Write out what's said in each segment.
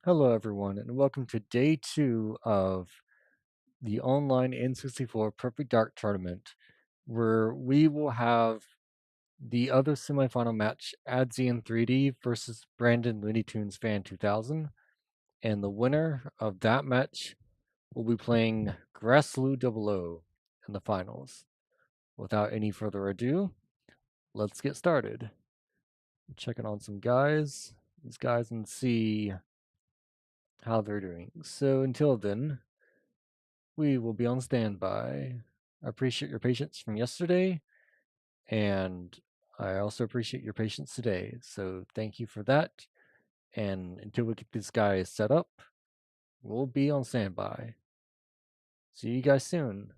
Hello, everyone, and welcome to day 2 of the online N64 Perfect Dark Tournament, where we will have the other semifinal match, Adzi 3D versus Brandon Looney Tunes Fan 2000, and the winner of that match will be playing Grassloo 00 in the finals. Without any further ado, let's get started. Checking on some guys, these guys, and see how they're doing. So until then, we will be on standby. I appreciate your patience from yesterday, and I also appreciate your patience today. So thank you for that. And until we get these guys set up, we'll be on standby. See you guys soon.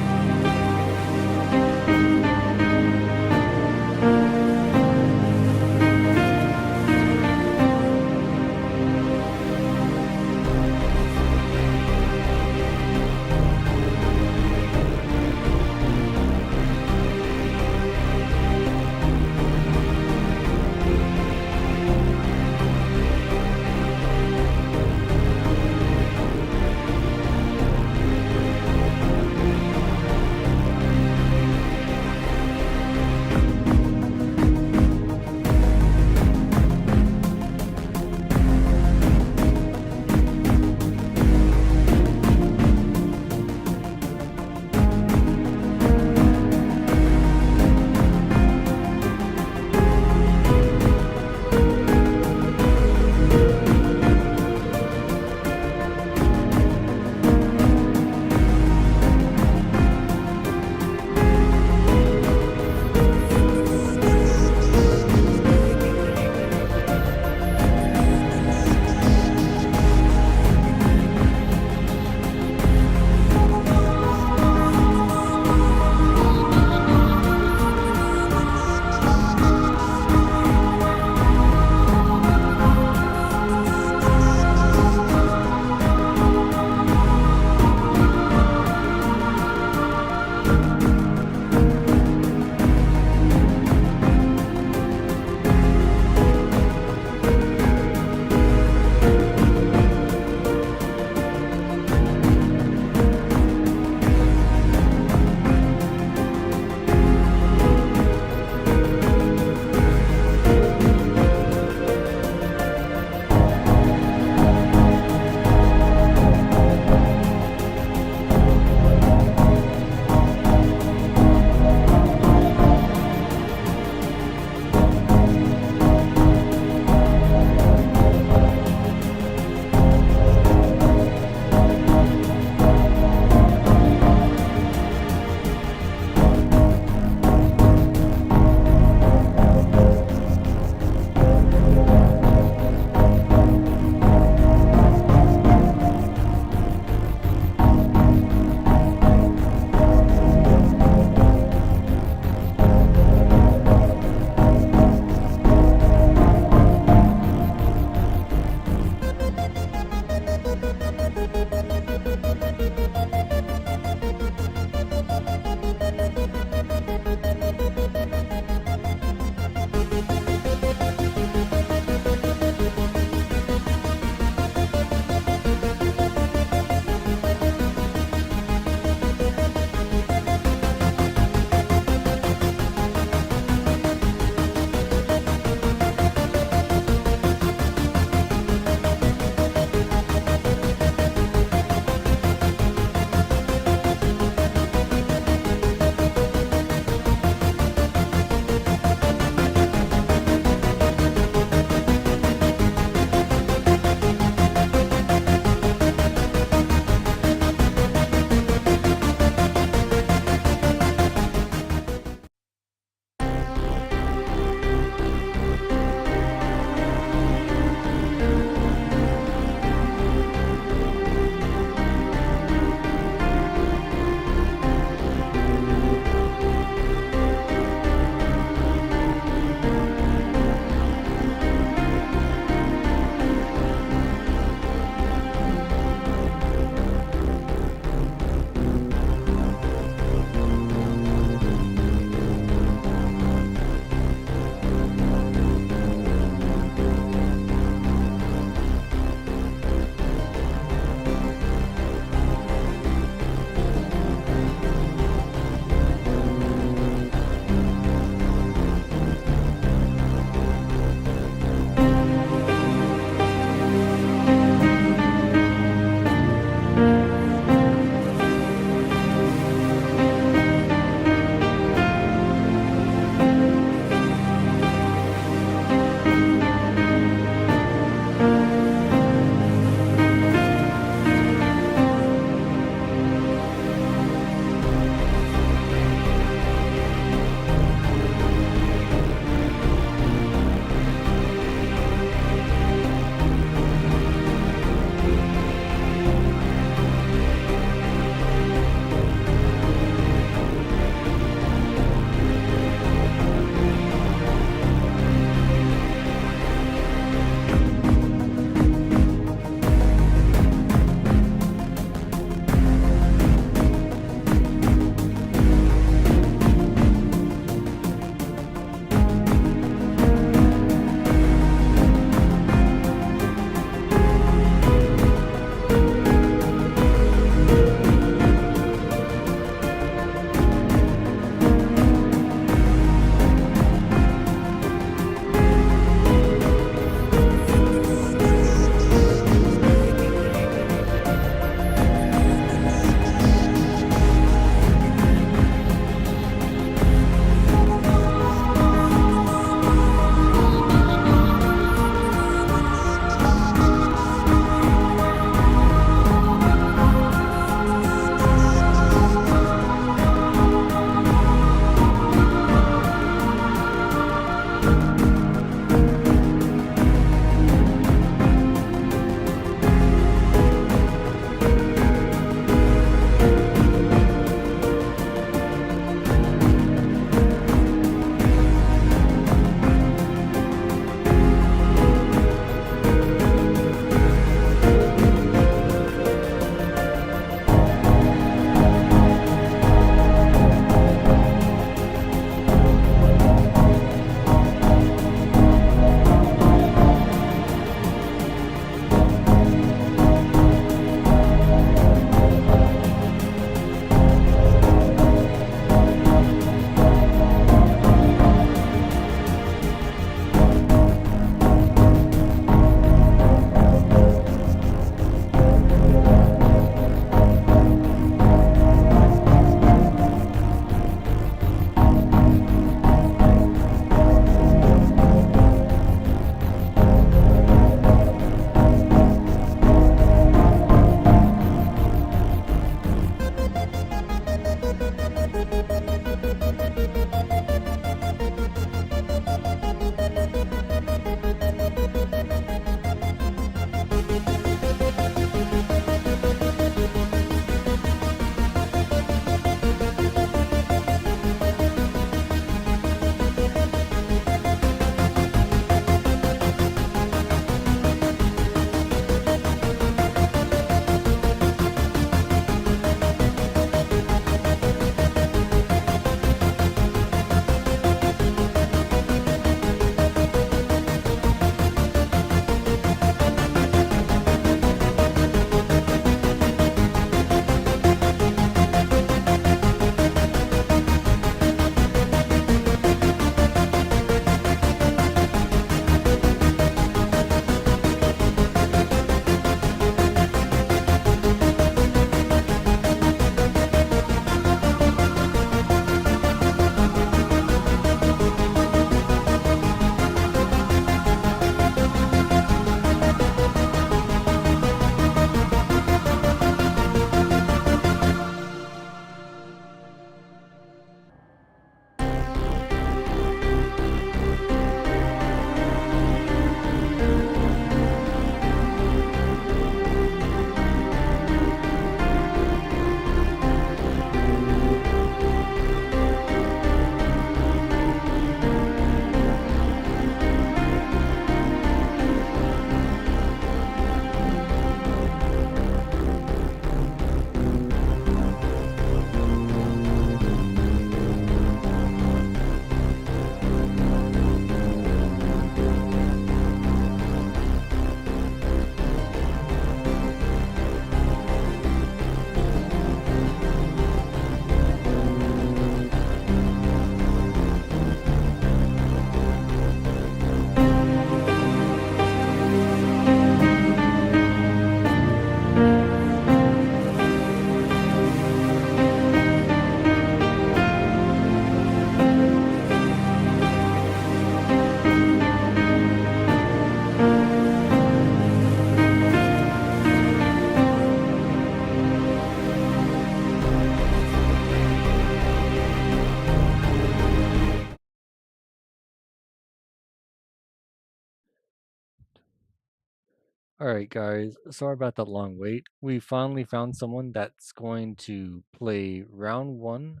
Alright, guys, sorry about that long wait. We finally found someone that's going to play round 1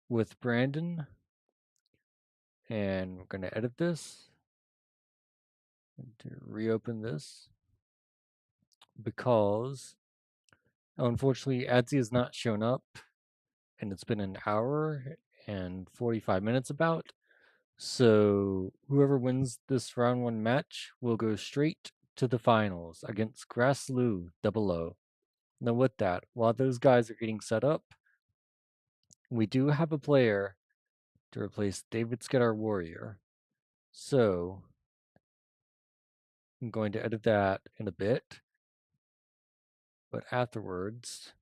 with Brandon, and we're going to edit this to reopen this because unfortunately Adzi has not shown up, and it's been an hour and 45 minutes about. So whoever wins this round 1 match will go straight to the finals against Grassloo Double O. Now with that, while those guys are getting set up, we do have a player to replace David Skidar Warrior. So I'm going to edit that in a bit. But afterwards,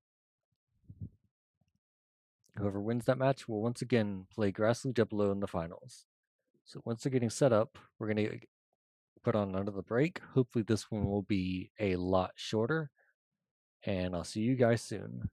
whoever wins that match will once again play Grassloo Double O in the finals. So once they're getting set up, we're going to put on another break. Hopefully this one will be a lot shorter. And I'll see you guys soon.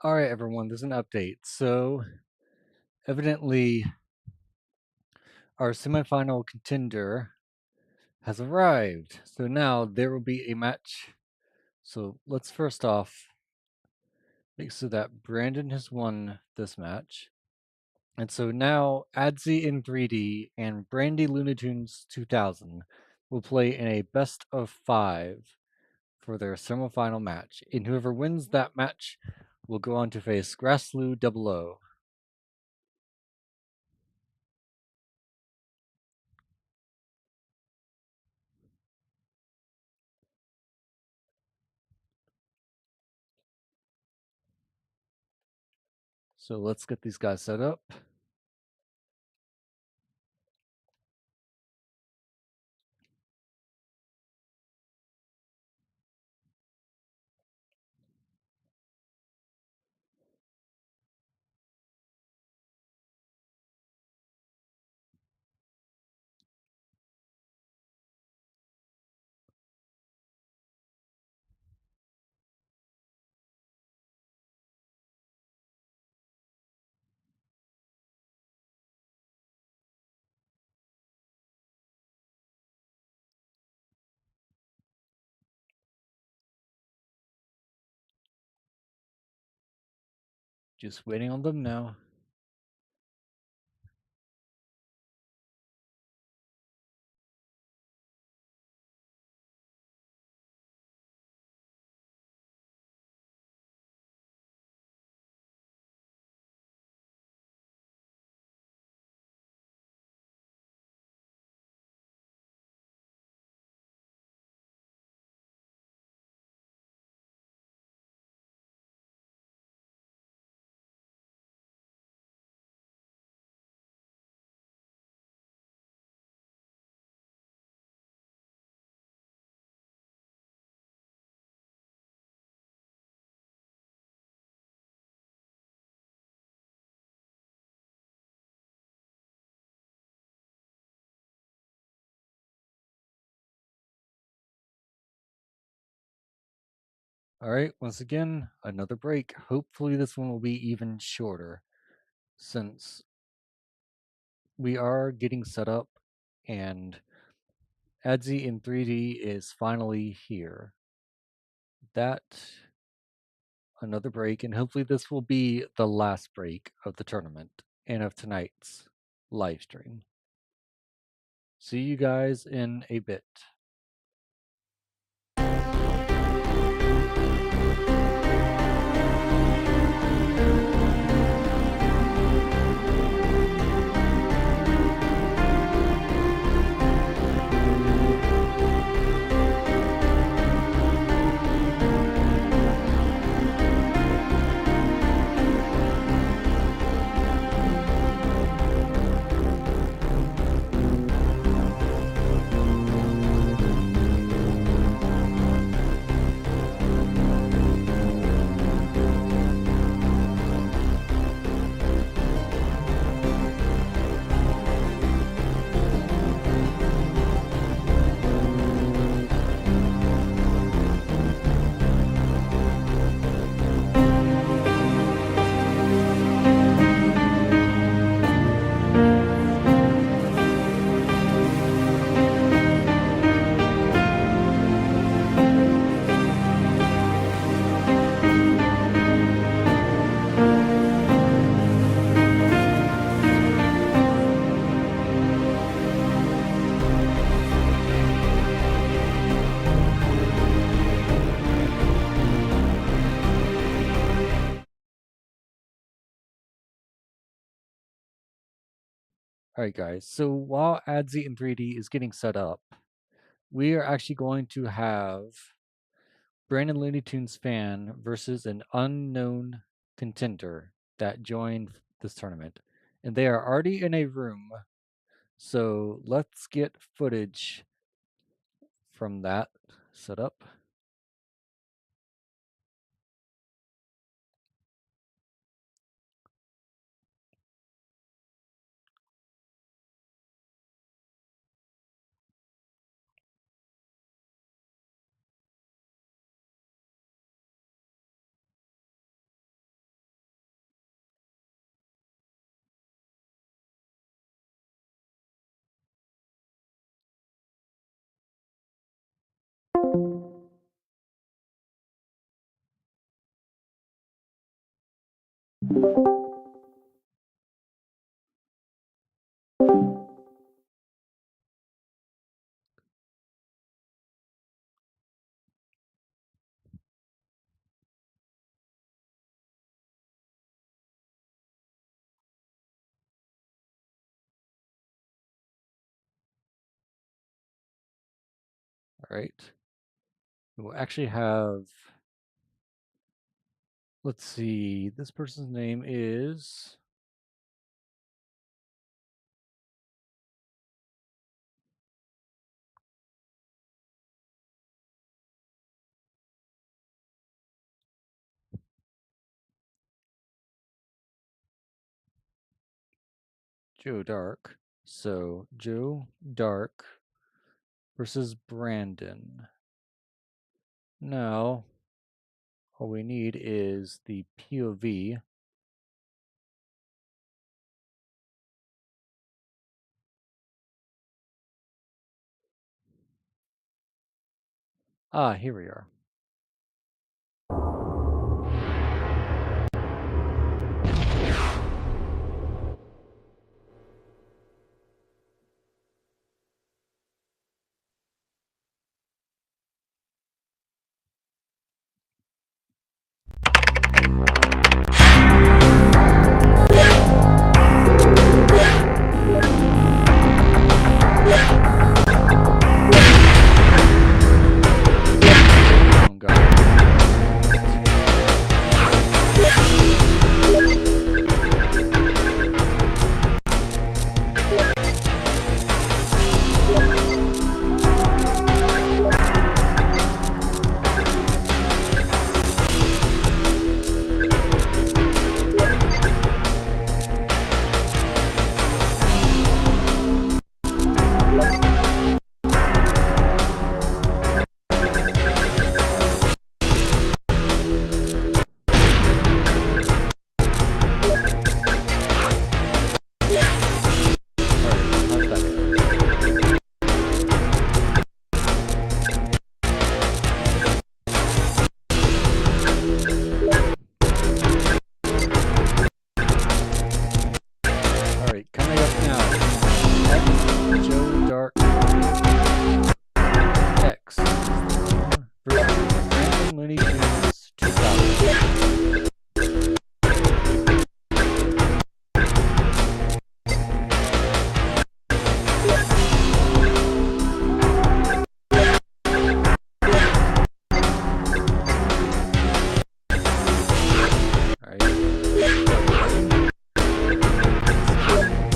All right, everyone, there's an update. So, evidently, our semifinal contender has arrived. So now there will be a match. So let's first off make so that Brandon has won this match. And so now Adzi in 3D and Brandy Looney Tunes 2000 will play in a best of 5 for their semifinal match. And whoever wins that match will go on to face Grassloo 00. So let's get these guys set up. Just waiting on them now. All right, once again, another break. Hopefully, this one will be even shorter since we are getting set up and Adzi in 3D is finally here. That another break, and hopefully, this will be the last break of the tournament and of tonight's live stream. See you guys in a bit. All right, guys. So while Adzi in 3D is getting set up, we are actually going to have Brandon Looney Tunes fan versus an unknown contender that joined this tournament. And they are already in a room. So let's get footage from that setup. All right. We'll actually have, let's see, this person's name is Joe Dark. So Joe Dark versus Brandon. Now, all we need is the POV. Ah, here we are. Oh, God. Alright, coming up now. Joe Dark X versus Brandon Looney Tunes 2000.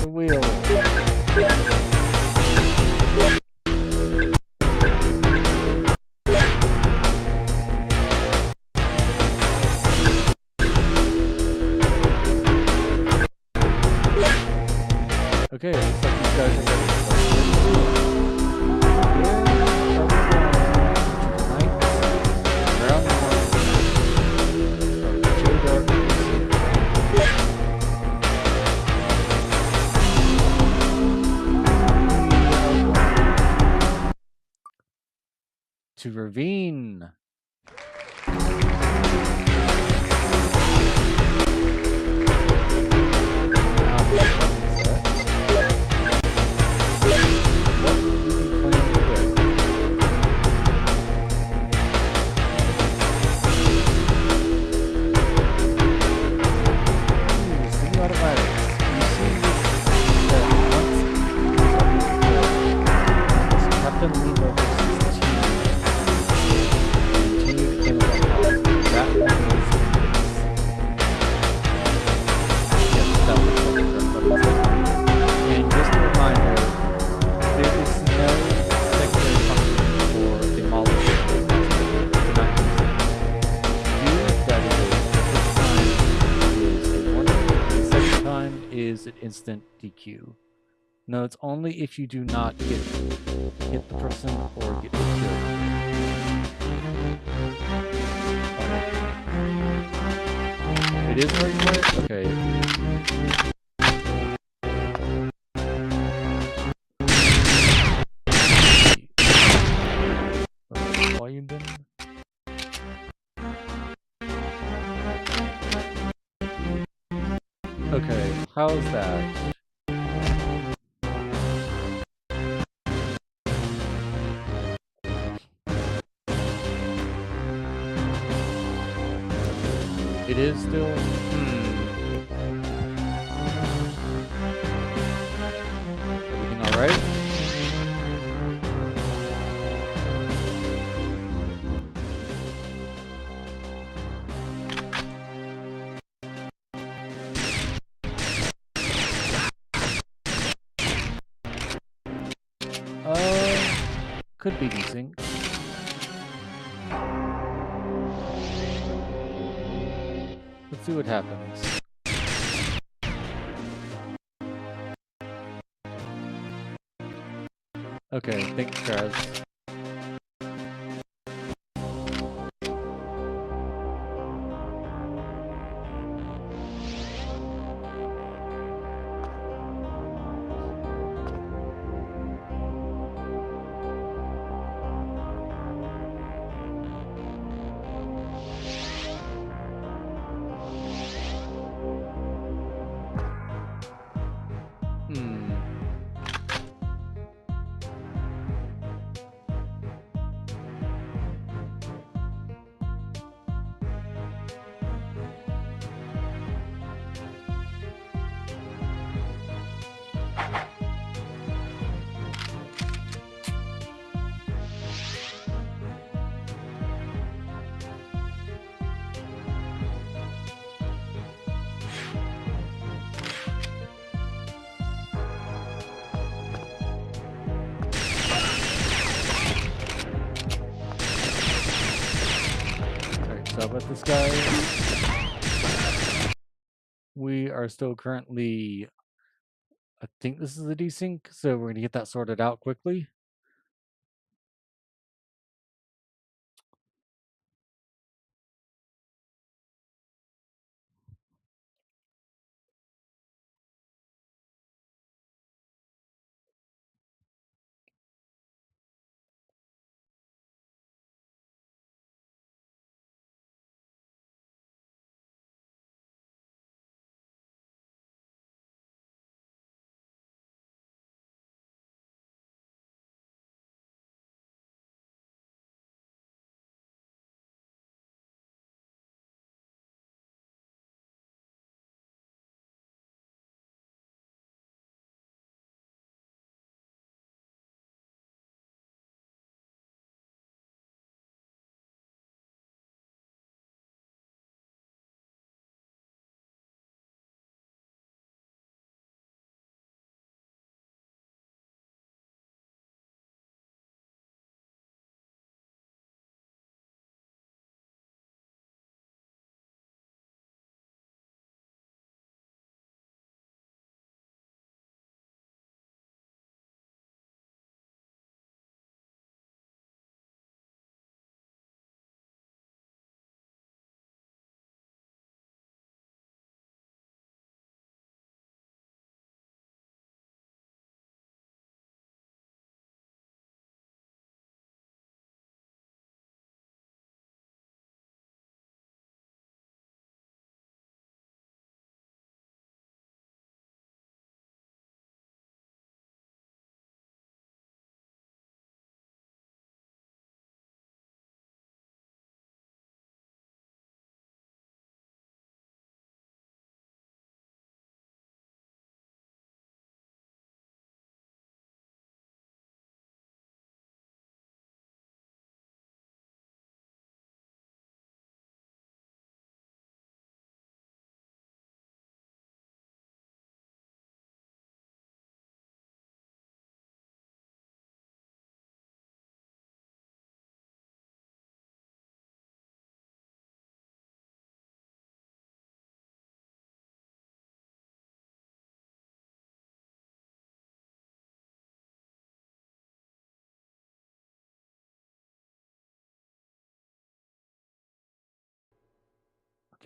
The wheel. Okay, looks like these guys are ready. Round one of Joe Dark to Ravine. Instant DQ. No, it's only if you do not hit the person or get killed. It is where you went? Okay. Volume then? How's that? It is still. Everything all right? Could be desync. Let's see what happens. Okay, thanks, Kraz. Alright, so about this guy. We are still currently, I think this is a desync, so we're gonna get that sorted out quickly.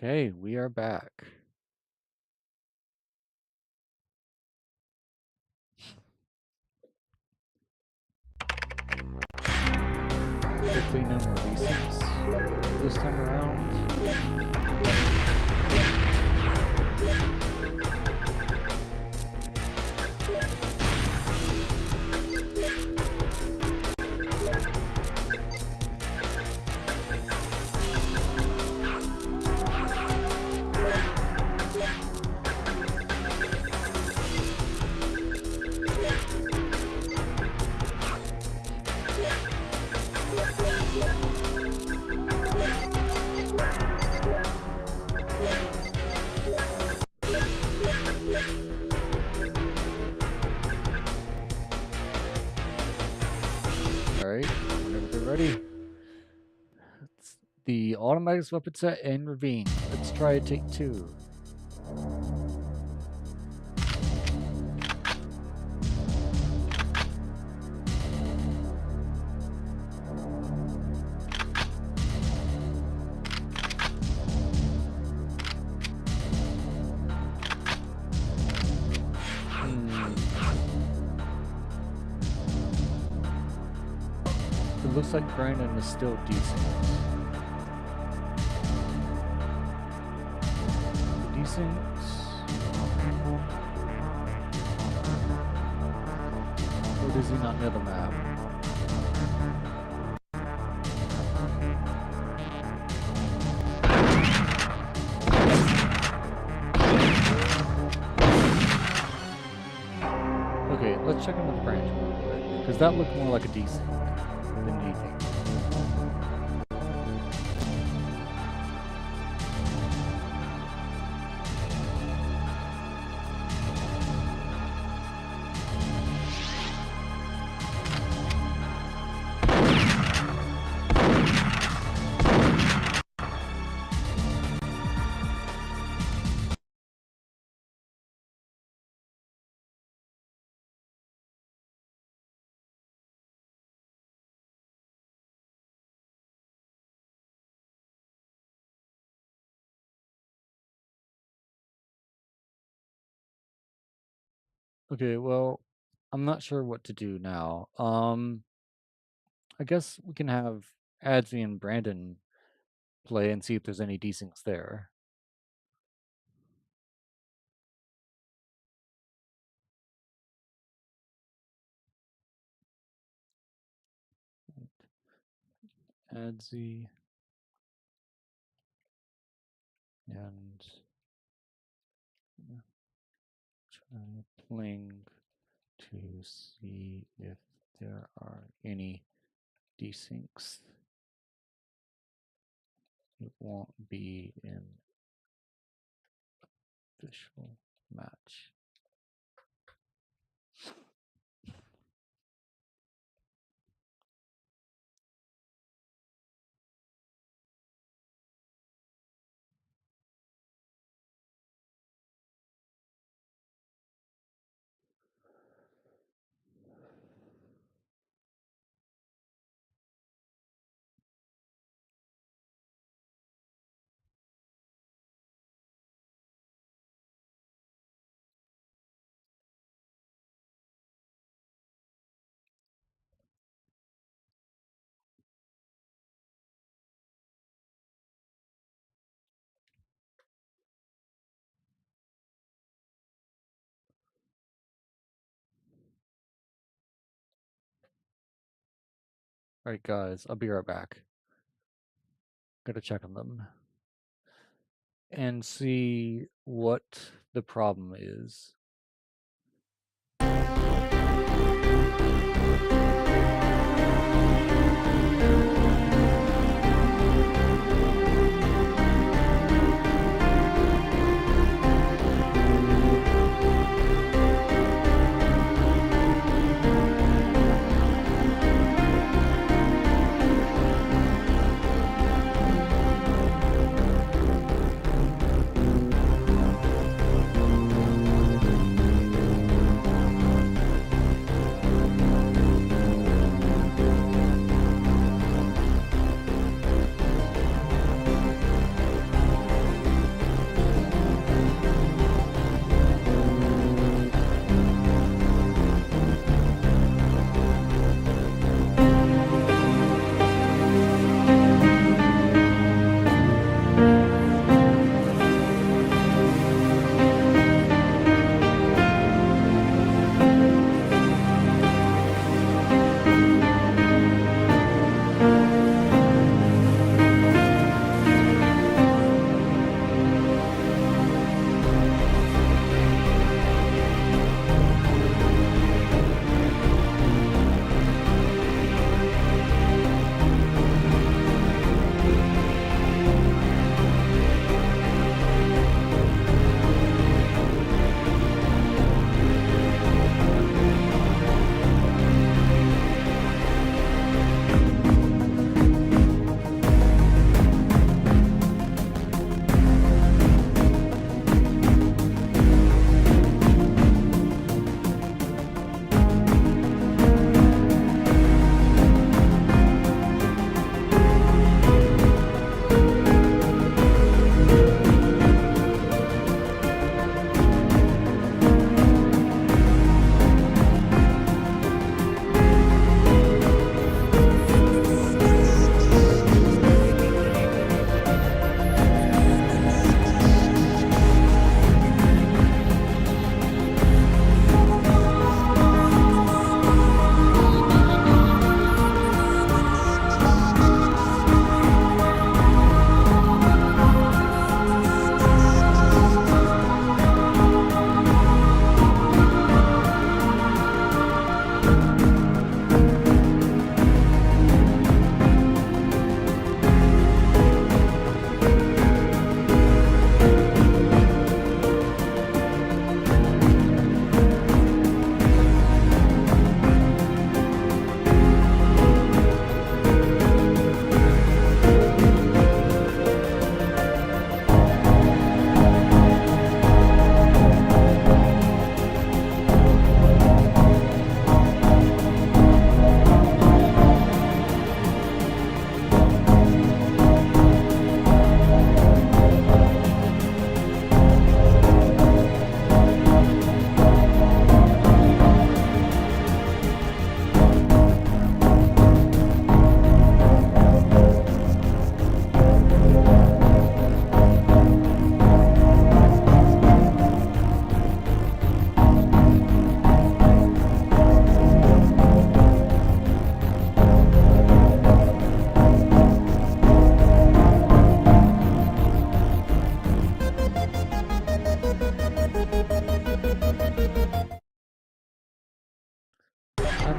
Okay, we are back. Hopefully no more desyncs this time around. ready? It's the automatic weapon set and ravine. Let's try take 2. It looks like Brandon is still decent. Decent. Or does he not know the map? Okay, let's check in with Branch a little bit, because that looked more like a decent than anything. Okay, well, I'm not sure what to do now. I guess we can have Adzi and Brandon play and see if there's any desyncs there. Adzi and try playing to see if there are any desyncs. It won't be an official match. Alright guys, I'll be right back. Gotta check on them and see what the problem is.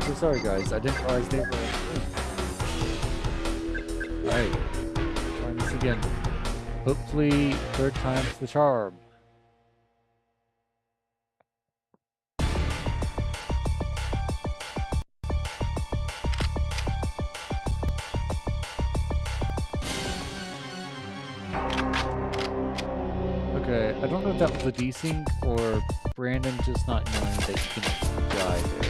So sorry guys, I didn't realize they were in the room. Alright, trying this again. Hopefully, third time's the charm. Okay, I don't know if that was a desync or Brandon just not knowing that you can die there.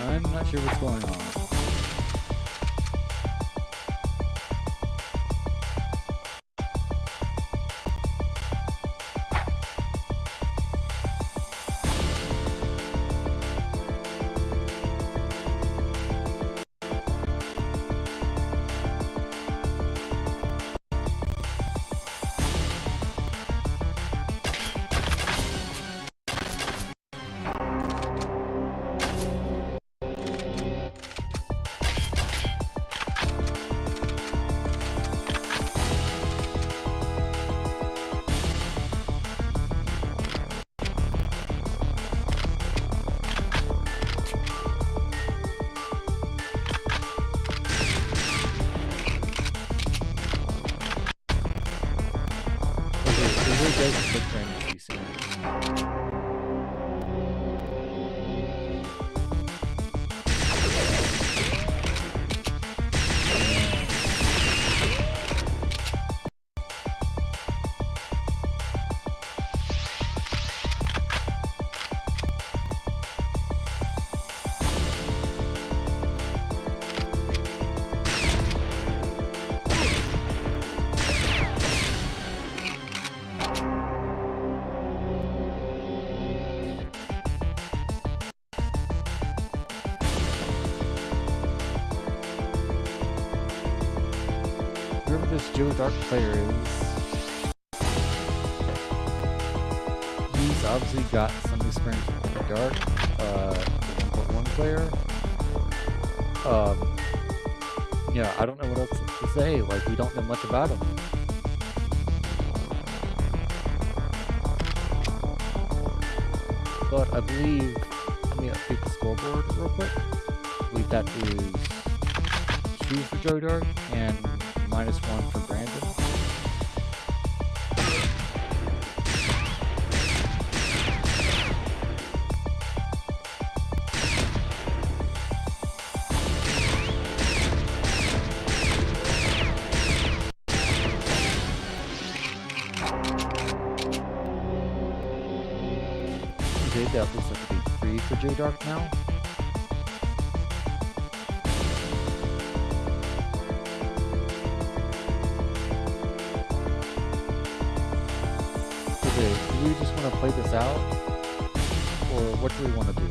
I'm not sure what's going on. Whoever this Joe Dark player is, he's obviously got some experience with the Dark, the 1.1 player. Yeah, I don't know what else to say, like, we don't know much about him. But I believe, let me update the scoreboard real quick. I believe that is 2 for Joe Dark and -1 for Brandon. Okay, that looks like it'll be 3 for Joe Dark now. Okay, do we just want to play this out? Or what do we want to do?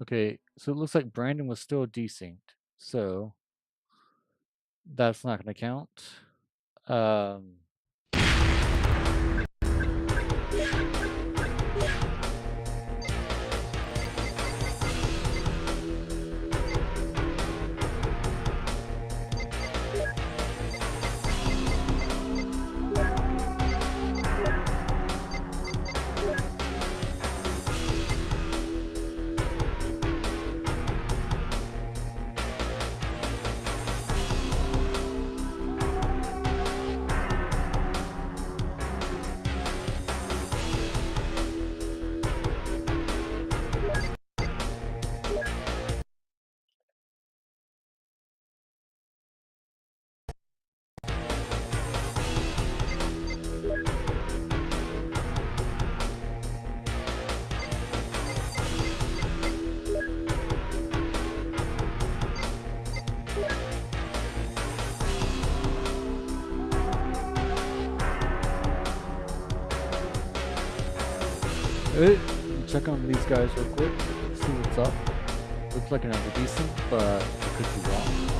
Okay, so it looks like Brandon was still desynced, so that's not going to count. Um, check on these guys real quick, see what's up. Looks like another decent, but I could be wrong.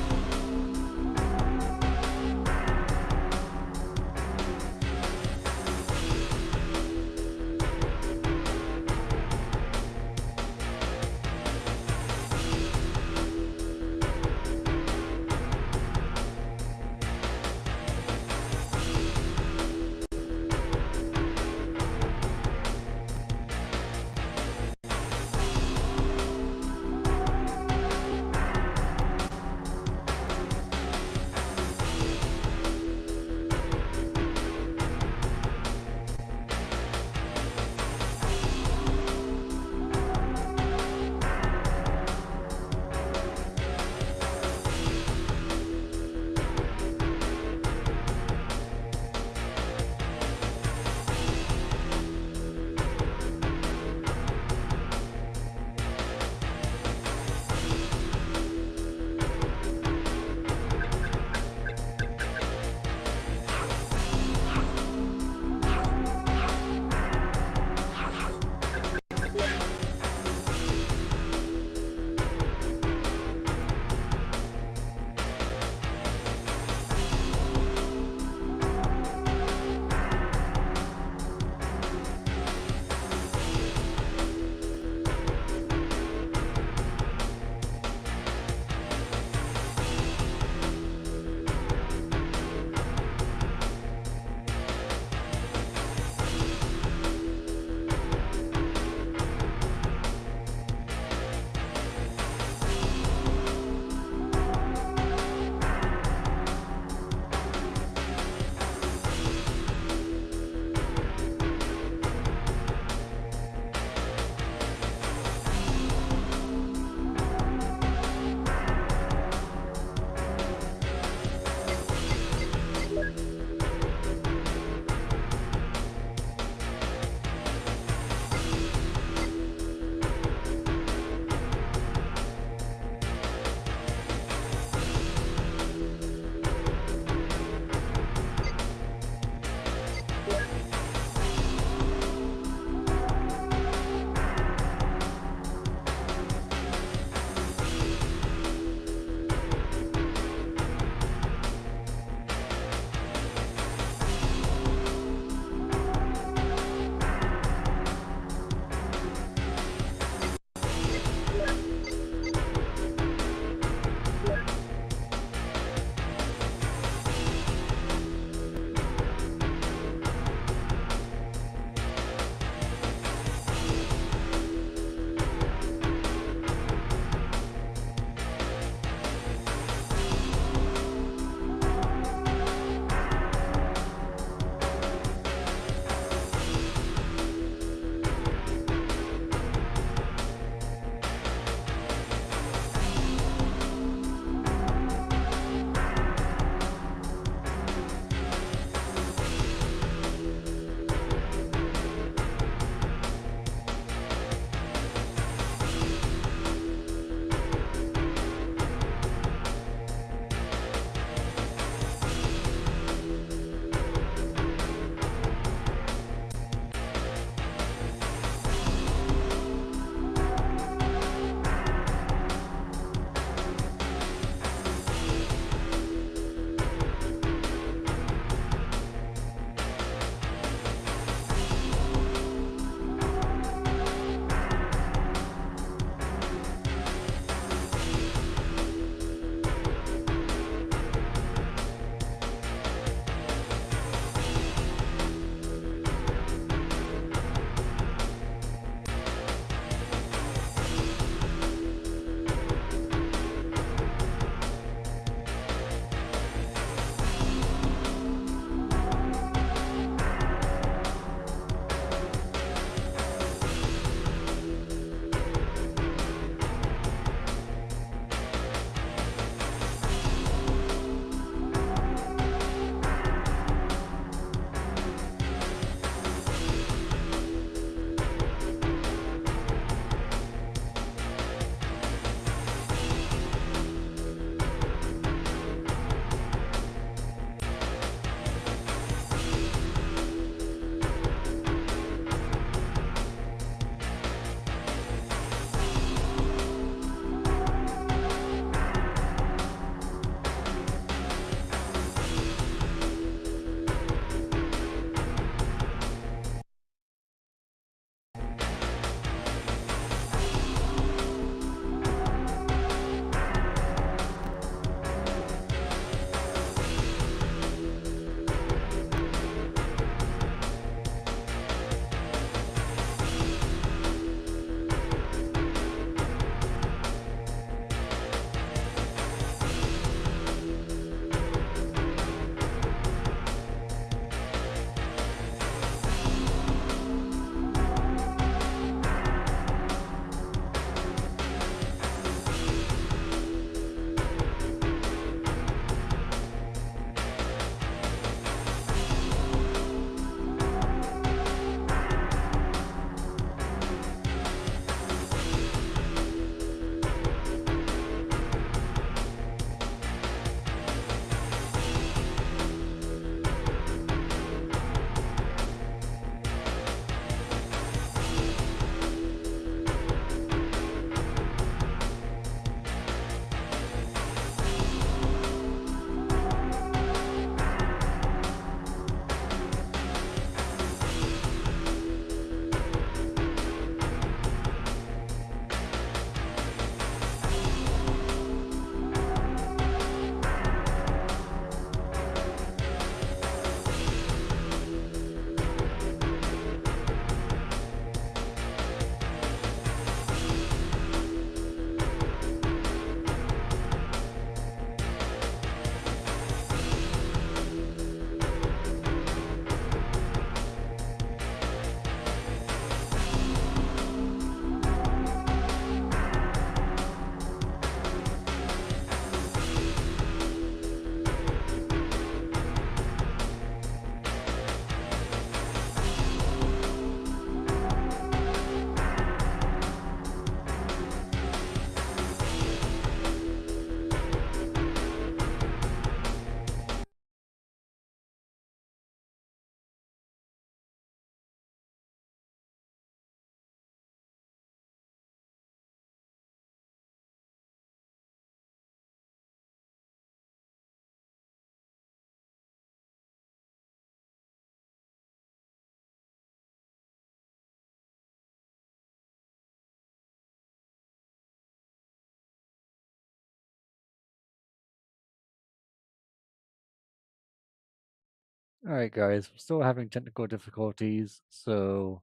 Alright, guys, we're still having technical difficulties, so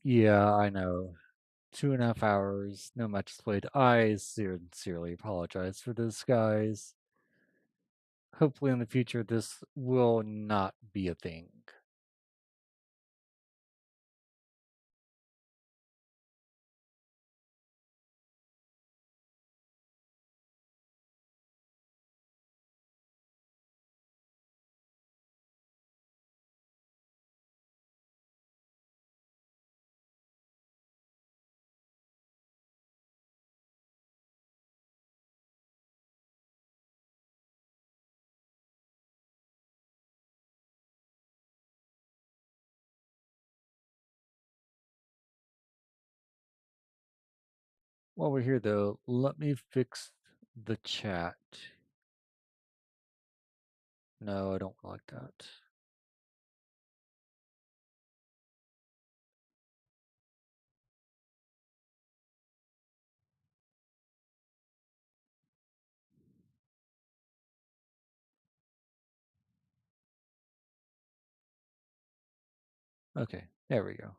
yeah, I know. 2.5 hours, no matches played. I sincerely apologize for this, guys. Hopefully, in the future, this will not be a thing. While we're here, though, let me fix the chat. No, I don't like that. Okay, there we go.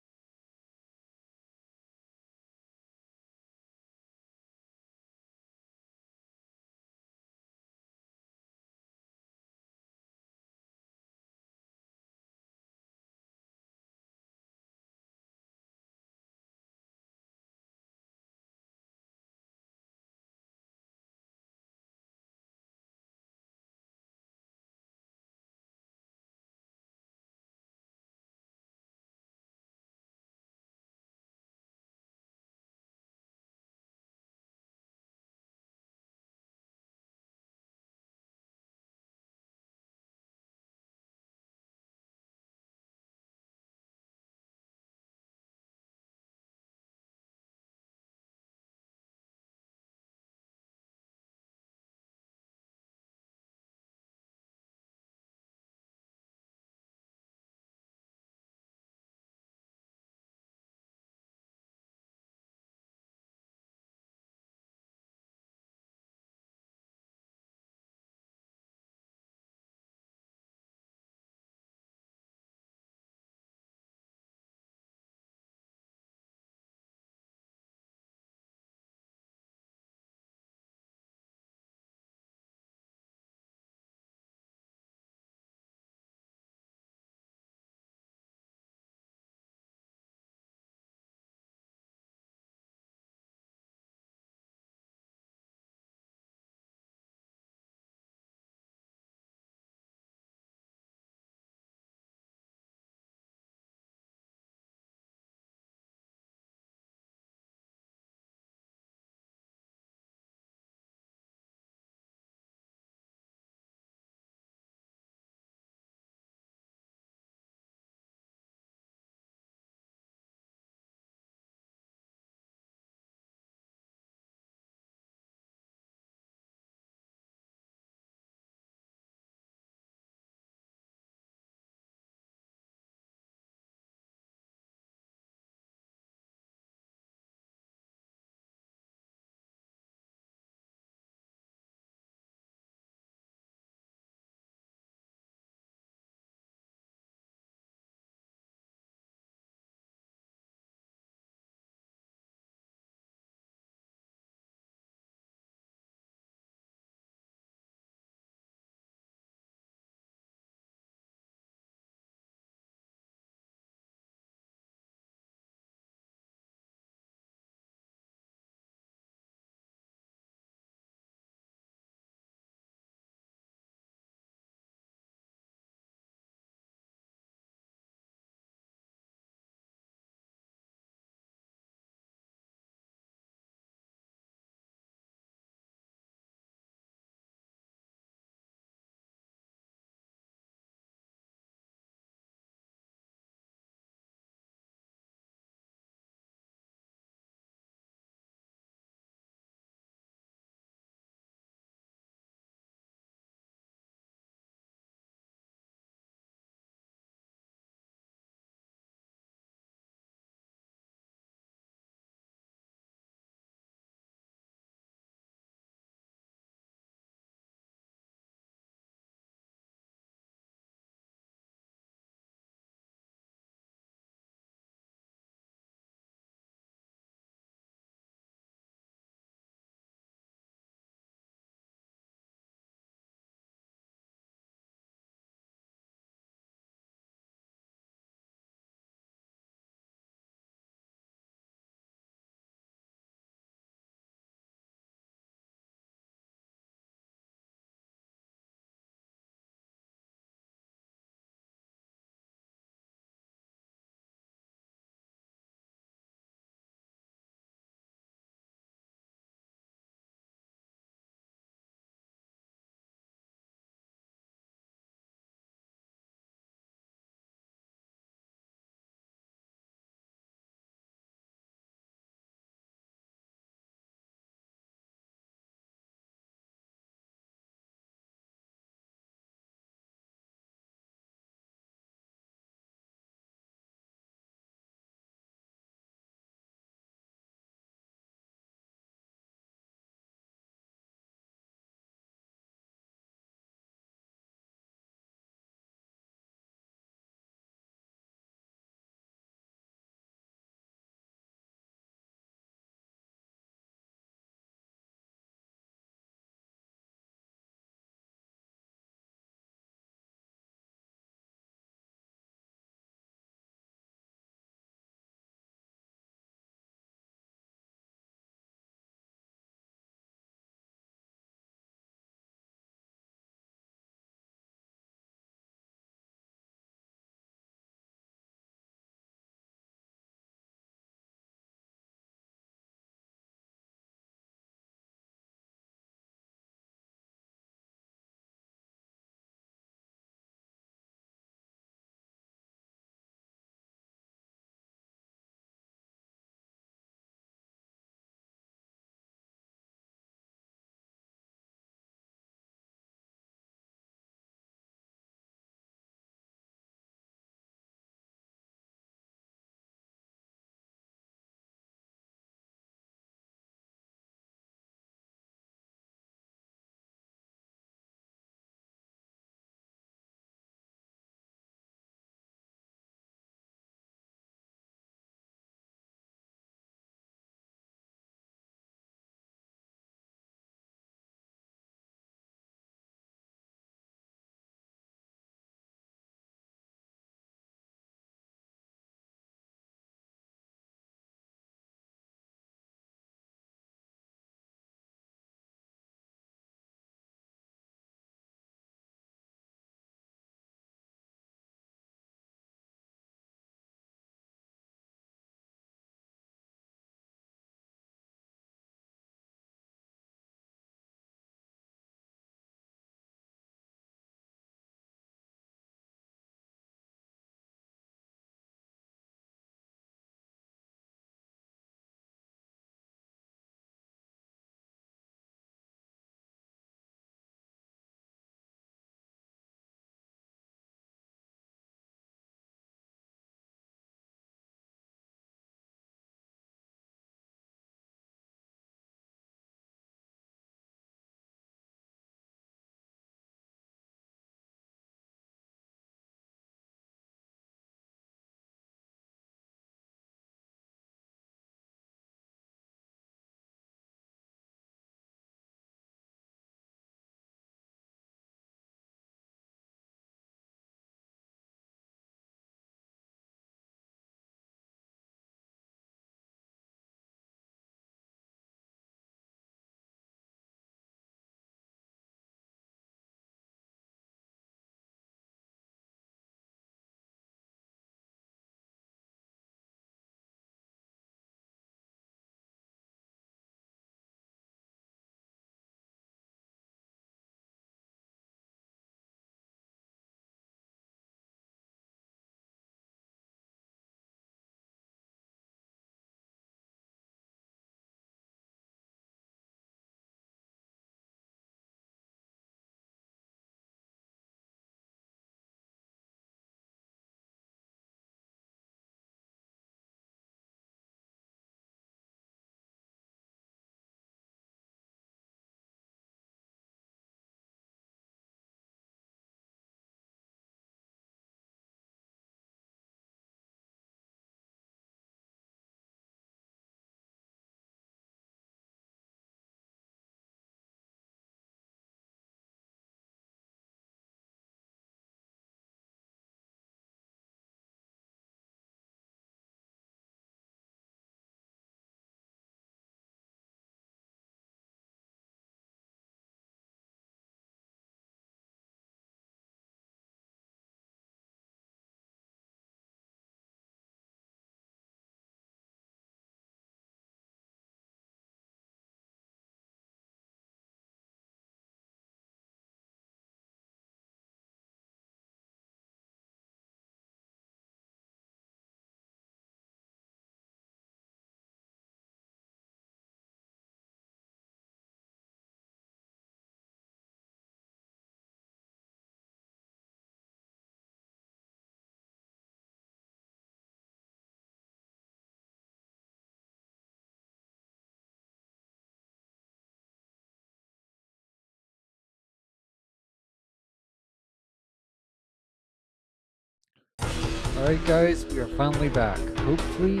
Alright guys, we are finally back. Hopefully,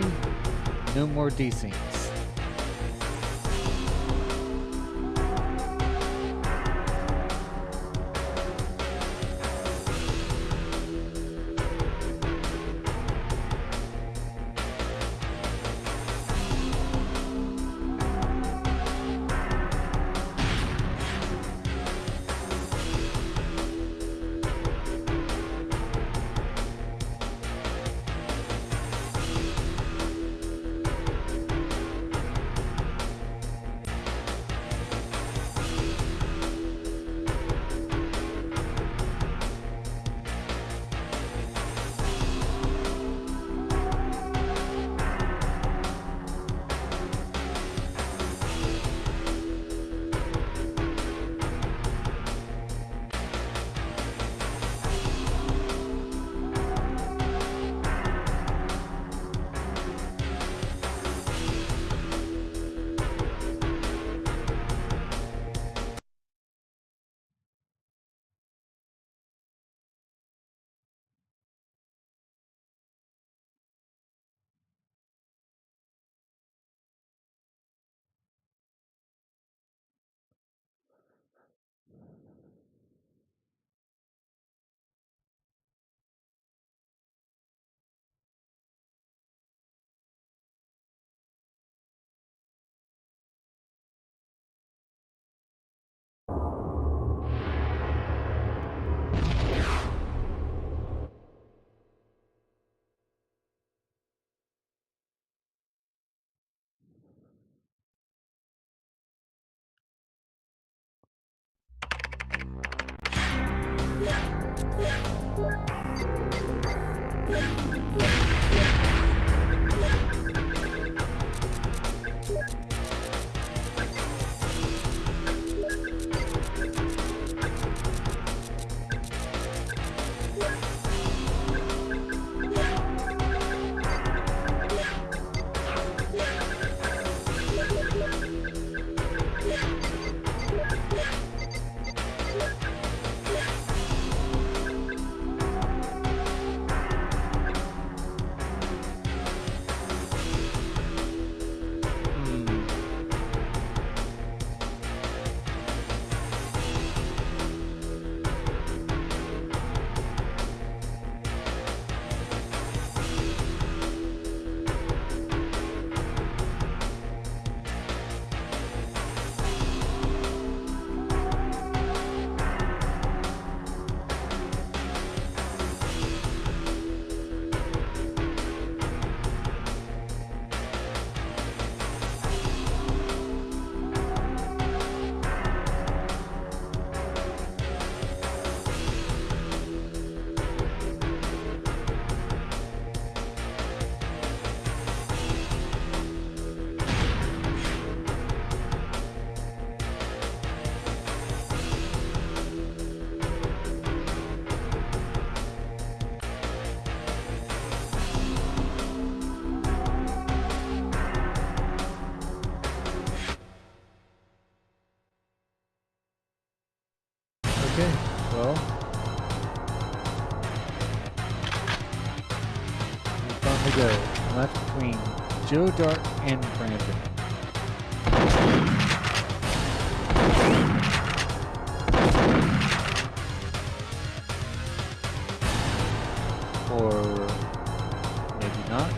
no more desyncs. Okay, well, we finally go. Left between Joe Dart and Brandon. Or maybe not.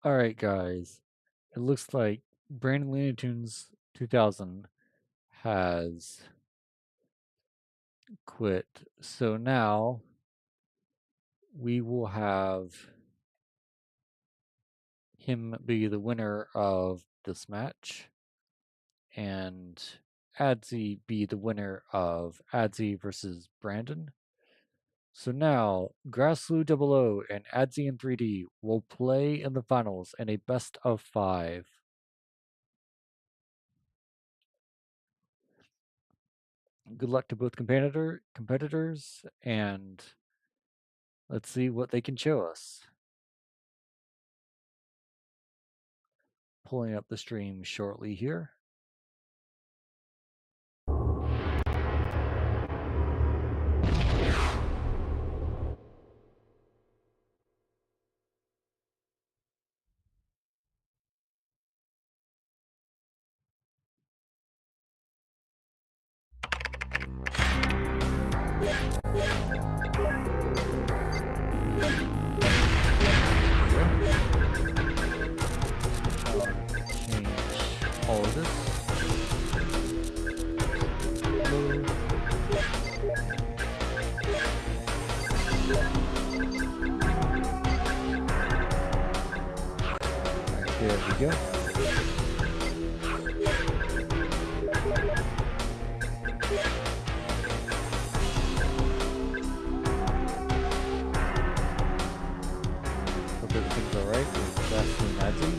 Alright, guys. It looks like Brandon Looney Tunes 2000 has quit. So now we will have him be the winner of this match, and Adzi be the winner of Adzi versus Brandon. So now, Grassloo Double O and Adzi in 3D will play in the finals in a best of 5. Good luck to both competitors, and let's see what they can show us. Pulling up the stream shortly here. Change all of this. Load. Alright, there we go. Hope everything's alright with Grassloo and Adzi.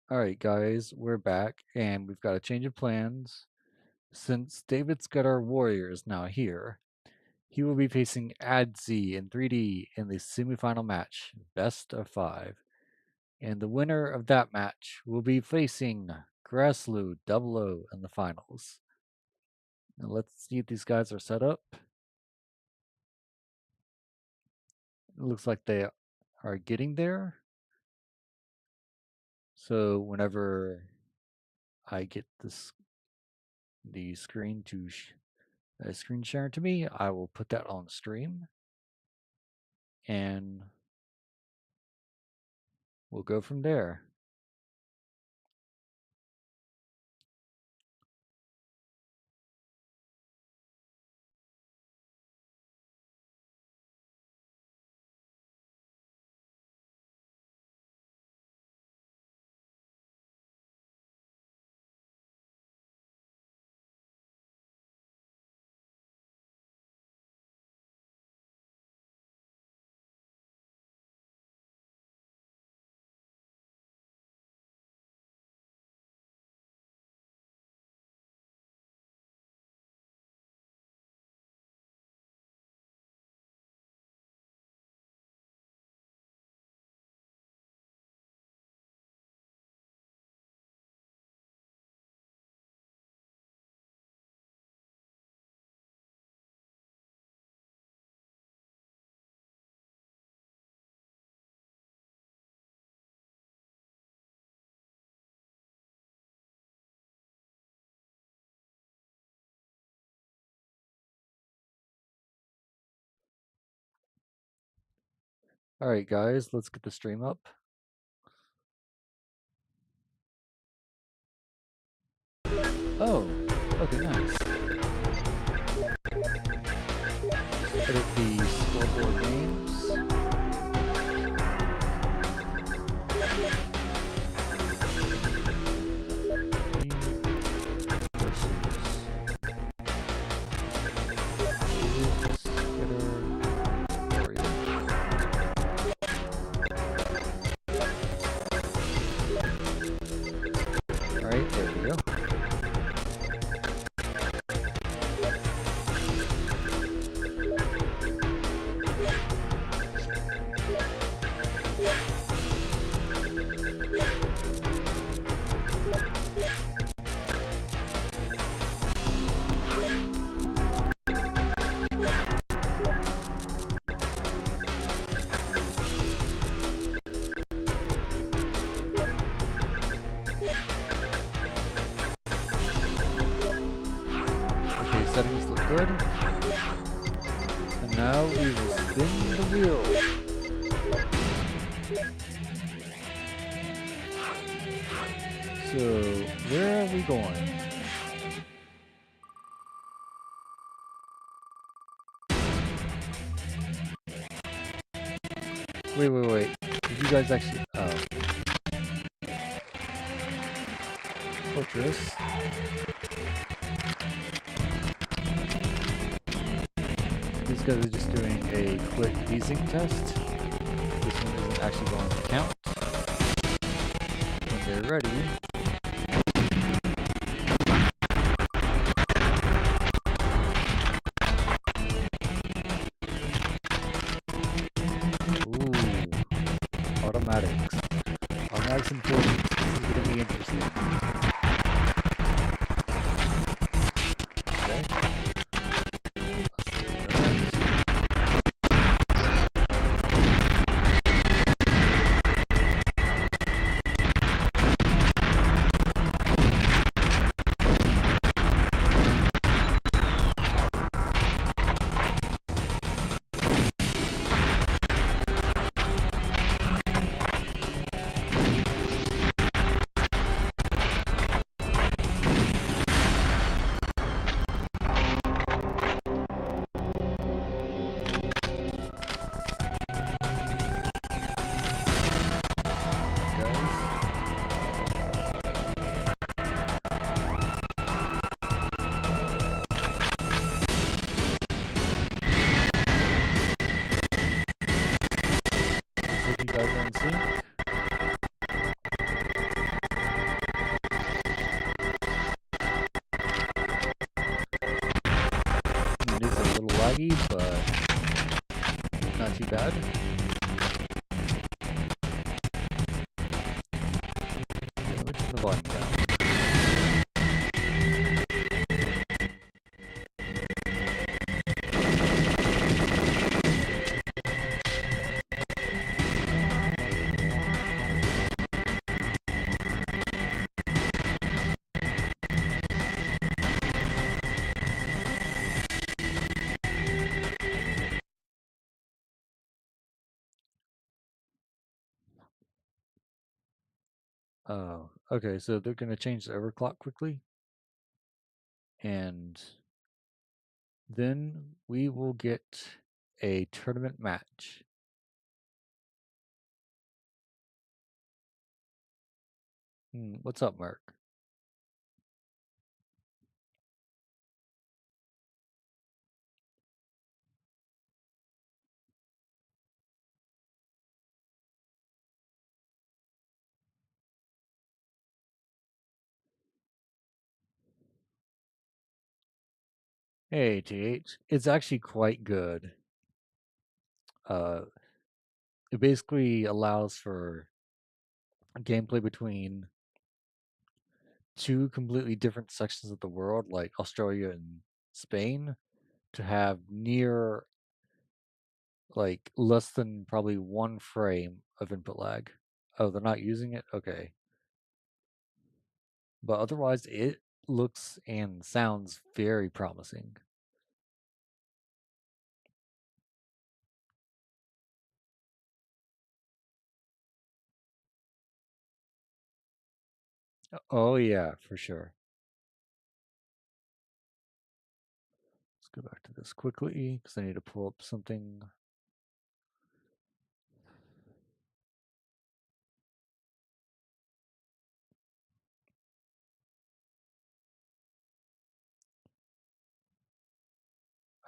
Alright guys, we're back and we've got a change of plans. Since David Scudder Warrior is now here, he will be facing Adzi in 3D in the semifinal match, best of 5. And the winner of that match will be facing Grassloo 00 in the finals. Now let's see if these guys are set up. It looks like they are getting there. So whenever I get the screen to screen sharing to me, I will put that on stream and we'll go from there. All right, guys, let's get the stream up. Oh, okay, nice. Edit the scoreboard names. Alright, there we go. Settings look good. And now we will spin the wheel. So, where are we going? Wait. Did you guys actually... Oh. Fortress. These guys are just doing a quick easing test. This one isn't actually going to count. When they're ready, ooh, automatics. Automatics important. This is going to be interesting. Okay. laggy, but not too bad. Okay, let me turn the volume down. Oh, okay, so they're going to change the overclock quickly. And then we will get a tournament match. What's up, Mark? Hey, TH. It's actually quite good. Uh, it basically allows for gameplay between two completely different sections of the world, like Australia and Spain, to have near like less than probably 1 frame of input lag. Oh, they're not using it? Okay. But otherwise, it looks and sounds very promising. Oh, yeah, for sure. Let's go back to this quickly because I need to pull up something.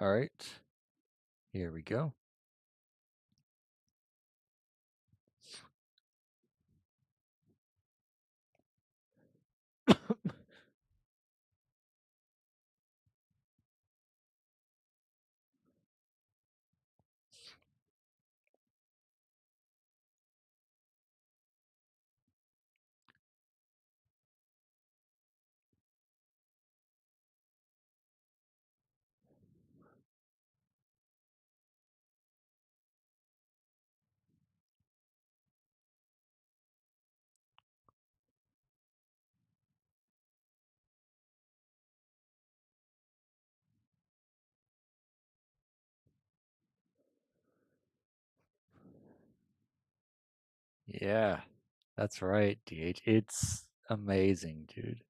All right. Here we go. Yeah, that's right, DH. It's amazing, dude.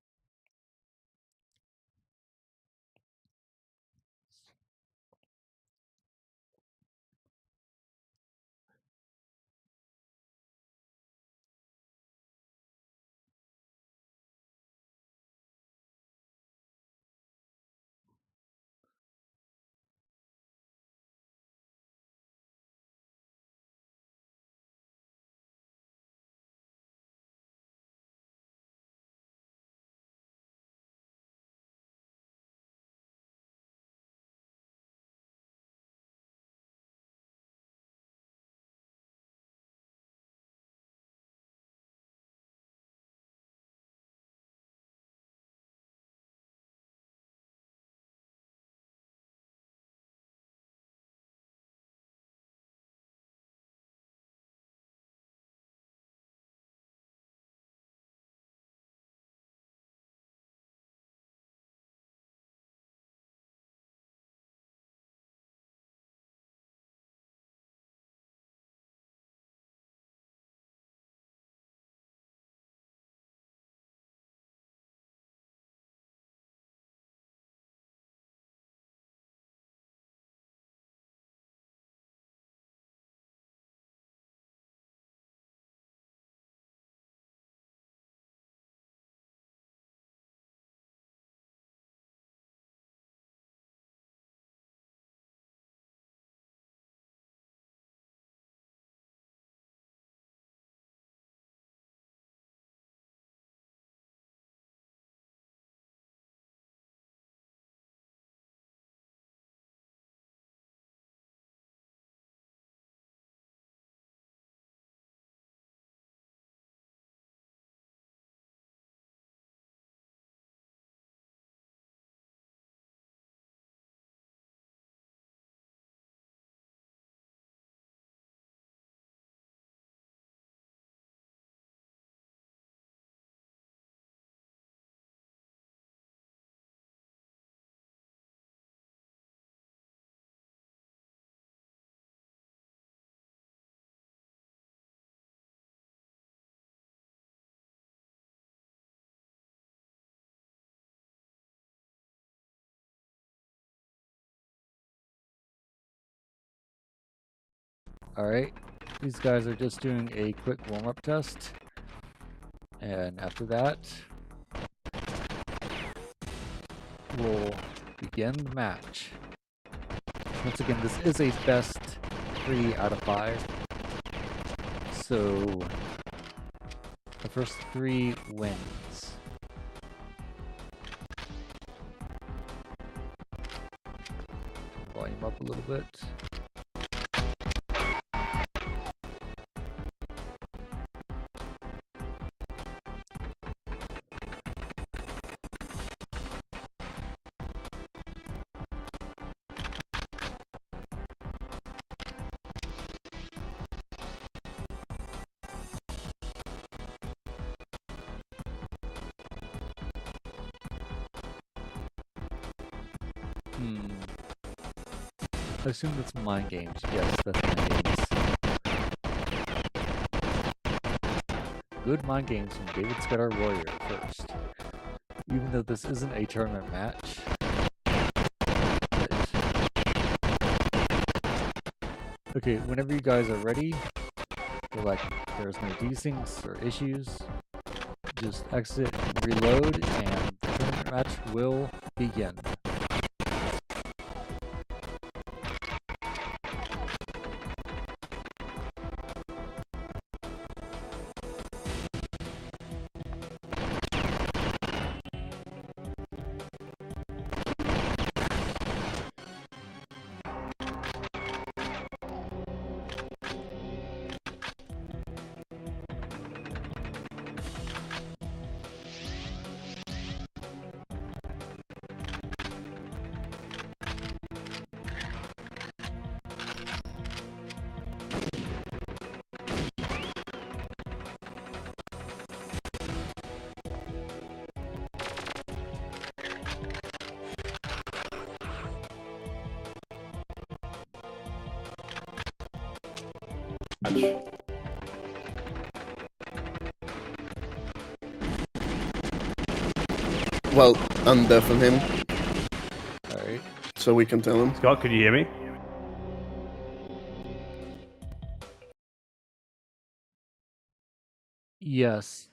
Alright, these guys are just doing a quick warm-up test. And after that, we'll begin the match. Once again, this is a best 3 out of 5. So, the first 3 wins. Volume up a little bit. I assume that's Mind Games. Yes, that's Mind Games. Good Mind Games from David Scudder Warrior first. Even though this isn't a tournament match. Okay, whenever you guys are ready, feel like there's no desyncs or issues, just exit, reload, and the tournament match will begin. Well, undeafen him. Alright. So we can tell him. Scott, could you hear me? Yes.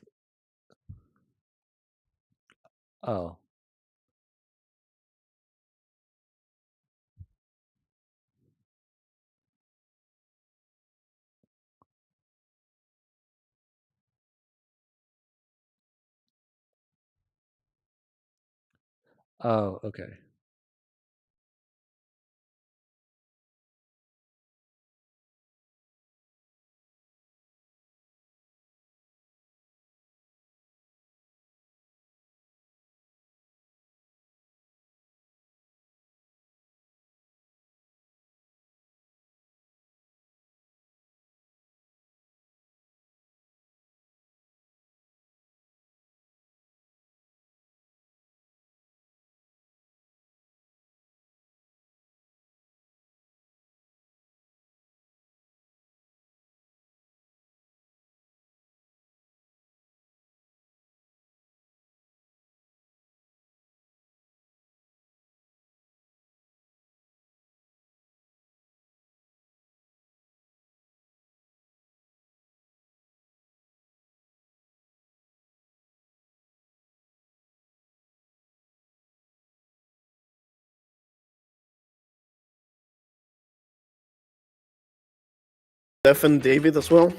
Oh. Oh, okay. Deafen David as well.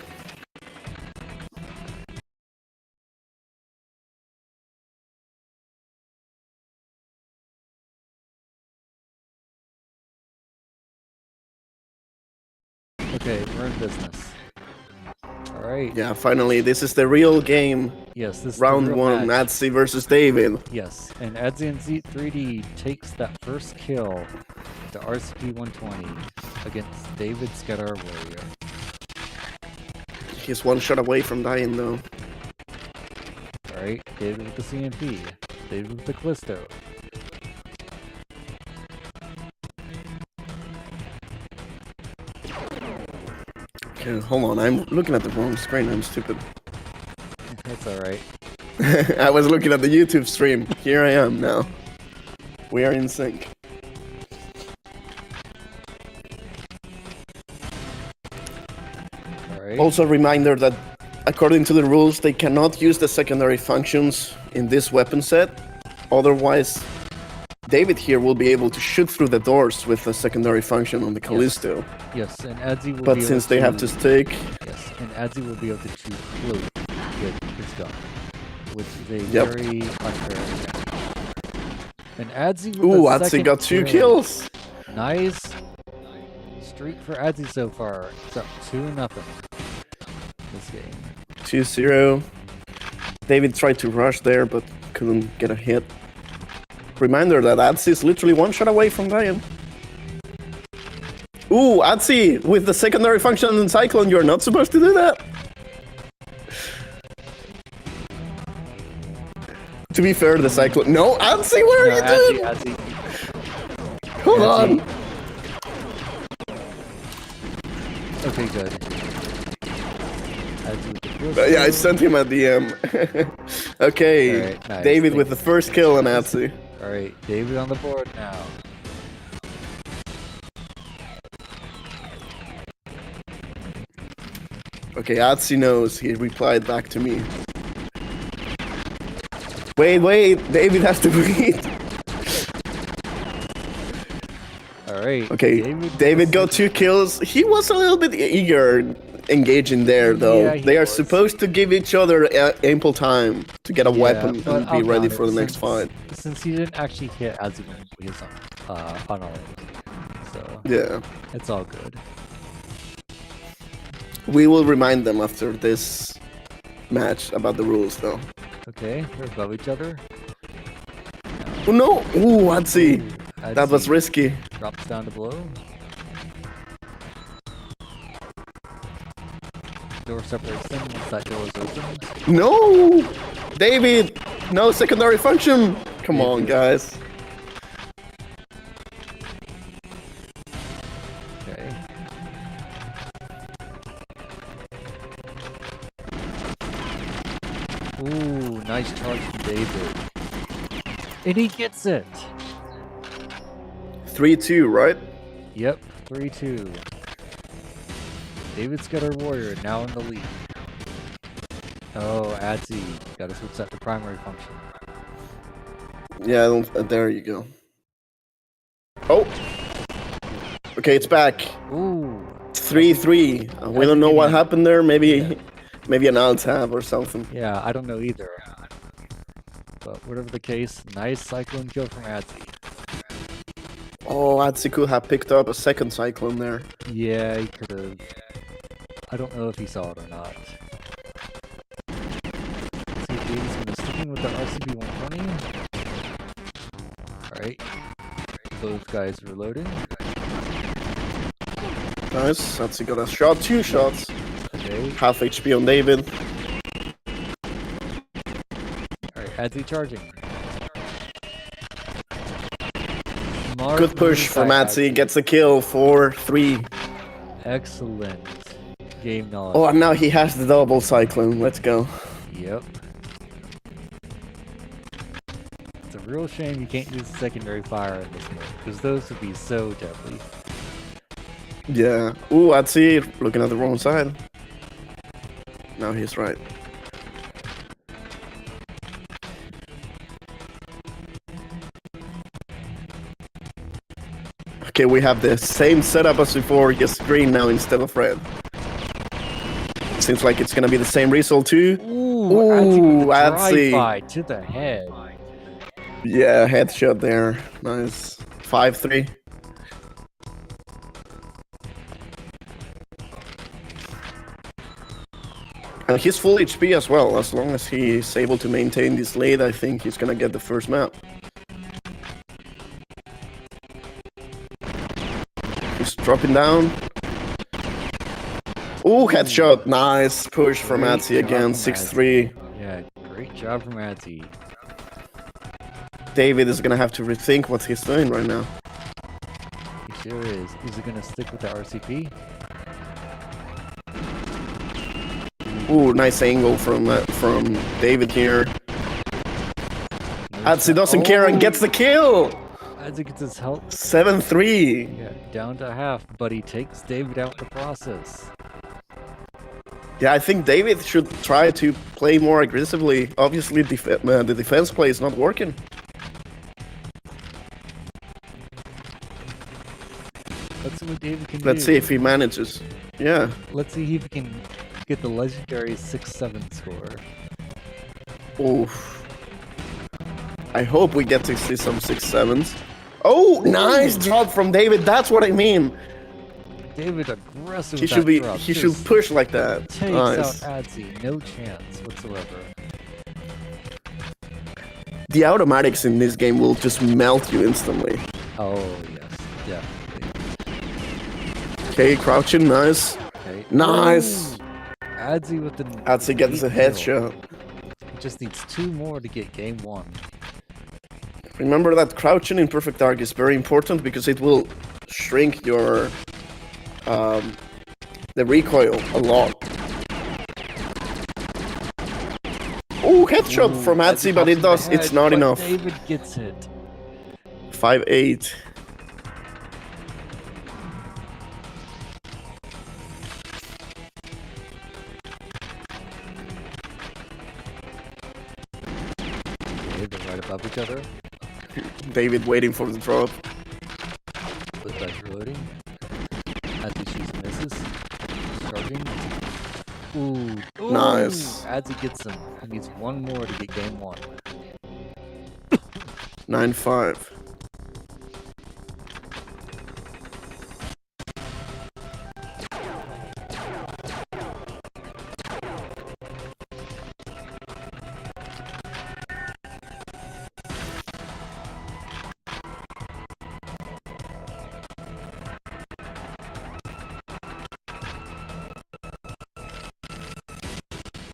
Okay, we're in business. Alright. Yeah, finally, this is the real game. Yes, this is Round the real 1, match. Nazi versus David. Yes, and Adzanzit 3D takes that first kill to RCP 120 against David Scudder Warrior. He's one shot away from dying though. Alright, David with the CMP. David with the Callisto. Okay, hold on, I'm looking at the wrong screen, I'm stupid. That's alright. I was looking at the YouTube stream. Here I am now. We are in sync. Also, a reminder that according to the rules, they cannot use the secondary functions in this weapon set. Otherwise, David here will be able to shoot through the doors with the secondary function on the Callisto. Yes, and Adzi will But be since able they have to stick, Yes, and Adzi will be able to shoot float with his gun, which is a Yep. very unfair advantage. And Adzi with ooh, the Atsi second got 2 kill. kills. Nice streak for Adzi so far. It's up 2-0 this game. 2-0. David tried to rush there, but couldn't get a hit. Reminder that Atsi is literally 1 shot away from dying. Ooh, Atsi with the secondary function in Cyclone, you're not supposed to do that. To be fair, the Cyclone. No, Atsi, where are you doing? Adzi. Hold on. Okay, good. Adzi with the first Yeah, I kill. sent him a DM. Okay, Alright, nice. David with the first kill on Atsi. Alright, David on the board now. Okay, Atsi knows. He replied back to me. Wait, David has to breathe. Alright. Okay, David got 2 kills. He was a little bit eager engaging there, though. Yeah, he they are was. supposed to give each other ample time to get a weapon but and be I'll ready be for the next honest, fight. Since he didn't actually hit Adzi with his unarmed, so Yeah. it's all good. We will remind them after this match about the rules, though. Okay, we're above each other. Oh no! Ooh, Atsi! That was Adzi risky. drops down to below. Door separates them once that door is open. No! David! No secondary function! Come on, guys. Okay. Ooh, nice charge from David. And he gets it! 3-2, right? Yep, 3-2. David's got our warrior now in the lead. Oh, Adzi. Gotta switch that to primary function. Yeah, there you go. Oh! Okay, it's back. Ooh. 3-3. We don't know what happened there. Maybe an alt tab or something. Yeah, I don't know either. But whatever the case, nice cyclone kill from Adzi. Oh, Atsi could have picked up a second cyclone there. Yeah, he could have. I don't know if he saw it or not. Let's see if David's gonna stick in with the RCB 120. Alright. Both guys reloading. Nice. Atsi got a shot, 2 shots. Okay. Half HP on David. Alright, Adzi charging. Smart Good push move from by Atsi. Gets a kill, 4-3. Excellent game knowledge. Oh, and now he has the double cyclone. Let's go. Yep. It's a real shame you can't use secondary fire in this mode, because those would be so deadly. Yeah. Ooh, Atsi looking at the wrong side. Now he's right. Okay, we have the same setup as before, just green now instead of red. Seems like it's gonna be the same result too. Ooh, Adzi. drive-by to the head. Yeah, headshot there. Nice. 5-3. And he's full HP as well. As long as he's able to maintain this lead, I think he's gonna get the first map. He's dropping down. Ooh, headshot. Nice push from Great Atsi job again. from 6-3. Yeah, great job from Adzi. David is gonna have to rethink what he's doing right now. He sure is. Is he gonna stick with the RCP? Ooh, nice angle from David here. Atsi doesn't care and gets the kill. Adzi gets his health. 7-3. Yeah, down to half, but he takes David out in the process. Yeah, I think David should try to play more aggressively. Obviously, the defense play is not working. Let's see what David can do. Let's see if he manages. Yeah. Let's see if he can get the legendary 6-7 score. Oof. I hope we get to see some 6-7s. Oh, nice drop from David. That's what I mean. David aggressive. He should be. Drop. He should push like that. Takes Nice. out Adzi. No chance whatsoever. The automatics in this game will just melt you instantly. Oh yes, definitely. Okay, crouching, nice. Okay. Nice. Ooh. Adzi with the. Adzi gets a headshot. He just needs 2 more to get game 1. Remember that crouching in Perfect Dark is very important because it will shrink your the recoil a lot. Oh, headshot from Adzi, but it's not enough. David gets it. 5-8. Okay, they're right above each other. David waiting for the drop. With that reloading. Adzi shoots and misses. Charging. Ooh. Nice. Adzi gets him. He needs 1 more to get game 1. 9-5.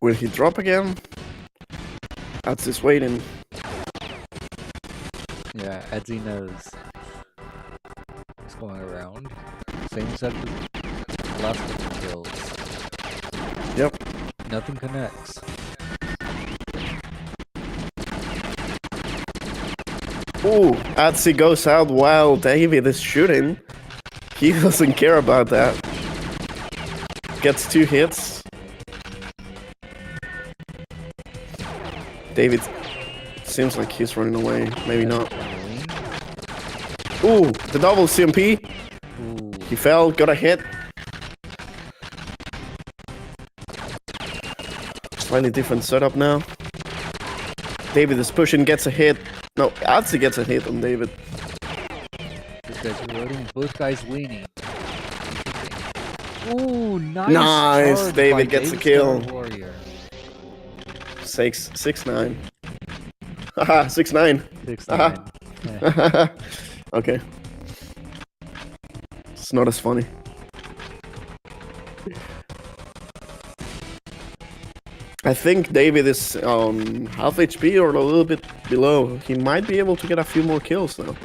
Will he drop again? That's just waiting. Yeah, Adzi knows. He's going around. Same setup as the last couple kills. Yep. Nothing connects. Ooh, Adzi goes out while David is shooting. He doesn't care about that. Gets 2 hits. David seems like he's running away. Maybe not. Ooh, the double CMP. Ooh. He fell, got a hit. Slightly different setup now. David is pushing, gets a hit. No, Adzi gets a hit on David. This guy's reloading. Both guys leaning. Ooh, nice. Nice. Charge David by gets a David kill. Star Warrior. 6-9. Haha, 6-9. 6-9. Okay. It's not as funny. I think David is on half HP or a little bit below. He might be able to get a few more kills now.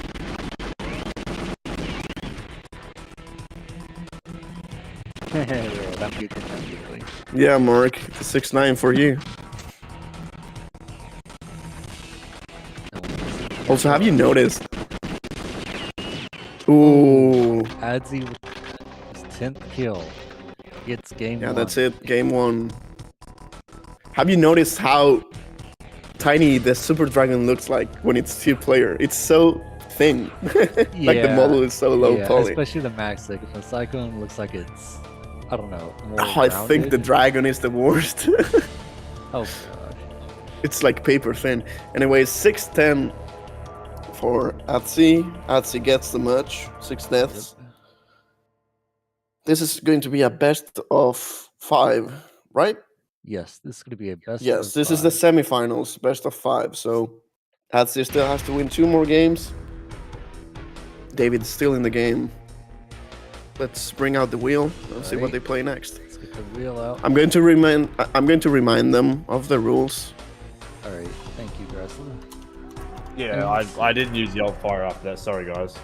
Yeah, Mark, 6-9 for you. Also, have you noticed? Ooh. Adzi with his 10th kill. Gets game 1. Yeah, that's it. Game 1. Have you noticed how tiny the Super Dragon looks like when it's 2-player? It's so thin. Like the model is so low poly. Especially the Max. Like the Cyclone looks like it's, I don't know. More I think the Dragon is the worst. Oh gosh. It's like paper thin. Anyway, 6-10 for Adzi. Adzi gets the match. 6 deaths. Yep. This is going to be a best of 5, right? Yes, this is going to be a best. Yes, this is the semifinals, best of 5. So Adzi still has to win 2 more games. David's still in the game. Let's bring out the wheel and see what they play next. Let's get the wheel out. I'm going to remind them of the rules. All right, thank you, Gressler. Yeah, I didn't use the alt fire after that. Sorry, guys.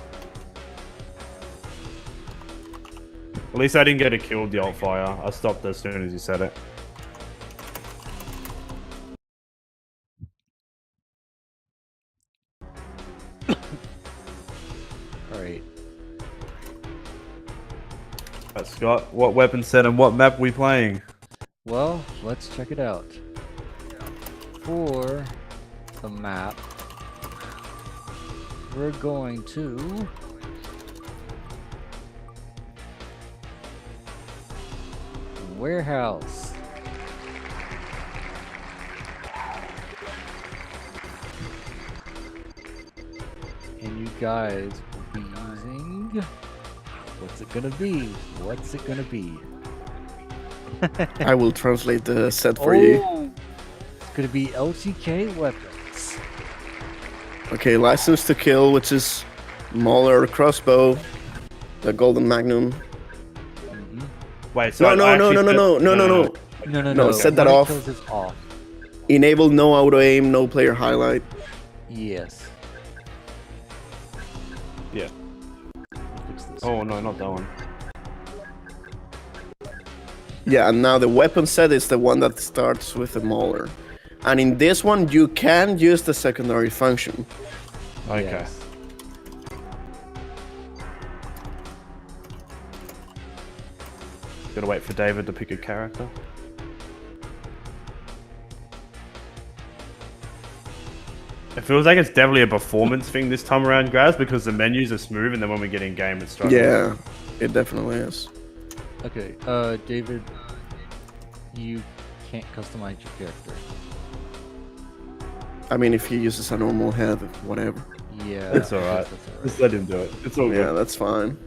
At least I didn't get a kill with the alt fire. I stopped as soon as you said it. All right. Scott, what weapon set and what map we playing? Well, let's check it out. For the map, we're going to warehouse. And you guys will be using... What's it gonna be? What's it gonna be? I will translate the set for you. It's gonna be LTK weapons. Okay, License to Kill, which is Mauler crossbow, the Golden Magnum. Wait, so No, I no, no, actually no, no, said- no, no, no. No, set that Running off. Kills is off. Enable no auto aim, no player highlight. Yes. Yeah. Fix this. Oh no, not that one. Yeah, and now the weapon set is the one that starts with the Mauler. And in this one, you can use the secondary function. Okay. Yes. Gotta wait for David to pick a character. It feels like it's definitely a performance thing this time around, Graz, because the menus are smooth, and then when we get in game, it's struggling. Yeah, it definitely is. Okay, David, you can't customize your character. I mean, if he uses a normal head, whatever. Yeah, It's I alright. guess that's alright. Just let him do it. It's all Yeah, good. that's fine.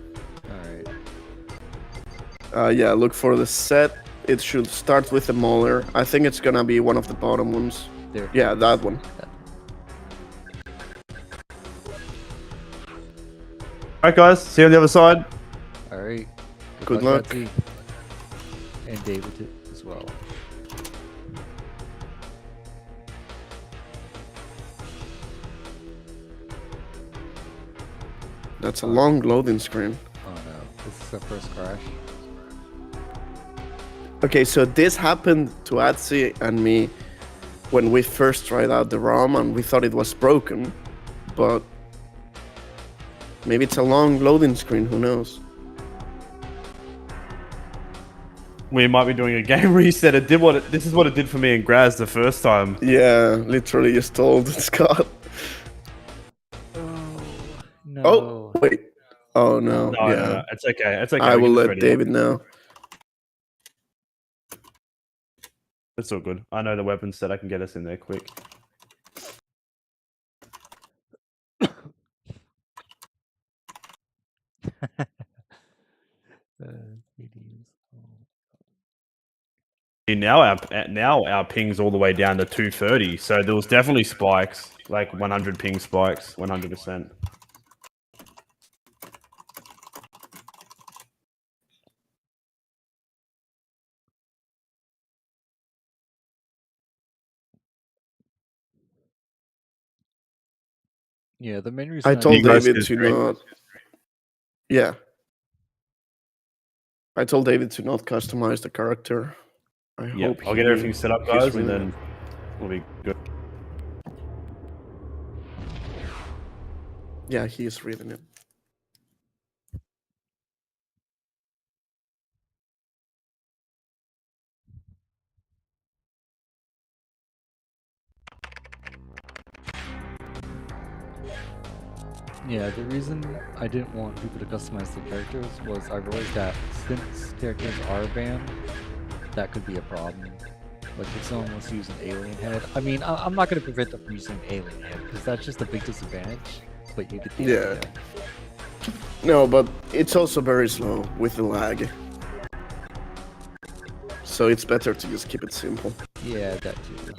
Alright. Yeah, look for the set. It should start with the Mauler. I think it's gonna be one of the bottom ones. There. Yeah, that one. Alright, guys. See you on the other side. Alright. Good luck. Betsy. And David as well. That's a long loading screen. Oh no, this is the first crash. Okay, so this happened to Atsi and me when we first tried out the ROM, and we thought it was broken, but maybe it's a long loading screen, who knows? We might be doing a game reset. It did this is what it did for me and Graz the first time. Yeah, literally just told Scott. Oh no. Oh, wait. Oh, no. No, yeah. no, it's okay. It's okay. I we will can just let ready it. David know. It's all good. I know the weapon set. I can get us in there quick. Videos. Now our ping's all the way down to 230. So there was definitely spikes, like 100 ping spikes, 100%. Yeah, the main reason I told You guys David did to great. not. Yeah. I told David to not customize the character. I Yeah, hope I'll get everything set up, he's guys, really- and then we'll be good. Yeah, he is reading it. Yeah, the reason I didn't want people to customize their characters was I realized that since characters are banned, that could be a problem. Like if someone wants to use an alien head, I mean, I'm not going to prevent them from using an alien head because that's just a big disadvantage. But you get the Yeah. idea. No, but it's also very slow with the lag. So it's better to just keep it simple. Yeah, that too.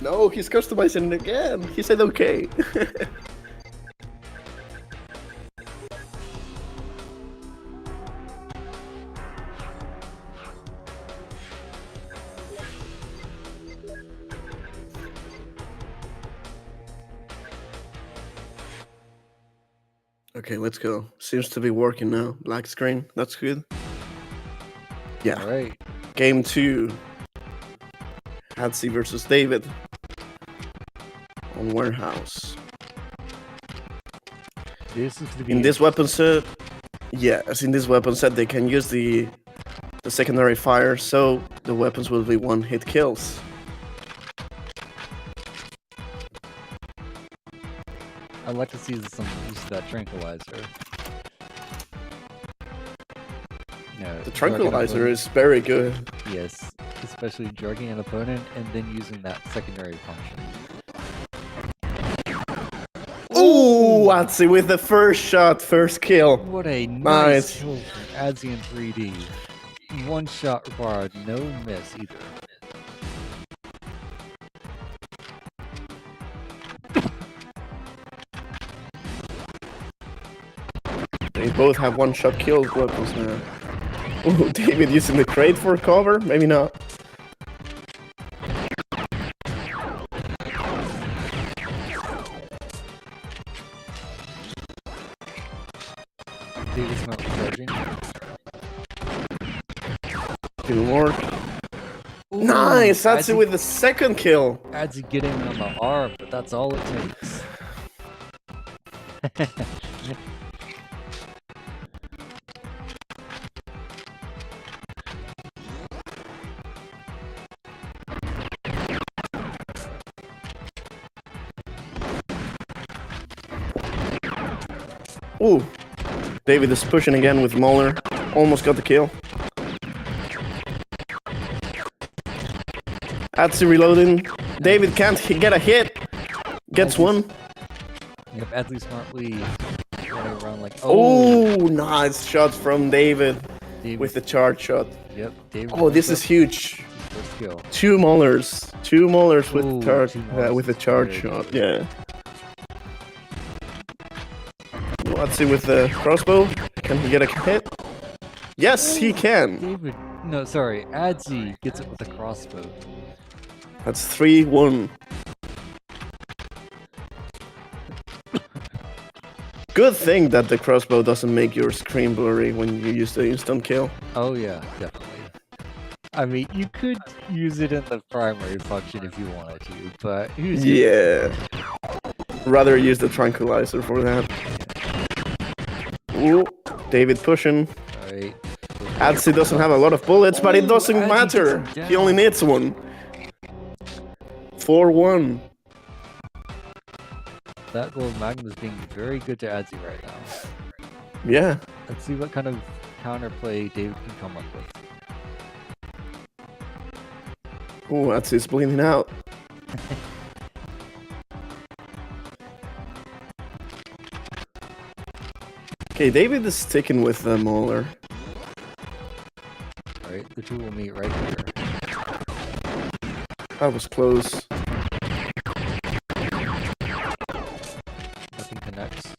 No, he's customizing it again. He said okay. Okay, let's go. Seems to be working now. Black screen. That's good. Yeah. All right. Game 2. Hatsi versus David on Warehouse. This is going to be In this weapon set, yes, in this weapon set, they can use the secondary fire, so the weapons will be one-hit kills. I'd like to see some use of that tranquilizer. No, The tranquilizer is very good. Yes, especially drugging an opponent and then using that secondary function. Ooh, Hatsi with the first shot, first kill. What a Nice. nice kill from Adzi in 3D. One shot required, no miss either. They both have one-shot kill weapons now. Ooh, David using the crate for cover? Maybe not. David's not charging. Didn't work. Ooh, Nice! Hatsi Adzi- with the second kill. Adzi getting on the arm, but that's all it takes. Ooh. David is pushing again with Mauler. Almost got the kill. Hatsi reloading. David can't get a hit. Gets one. Yep, Adzi smartly running around like, Oh, nice shot from David David, with the charge shot. yep, David. Oh, this is huge. First kill. Two Maulers. Two Maulers with Ooh, charge, two Maulers with the is charge very shot. good. Yeah. Let's see with the crossbow. Can he get a hit? Yes, he can. David, no, sorry, Adzi gets it with a crossbow. That's 3-1. Good thing that the crossbow doesn't make your screen blurry when you use the instant kill. Oh yeah, definitely. I mean, you could use it in the primary function if you wanted to, but who's Yeah. Rather use the tranquilizer for that. Ooh, David pushing. Alright. Hatsi doesn't have a lot of bullets, but it doesn't Adzi matter. gets him He only down. needs one. 4-1. That gold magnum is being very good to Adzi right now. Yeah. Let's see what kind of counterplay David can come up with. Ooh, Hatsi's bleeding out. Okay, David is sticking with the Mauler. Alright, the two will meet right here. That was close. Nothing connects.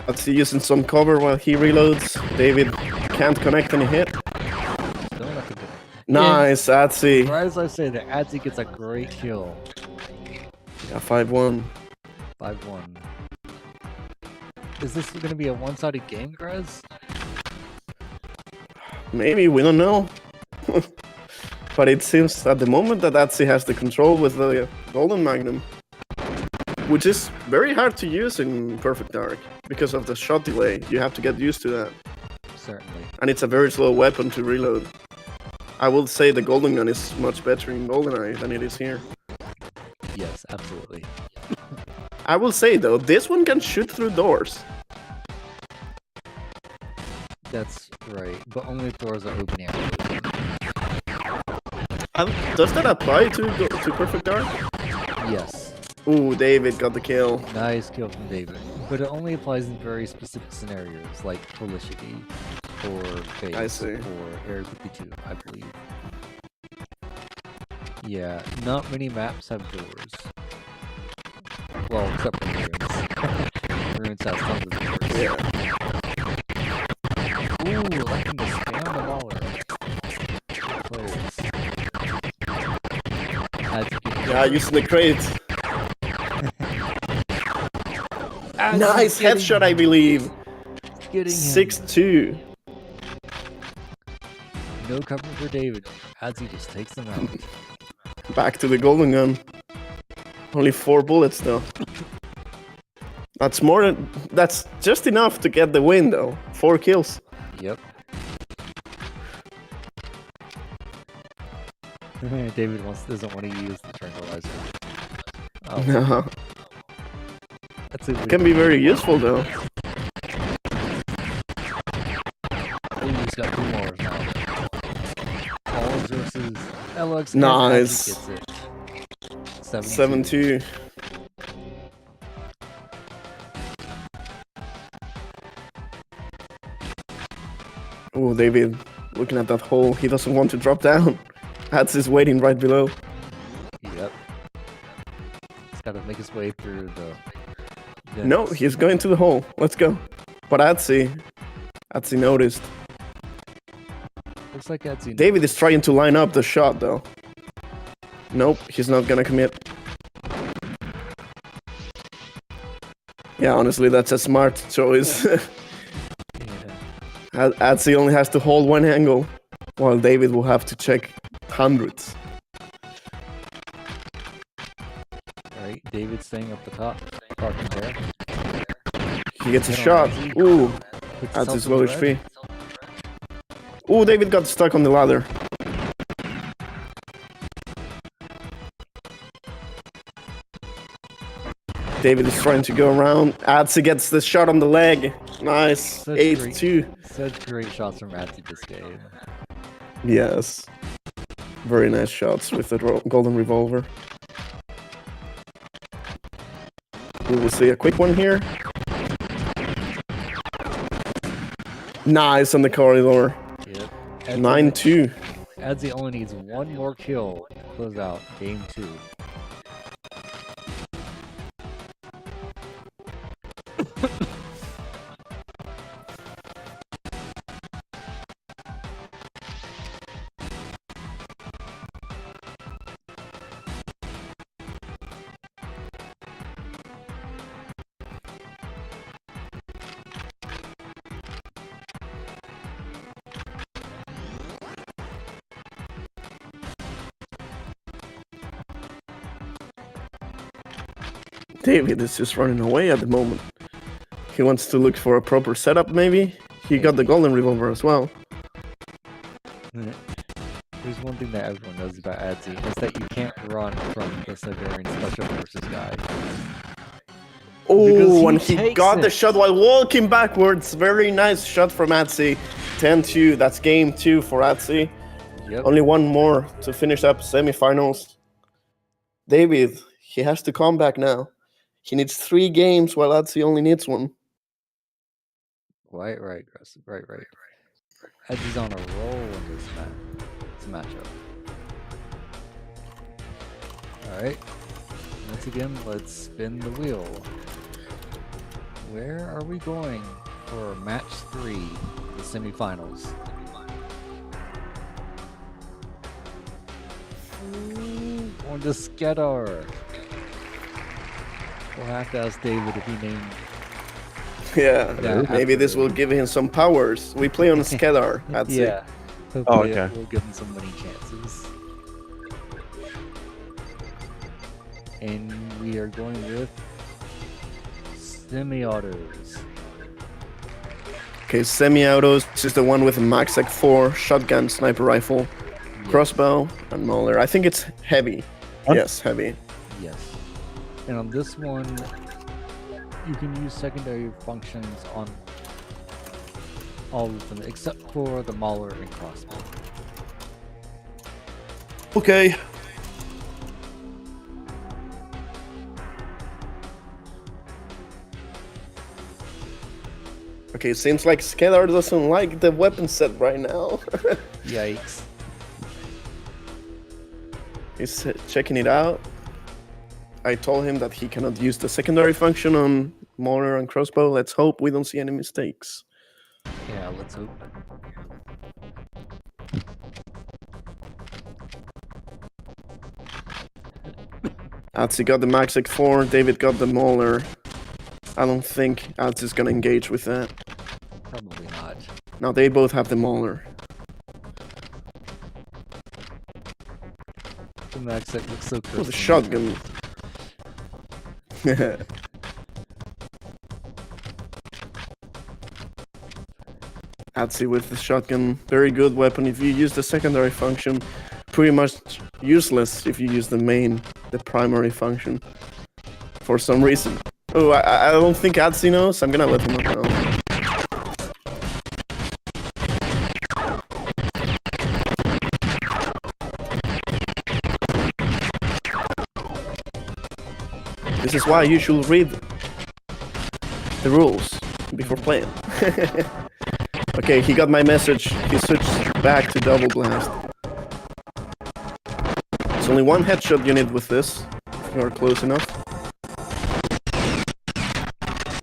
Hatsi using some cover while he reloads. David can't connect any hit. Still nothing connects. Nice, Hatsi. Right as I say that, Adzi gets a great kill. Yeah, 5-1. 5-1. Is this going to be a one-sided game, Grez? Maybe, we don't know. But it seems at the moment that Hatsi has the control with the Golden Magnum. Which is very hard to use in Perfect Dark. Because of the shot delay. You have to get used to that. Certainly. And it's a very slow weapon to reload. I will say the Golden Gun is much better in GoldenEye than it is here. Yes, absolutely. I will say though, this one can shoot through doors. That's right, but only if doors are opening out. Does that apply to Perfect Dark? Yes. Ooh, David got the kill. Nice kill from David. But it only applies in very specific scenarios, like Felicity, or I Base, see. or Area 52, I believe. Yeah, not many maps have doors. Well, except for Ruins. Ruins has tons of doors. Yeah. Ooh, electing to spam the Mauler. Players. Yeah, using the crate. Ah, Nice headshot, I believe. Getting him. 6-2. No cover for David. Adzi just takes them out. Back to the golden gun. Only 4 bullets though. That's just enough to get the win though. 4 kills. Yep. David doesn't want to use the tranquilizer. Oh, No. that's it. Can be very useful though. Oh, he's got 2 more now. Paul's versus Alex. Nice. Gets it. 7-2. Oh, David, looking at that hole, he doesn't want to drop down. Hats is waiting right below. Yep. He's got to make his way through the. No, he's going to the hole. Let's go. But Atsi noticed. Looks like Adzi. David is trying to line up the shot though. Nope, he's not gonna commit. Yeah, honestly, that's a smart choice. Atsi only has to hold one angle, while David will have to check hundreds. Alright, David staying up the top. Parking there. He gets a Hit on shot. Adzi. Ooh, Puts Atsi's himself low in the red. HP. Ooh, David got stuck on the ladder. David is trying to go around. Atsi gets the shot on the leg. Nice. Such 8-2. Such great shots from Adzi this game. Yes. Very nice shots with the golden revolver. We will see a quick one here. Nice on the corridor. Yep. 9-2. Adzi only needs 1 more kill to close out game 2. David is just running away at the moment. He wants to look for a proper setup, maybe? He got the golden revolver as well. There's one thing that everyone knows about Adzi, is that you can't run from the Siberian Special Forces guy. Oh, and he takes got the it. shot while walking backwards. Very nice shot from Atsi. 10-2. That's game 2 for Atsi. Yep. Only 1 more to finish up semifinals. David, he has to come back now. He needs 3 games while Atsi only needs 1. Right, Chris. Right. Adzi's on a roll in this matchup. Alright. Once again, let's spin the wheel. Where are we going for match 3, the semifinals? On to Skedar. We'll have to ask David if he named. Yeah, maybe this will give him some powers. We play on Skedar, Atsi. Yeah. Hopefully okay. it will give him some winning chances. And we are going with semi-autos. Okay, semi-autos is the one with a Maxak 4, shotgun, sniper rifle, crossbow, and Mauler. I think it's heavy. Huh? Yes, heavy. Yes. And on this one, you can use secondary functions on all of them except for the Mauler and crossbow. Okay. Okay, seems like Skedar doesn't like the weapon set right now. Yikes. He's checking it out. I told him that he cannot use the secondary function on Mauler and crossbow. Let's hope we don't see any mistakes. Yeah, let's hope. Adsy got the Max X4, David got the Mauler. I don't think Adsy's gonna engage with that. Probably not. Now they both have the Mauler. The Max that looks so Oh, the cursed. shotgun. Adsy with the shotgun, very good weapon. If you use the secondary function, pretty much useless if you use the primary function. For some reason. Oh, I don't think Adsy knows. I'm gonna let him know. This is why you should read the rules before playing. Okay, he got my message. He switched back to double blast. It's only one headshot you need with this, if you're close enough.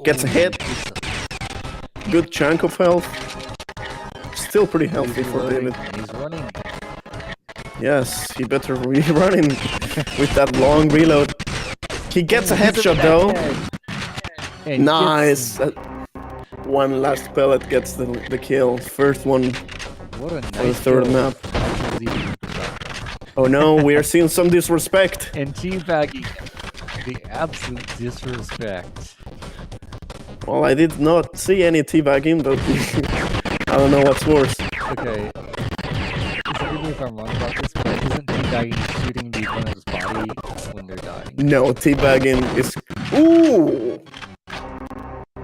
Gets a hit. Good chunk of health. Still pretty healthy for David. And he's running. Yes, he better be running with that long reload. He gets a headshot though. And Nice. One last pellet gets the kill. First one What a nice for the third kill. map. Actually, even with the shotgun. Oh no, we are seeing some disrespect. And teabagging. The absolute disrespect. Well, I did not see any teabagging, but I don't know what's worse. Okay. Forgive me if I'm wrong about this, but isn't teabagging shooting the opponent's body when they're dying? No, teabagging is... Ooh!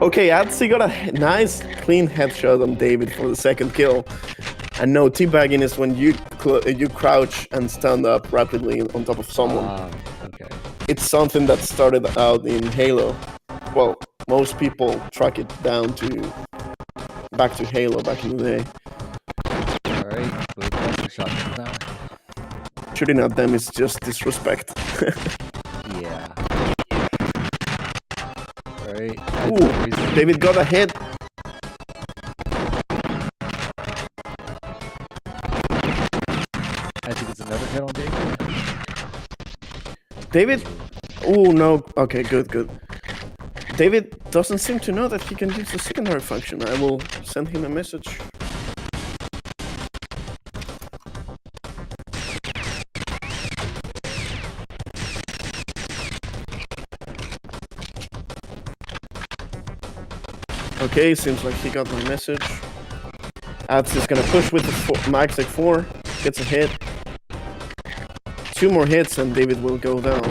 Okay, Adsy got a nice, clean headshot on David for the second kill. And no, teabagging is when you crouch and stand up rapidly on top of someone. Okay. It's something that started out in Halo. Well, most people track it down to... back to Halo back in the day. Alright, we're playing the shotguns now. Shooting at them is just disrespect. Yeah. Alright. Ooh, David got a hit. I think it's another hit on David. David? Oh no. Okay, good. David doesn't seem to know that he can use the secondary function. I will send him a message. Okay, seems like he got my message. Ads is gonna push with the Max X4. Gets a hit. 2 more hits and David will go down.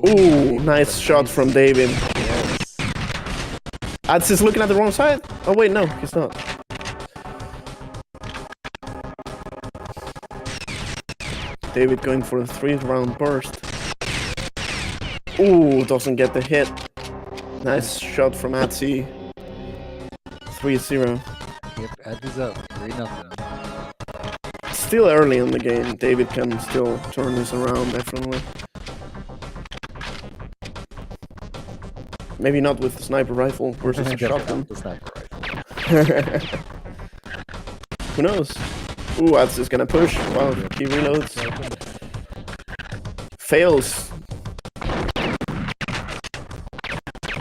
Ooh, nice shot from David. Yes. Ads is looking at the wrong side. Oh wait, no, he's not. David going for a 3-round burst. Ooh, doesn't get the hit. Nice shot from Adsy. 3-0. Yep, add this up. 3-0. Still early in the game. David can still turn this around, definitely. Maybe not with the sniper rifle versus a shotgun. The sniper rifle. Who knows? Ooh, Ads is gonna push while he reloads. Fails.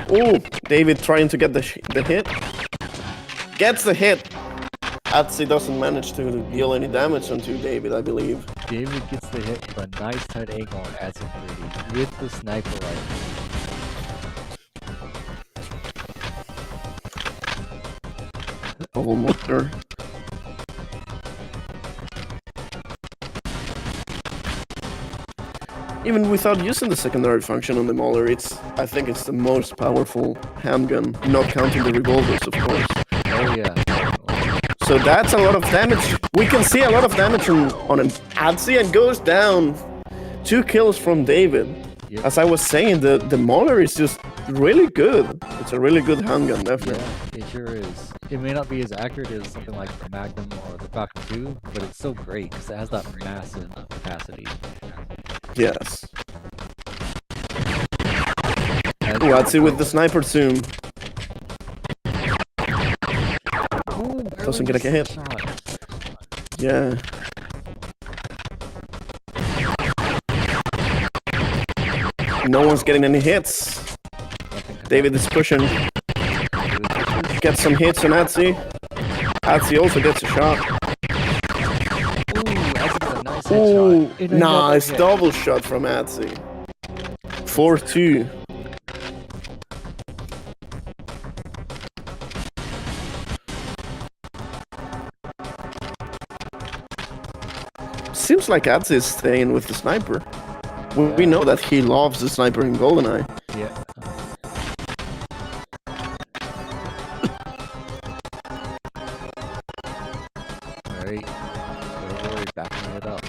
Ooh, David trying to get the hit. Gets the hit. Adsy doesn't manage to deal any damage onto David, I believe. David gets the hit with a nice tight angle on Adson 30 with the sniper rifle. Almost there. Even without using the secondary function on the Mauler, I think it's the most powerful handgun, not counting the revolvers, of course. Oh yeah. So that's a lot of damage. We can see a lot of damage on an Adsy and goes down. 2 kills from David. Yep. As I was saying, the Mauler is just really good. It's a really good handgun, definitely. Yeah, it sure is. It may not be as accurate as something like the Magnum or the Falcon 2, but it's so great because it has that massive capacity. Yes. Ooh, Adsy with the sniper zoom. Doesn't get a hit. Shot. Yeah. No one's getting any hits. David is pushing. Gets some hits on Atsi. Atsi also gets a shot. Ooh, Ooh, nice double shot from Atsi. 4-2. Seems like Atsi is staying with the sniper. We know that he loves the sniper in GoldenEye. Yeah. Alright. Don't worry, backing it up.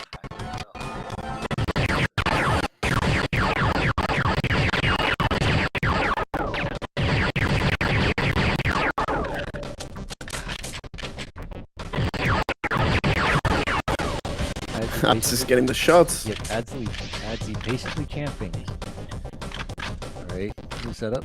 Atzi's getting the shots. Yep, Adzi patiently camping. Alright, new setup.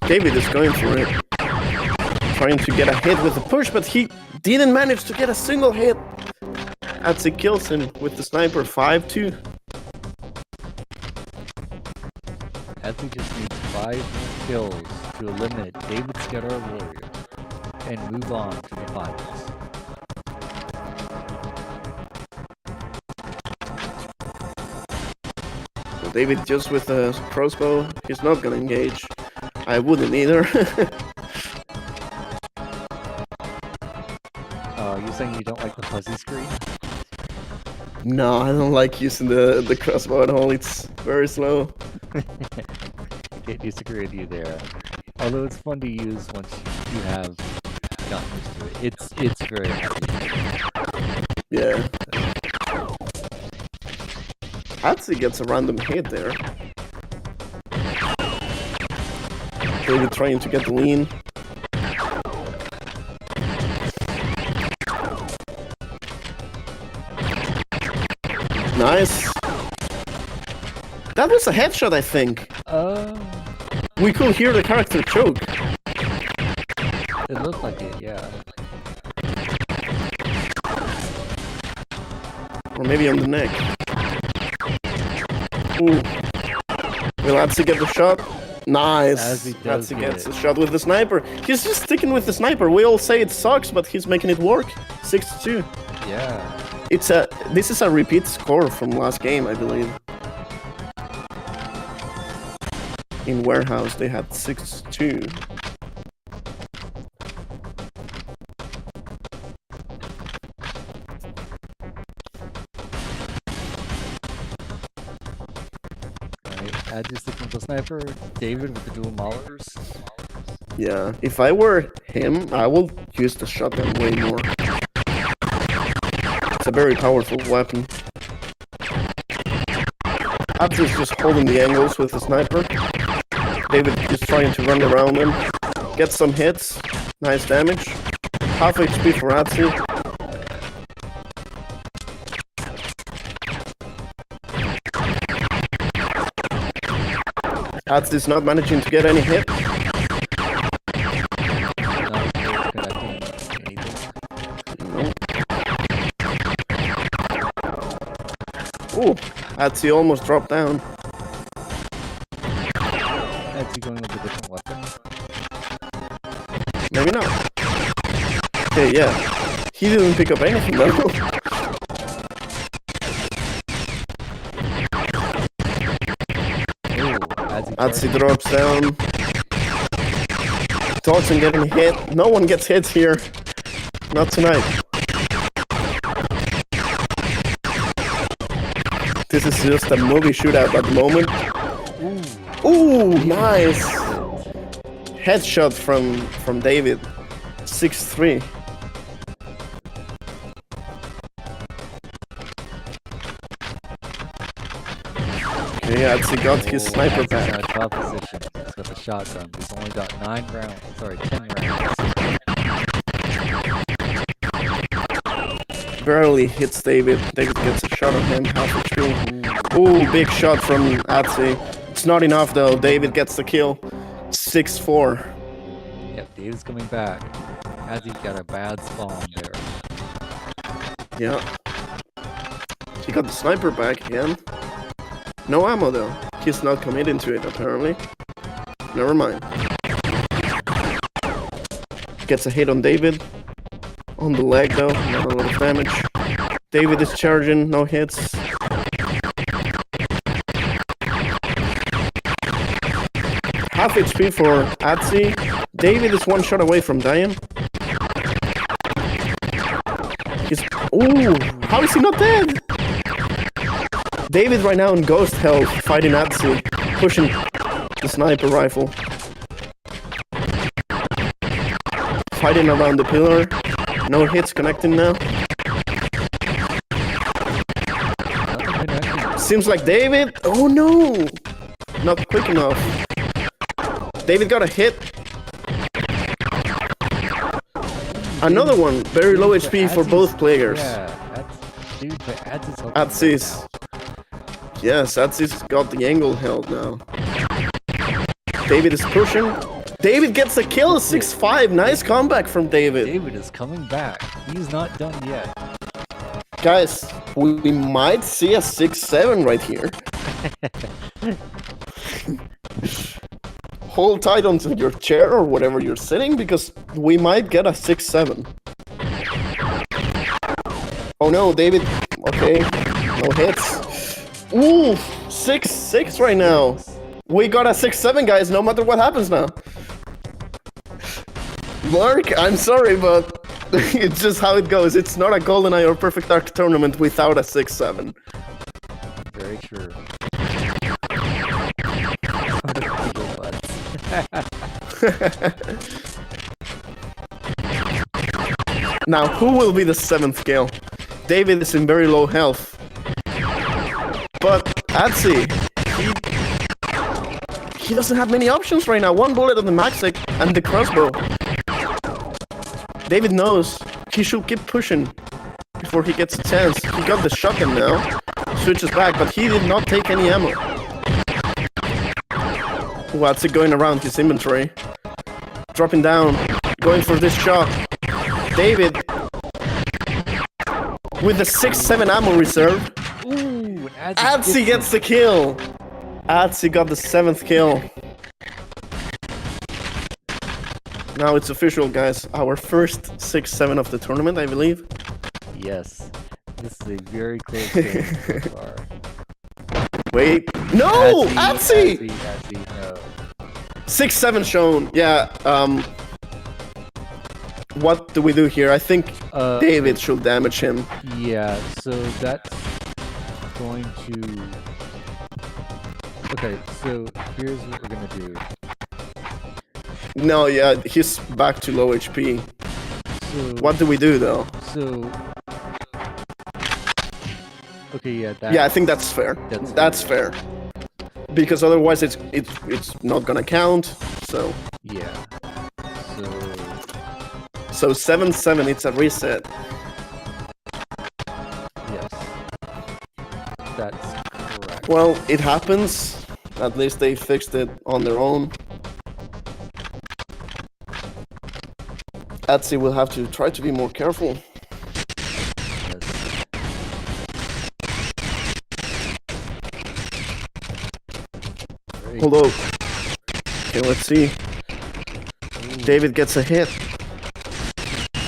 David is going for it. Trying to get a hit with the push, but he didn't manage to get a single hit. Atzi kills him with the sniper. 5-2. Adzi just needs 5 more kills to eliminate David Skedar Warrior and move on to the finals. So David just with a crossbow, he's not gonna engage. I wouldn't either. You're saying you don't like the fuzzy screen? No, I don't like using the crossbow at all. It's very slow. Can't disagree with you there. Although it's fun to use once you have gotten used to it. It's very happy. Yeah. Atzi gets a random hit there. David trying to get the lean. Nice. That was a headshot, I think. We could hear the character choke. It looked like it, yeah. Or maybe on the neck. Ooh. Will Atzi get the shot? Nice. Atzi gets a shot with the sniper. He's just sticking with the sniper. We all say it sucks, but he's making it work. 6-2. Yeah. This is a repeat score from last game, I believe. In Warehouse, they had 6-2. Adzi sticking with the sniper, David with the dual maulers. Yeah, if I were him, I will use the shotgun way more. It's a very powerful weapon. Adzi's just holding the angles with the sniper. David is trying to run around him. Get some hits. Nice damage. Half HP for Atzi. Atzi's not managing to get any hit. Ooh, Atzi almost dropped down. Adzi going with a different weapon. Maybe not. Okay, yeah. He didn't pick up anything though. Atzi drops down. Dodson getting hit. No one gets hit here. Not tonight. This is just a movie shootout at the moment. Ooh, nice. Headshot from David. 6-3. Okay, Atzi got his sniper back. At top position. He's got the shotgun. He's only got 10 rounds. barely hits David. David gets a shot on him, half HP. Ooh, big shot from Atsi. It's not enough though. David gets the kill. 6-4. Yep, Dave's coming back. As he's got a bad spawn there. Yeah. He got the sniper back again. No ammo though. He's not committing to it apparently. Never mind. Gets a hit on David. On the leg though, not a lot of damage. David is charging, no hits. Half HP for Atsi. David is one shot away from dying. Ooh, how is he not dead? David right now in ghost health, fighting Atsi, pushing the sniper rifle. Fighting around the pillar. No hits connecting now. Seems like David. Oh no! Not quick enough. David got a hit. Another one. Very low HP for both players. Yeah, dude, but Atsi's Atsi's. Yes, Atsi's got the angle held now. David is pushing. David gets the kill, 6-5. Nice comeback from David. David is coming back. He's not done yet. Guys, we might see a 6-7 right here. Hold tight onto your chair or whatever you're sitting because we might get a 6-7. Oh no, David. Okay, no hits. Ooh, 6-6 right now. We got a 6-7, guys, no matter what happens now. Mark, I'm sorry, but it's just how it goes. It's not a GoldenEye or Perfect Dark tournament without a 6-7. Very true. Now, who will be the 7th kill? David is in very low health. But Atsi, he doesn't have many options right now. One bullet on the Maxic and the crossbow. David knows he should keep pushing before he gets a chance. He got the shotgun now. Switches back, but he did not take any ammo. What's it going around his inventory? Dropping down, going for this shot. David with the 6-7 ammo reserve. Ooh, Atsi gets the kill. Atsi got the 7th kill. Now it's official, guys. Our first 6-7 of the tournament, I believe. Yes. This is a very close game so far. Wait. No! Atsi! Atsi, no. 6-7 shown. Yeah, what do we do here? I think David should damage him. Yeah, so that's going to... Okay, so here's what we're gonna do. No, yeah, he's back to low HP. So, What do we do, though? So... Okay, yeah, Yeah, I think that's fair. That's fair. Because otherwise it's not gonna count, so... Yeah. So 7-7, it's a reset. Yes. That's correct. Well, it happens. At least they fixed it on their own. Atsi will have to try to be more careful. Yes. Very Hold up. Okay, let's see. Ooh. David gets a hit.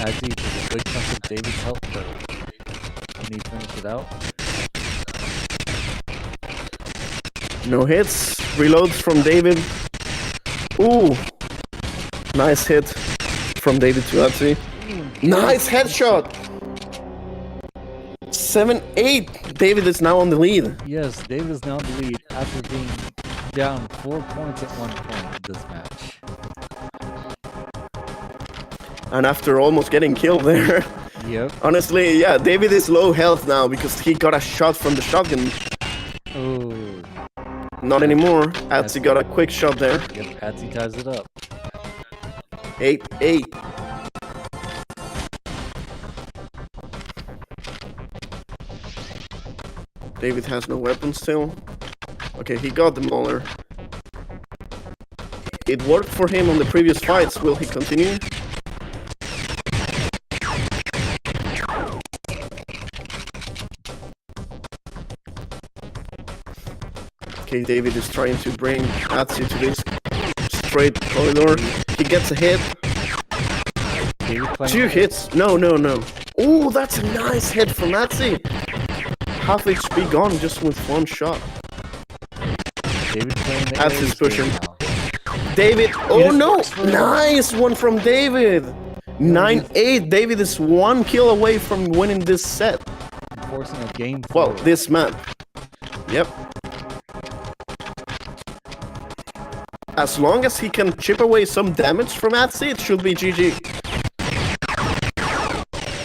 Atsi took a good chunk of David's health though. Can he finish it out? No hits. Reloads from David. Ooh. Nice hit from David to Atsi. Nice headshot. 7-8. David is now on the lead. Yes, David is now in the lead after being down 4 points at one point in this match. And after almost getting killed there. Yep. Honestly, yeah, David is low health now because he got a shot from the shotgun. Oh. Not anymore. Atsi got a quick shot there. Yep, Atsi ties it up. 8-8. David has no weapon still. Okay, he got the Mauler. It worked for him on the previous fights. Will he continue? Okay, David is trying to bring Atsu to this straight corridor. He gets a hit. Two hits. No. Oh, that's a nice hit from Atsu. Half HP gone just with one shot. Atsu's pushing. David. Oh no! Nice one from David. 9-8. David is 1 kill away from winning this set. Forcing a game. Well, this map. Yep. As long as he can chip away some damage from Atsu, it should be GG.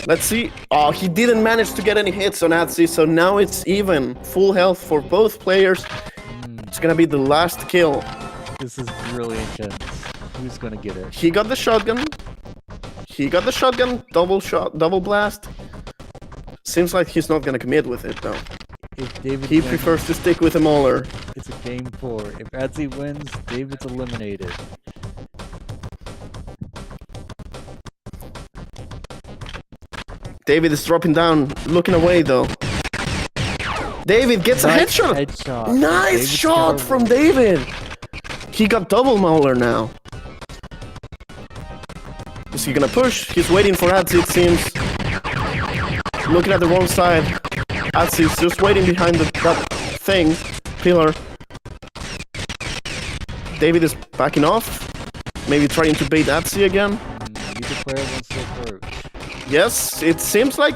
Let's see. Oh, he didn't manage to get any hits on Atsu, so now it's even. Full health for both players. It's gonna be the last kill. This is really intense. Who's gonna get it? He got the shotgun. Double shot, double blast. Seems like he's not gonna commit with it though. If David He wins, prefers to stick with a Mauler. it's a game 4. If Atsu wins, David's eliminated. David is dropping down, looking away though. David gets a headshot. Nice David's shot terrible. from David. He got double Mauler now. Is he gonna push? He's waiting for Atsu, it seems. Looking at the wrong side. Atsu's just waiting behind that thing, pillar. David is backing off. Maybe trying to bait Atsu again. Neither player wants to approach. Yes, it seems like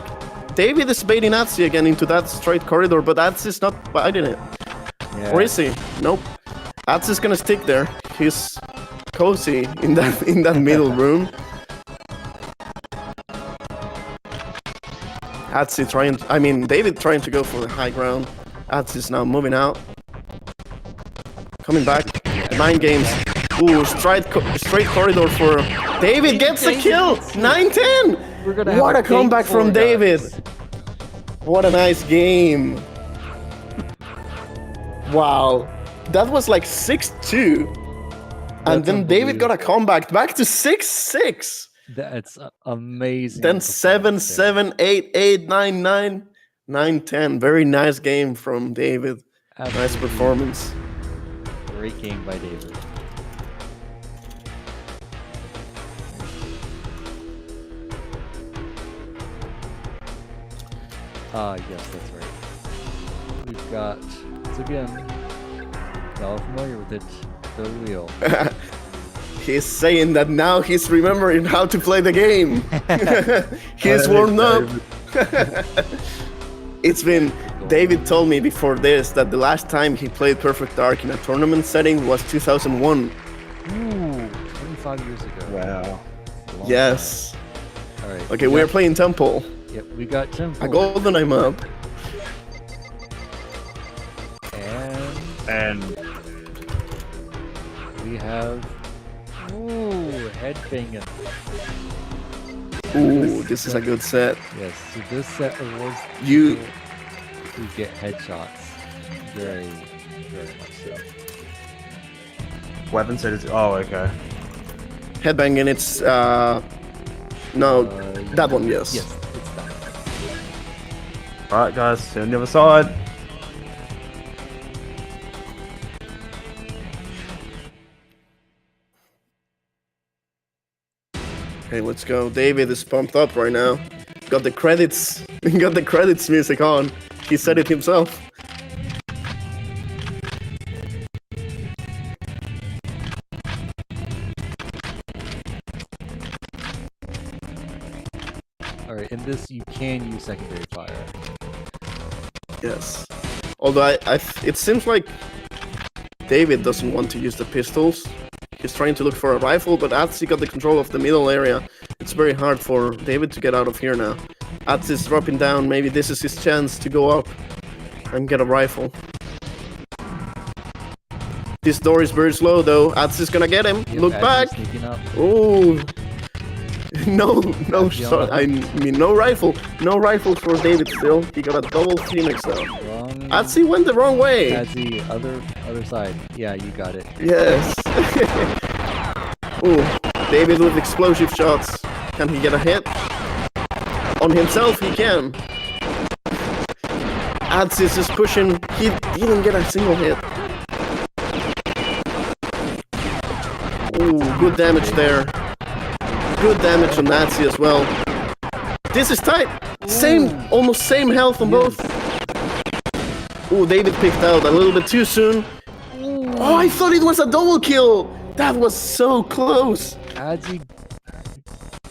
David is baiting Atsu again into that straight corridor, but Atsu's not biting it. Yeah. Or is he? Nope. Atsu's gonna stick there. He's cozy in that middle room. David trying to go for the high ground. Atsu's now moving out. Coming back. 9 games. Ooh, straight corridor for David gets the kill. 9-10. What a comeback from David. What a nice game. Wow. That was like 6-2. And then David got a comeback back to 6-6. That's amazing. Then 7-7, 8-8, 9-9, 9-10. Very nice game from David. Nice Absolutely performance. Great game by David. Yes, that's right. We've got, once again, y'all familiar with it, the wheel. He's saying that now he's remembering how to play the game. He's warmed up. It's been... David told me before this that the last time he played Perfect Dark in a tournament setting was 2001. Ooh, 25 years ago. Wow. Long Yes. time. All right. Okay, we're playing Temple. Yep, we got Temple. A golden I'm up. And we have... Ooh, headbanging. Ooh, this is a good set. Yes, so this set awards You- people who get headshots. Very, very much so. Weapon set is. Oh, okay. Headbanging, it's... No, that one, yes. Yes, it's that. Alright, guys, see you on the other side. Okay, let's go. David is pumped up right now. Got the credits. Got the credits music on. He said it himself. Alright, in this you can use secondary fire. Yes. Although it seems like David doesn't want to use the pistols. He's trying to look for a rifle, but Atsu got the control of the middle area. It's very hard for David to get out of here now. Atsu is dropping down. Maybe this is his chance to go up and get a rifle. This door is very slow though. Atsu's gonna get him. Yep, Look Atsu back. sneaking up. Ooh. no shot. I mean, no rifle. No rifle for David still. He got a double Phoenix though. Wrong. Atsi went the wrong way. That's the other side. Yeah, you got it. Yes. Ooh, David with explosive shots. Can he get a hit? On himself, he can. Atsi is just pushing. He didn't get a single hit. Ooh, good damage there. Good damage on Atsi as well. This is tight. Almost same health on both. Ooh, David picked out a little bit too soon. Oh, I thought it was a double kill. That was so close. Adzi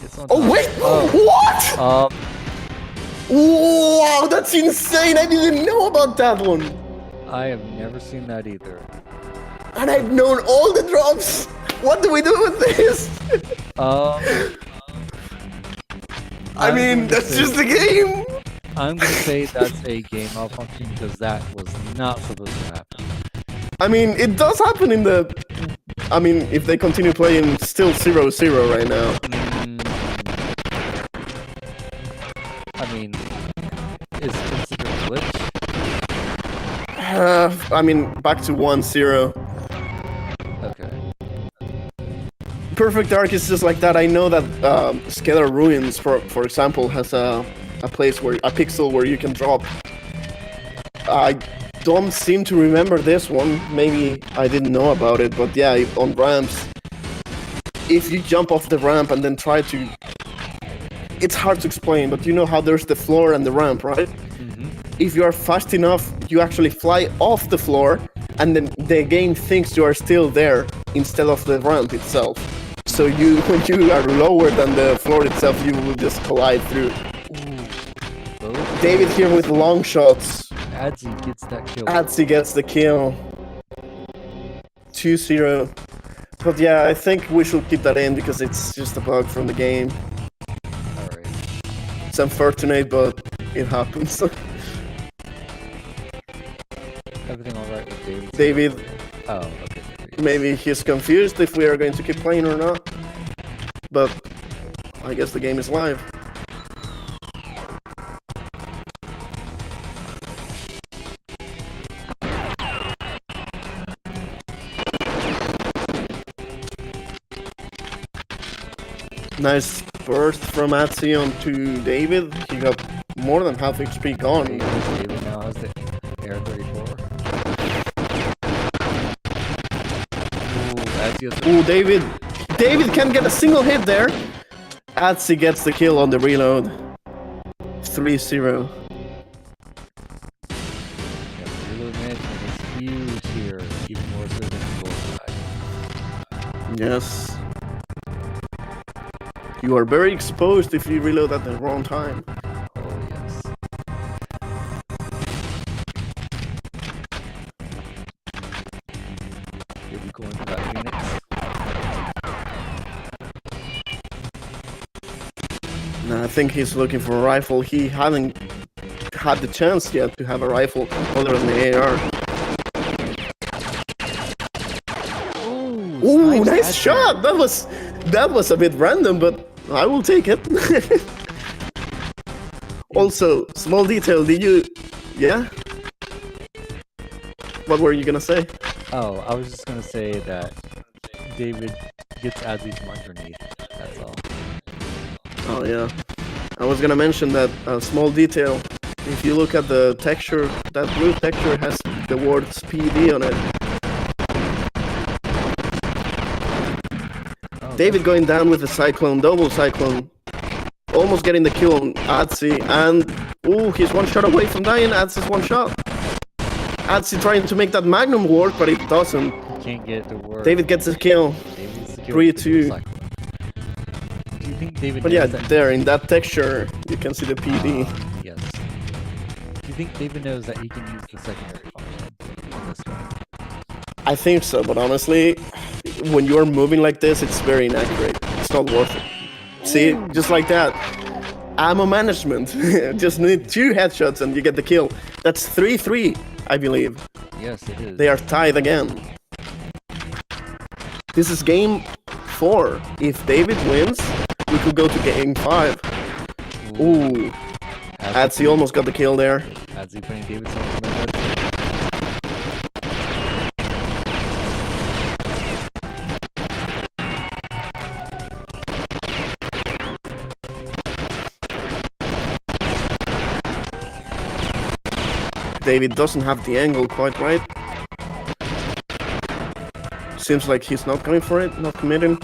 gets on Oh top. wait, what? Wow, that's insane. I didn't know about that one. I have never seen that either. And I've known all the drops. What do we do with this? I mean, that's just the game. I'm gonna say that's a game malfunction because that was not supposed to happen. I mean, it does happen in the... I mean, if they continue playing, still 0-0 right now. I mean, is it considered a glitch? I mean, back to 1-0. Okay. Perfect Dark is just like that. I know that Scalar Ruins, for example, has a place where a pixel where you can drop. I don't seem to remember this one. Maybe I didn't know about it, but yeah, on ramps, if you jump off the ramp and then try to, it's hard to explain, but you know how there's the floor and the ramp, right? Mm-hmm. If you are fast enough, you actually fly off the floor, and then the game thinks you are still there instead of the ramp itself. So you, when you are lower than the floor itself, you will just collide through. David here with long shots. Adzi gets that kill. Atsi gets the kill. 2-0. But yeah, I think we should keep that in because it's just a bug from the game. Alright. It's unfortunate, but it happens. Everything alright with David? David, Oh, okay. maybe he's confused if we are going to keep playing or not. But I guess the game is live. Nice burst from Atsi onto David. He got more than half HP gone. David now has the Air 34. Ooh, Adzi has Ooh, David. David can't get a single hit there. Atsi gets the kill on the reload. 3-0. the reload management is huge here, even more so than the bullseye. Yes. You are very exposed if you reload at the wrong time. Oh, yes. Here we go into that Phoenix. Nah, I think he's looking for a rifle. He hasn't had the chance yet to have a rifle other than the AR. Ooh, nice shot! That was a bit random, but I will take it. Also, small detail, did you... Yeah? What were you gonna say? Oh, I was just gonna say that David gets Adzi from underneath. That's all. Oh yeah. I was gonna mention that small detail. If you look at the texture, that blue texture has the word PD on it. Oh, David going down with the Cyclone, double Cyclone. Almost getting the kill on Atsi, and ooh, he's one shot away from dying. Atsi's one shot. Atsi trying to make that Magnum work, but it doesn't. can't get it to work. David gets the kill. David's the kill 3-2. cycle. Do you think David But yeah, knows that? there in that texture, you can see the PD. Yes. Do you think David knows that he can use the secondary function on this one? I think so, but honestly, when you're moving like this, it's very inaccurate. It's not worth it. See, just like that. Ammo management. Just need 2 headshots and you get the kill. That's 3-3, I believe. Yes, it is. They are tied again. This is game 4. If David wins, we could go to game 5. Ooh, Atsi almost got the kill there. Adzi putting David's on the head. David doesn't have the angle quite right. Seems like he's not going for it, not committing.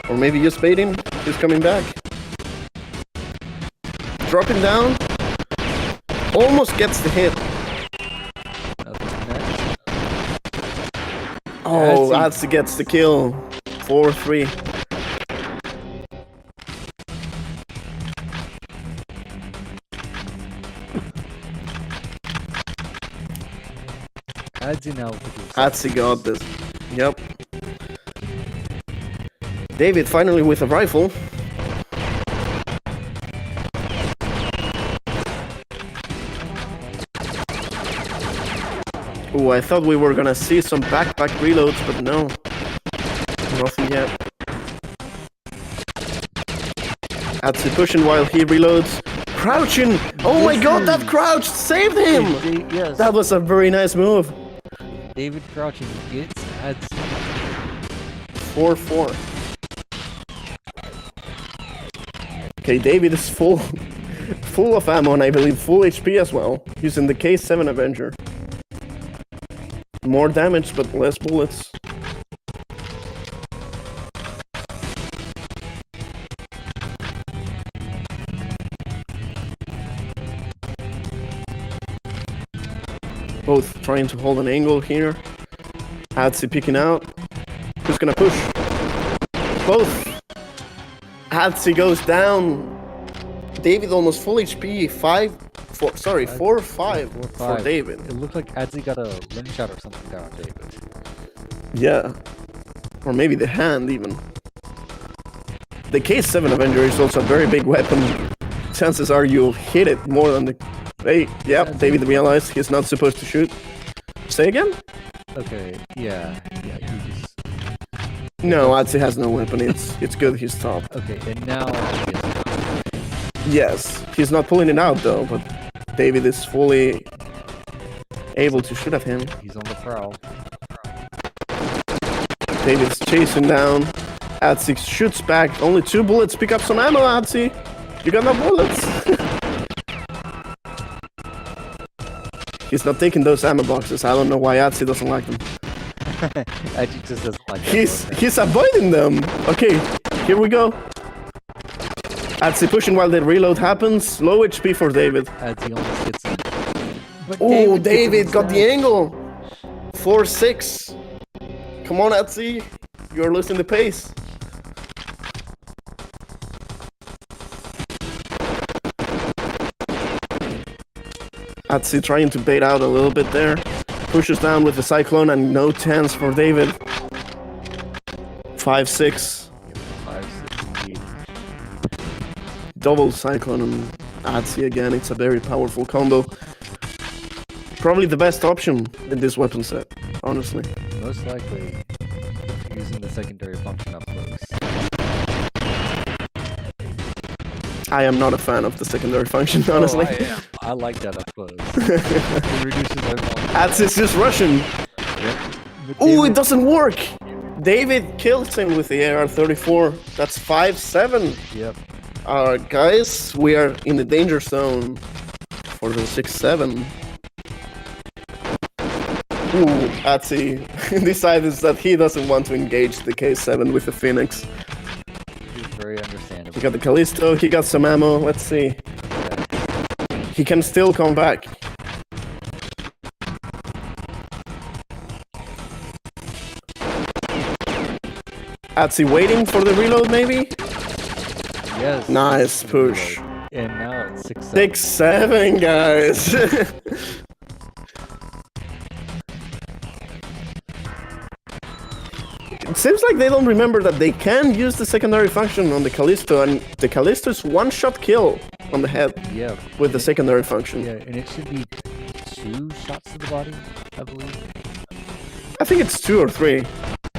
Or maybe just baiting. He's coming back. Dropping down. Almost gets the hit. Oh, Atsi gets the kill. 4-3. Adzi now. Atsi got this. Yep. David finally with a rifle. Ooh, I thought we were gonna see some backpack reloads, but no. Nothing yet. Atsi pushing while he reloads. Crouching! Oh my god, that crouch saved him! Yes. That was a very nice move. David crouching gets Adzi. 4-4. Okay, David is full of ammo and I believe full HP as well. Using the K7 Avenger. More damage but less bullets. Both trying to hold an angle here. Atsi picking out. Who's gonna push? Both. Atsi goes down. David almost full HP. 4-5 for David. It looked like Adzi got a limb shot or something down on David. Yeah. Or maybe the hand even. The K7 Avenger is also a very big weapon. Chances are you'll hit it more than the... Hey, yep, David realized he's not supposed to shoot. Say again? Okay, yeah, you just... No, Atsi has no weapon. It's good he's top. Okay, and now... Yes, he's not pulling it out though, but David is fully able to shoot at him. He's on the prowl. David's chasing down. Atsi shoots back. Only 2 bullets. Pick up some ammo, Atsi. You got no bullets. He's not taking those ammo boxes. I don't know why Atsi doesn't like them. Adzi just doesn't like them. He's avoiding them. Okay, here we go. Atsi pushing while the reload happens. Low HP for David. Adzi almost gets him. But Oh, gets David him got the instead. angle. 4-6. Come on, Atsi. You're losing the pace. Atsi trying to bait out a little bit there. Pushes down with the Cyclone and no chance for David. 5-6. 5-6 indeed. Double Cyclone and Atsi again. It's a very powerful combo. Probably the best option in this weapon set, honestly. Most likely using the secondary function up close. I am not a fan of the secondary function, honestly. Oh, I am. I like that up close. It reduces overall. Atsi is rushing. Yep. But Oh, it David- doesn't work! David kills him with the AR-34. That's 5-7. Yep. Guys, we are in the danger zone for the 6-7. Ooh, Atsi decides that he doesn't want to engage the K7 with the Phoenix. He's very understandable. He got the Callisto, he got some ammo, let's see. He can still come back. Atsi waiting for the reload, maybe? Yes. Nice push. And now it's 6-7. 6-7, guys. It seems like they don't remember that they can use the secondary function on the Callisto, and the Callisto is one-shot kill on the head Yeah. with the secondary function. Yeah, and it should be 2 shots to the body, I believe. I think it's 2 or 3.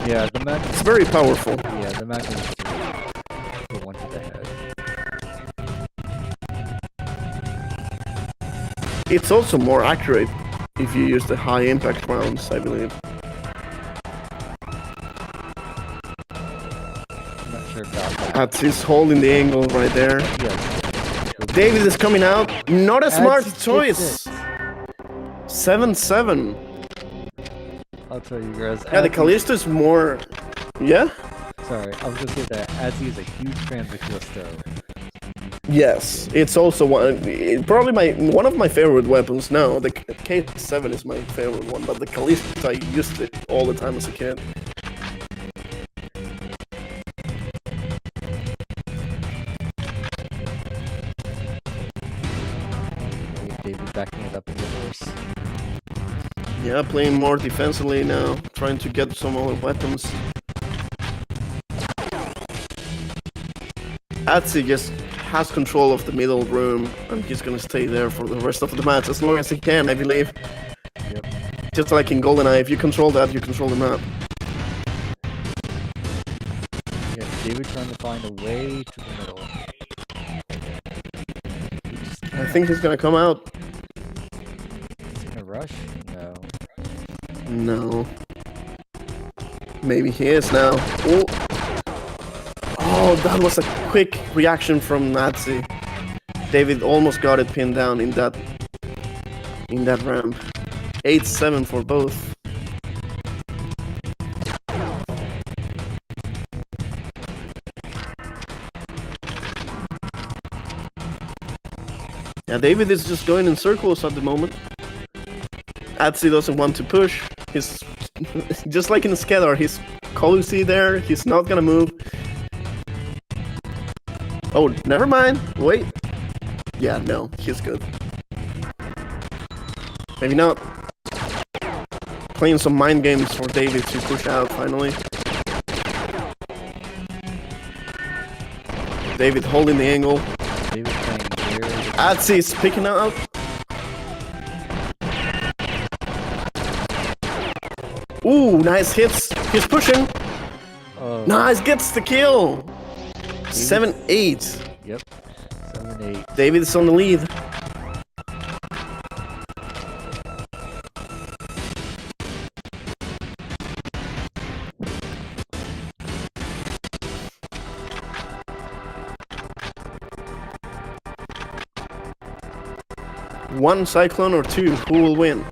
Yeah, the Magnum. It's very powerful. Yeah, the Magnum is 2. For 1 to the head. it's also more accurate if you use the high impact rounds, I believe. I'm not sure about that. Atsy's holding the angle right there. Yes. David is coming out. Not a smart Atsy choice. gets 7-7. I'll tell you guys. Yeah, the Atsy- Callisto is more. Yeah. Sorry, I was gonna say that Adsy is a huge fan of the Callisto. Yes, it's also probably one of my favorite weapons now. The K7 is my favorite one, but the Callisto, I used it all the time as a kid. David backing it up in reverse. Yeah, playing more defensively now, trying to get some other weapons. Atsy just has control of the middle room, and he's gonna stay there for the rest of the match as long as he can, I believe. Yep. Just like in GoldenEye, if you control that, you control the map. Yeah, David trying to find a way to the middle. He just I think he's gonna come out. Is he gonna rush? No. No. Maybe he is now. Oh, oh, that was a quick reaction from Nazi. David almost got it pinned down in that ramp. 8-7 for both. Yeah, David is just going in circles at the moment. Atsy doesn't want to push. He's just like in Skedar, he's cozy there, he's not gonna move. Oh, never mind. Wait. Yeah, no, he's good. Maybe not. Playing some mind games for David to push out finally. David holding the angle. David playing very. Atsy is picking out. Ooh, nice hits. He's pushing. Oh, Nice, gets the kill. 7-8. yep. 7-8. David's on the lead. One Cyclone or two, who will win?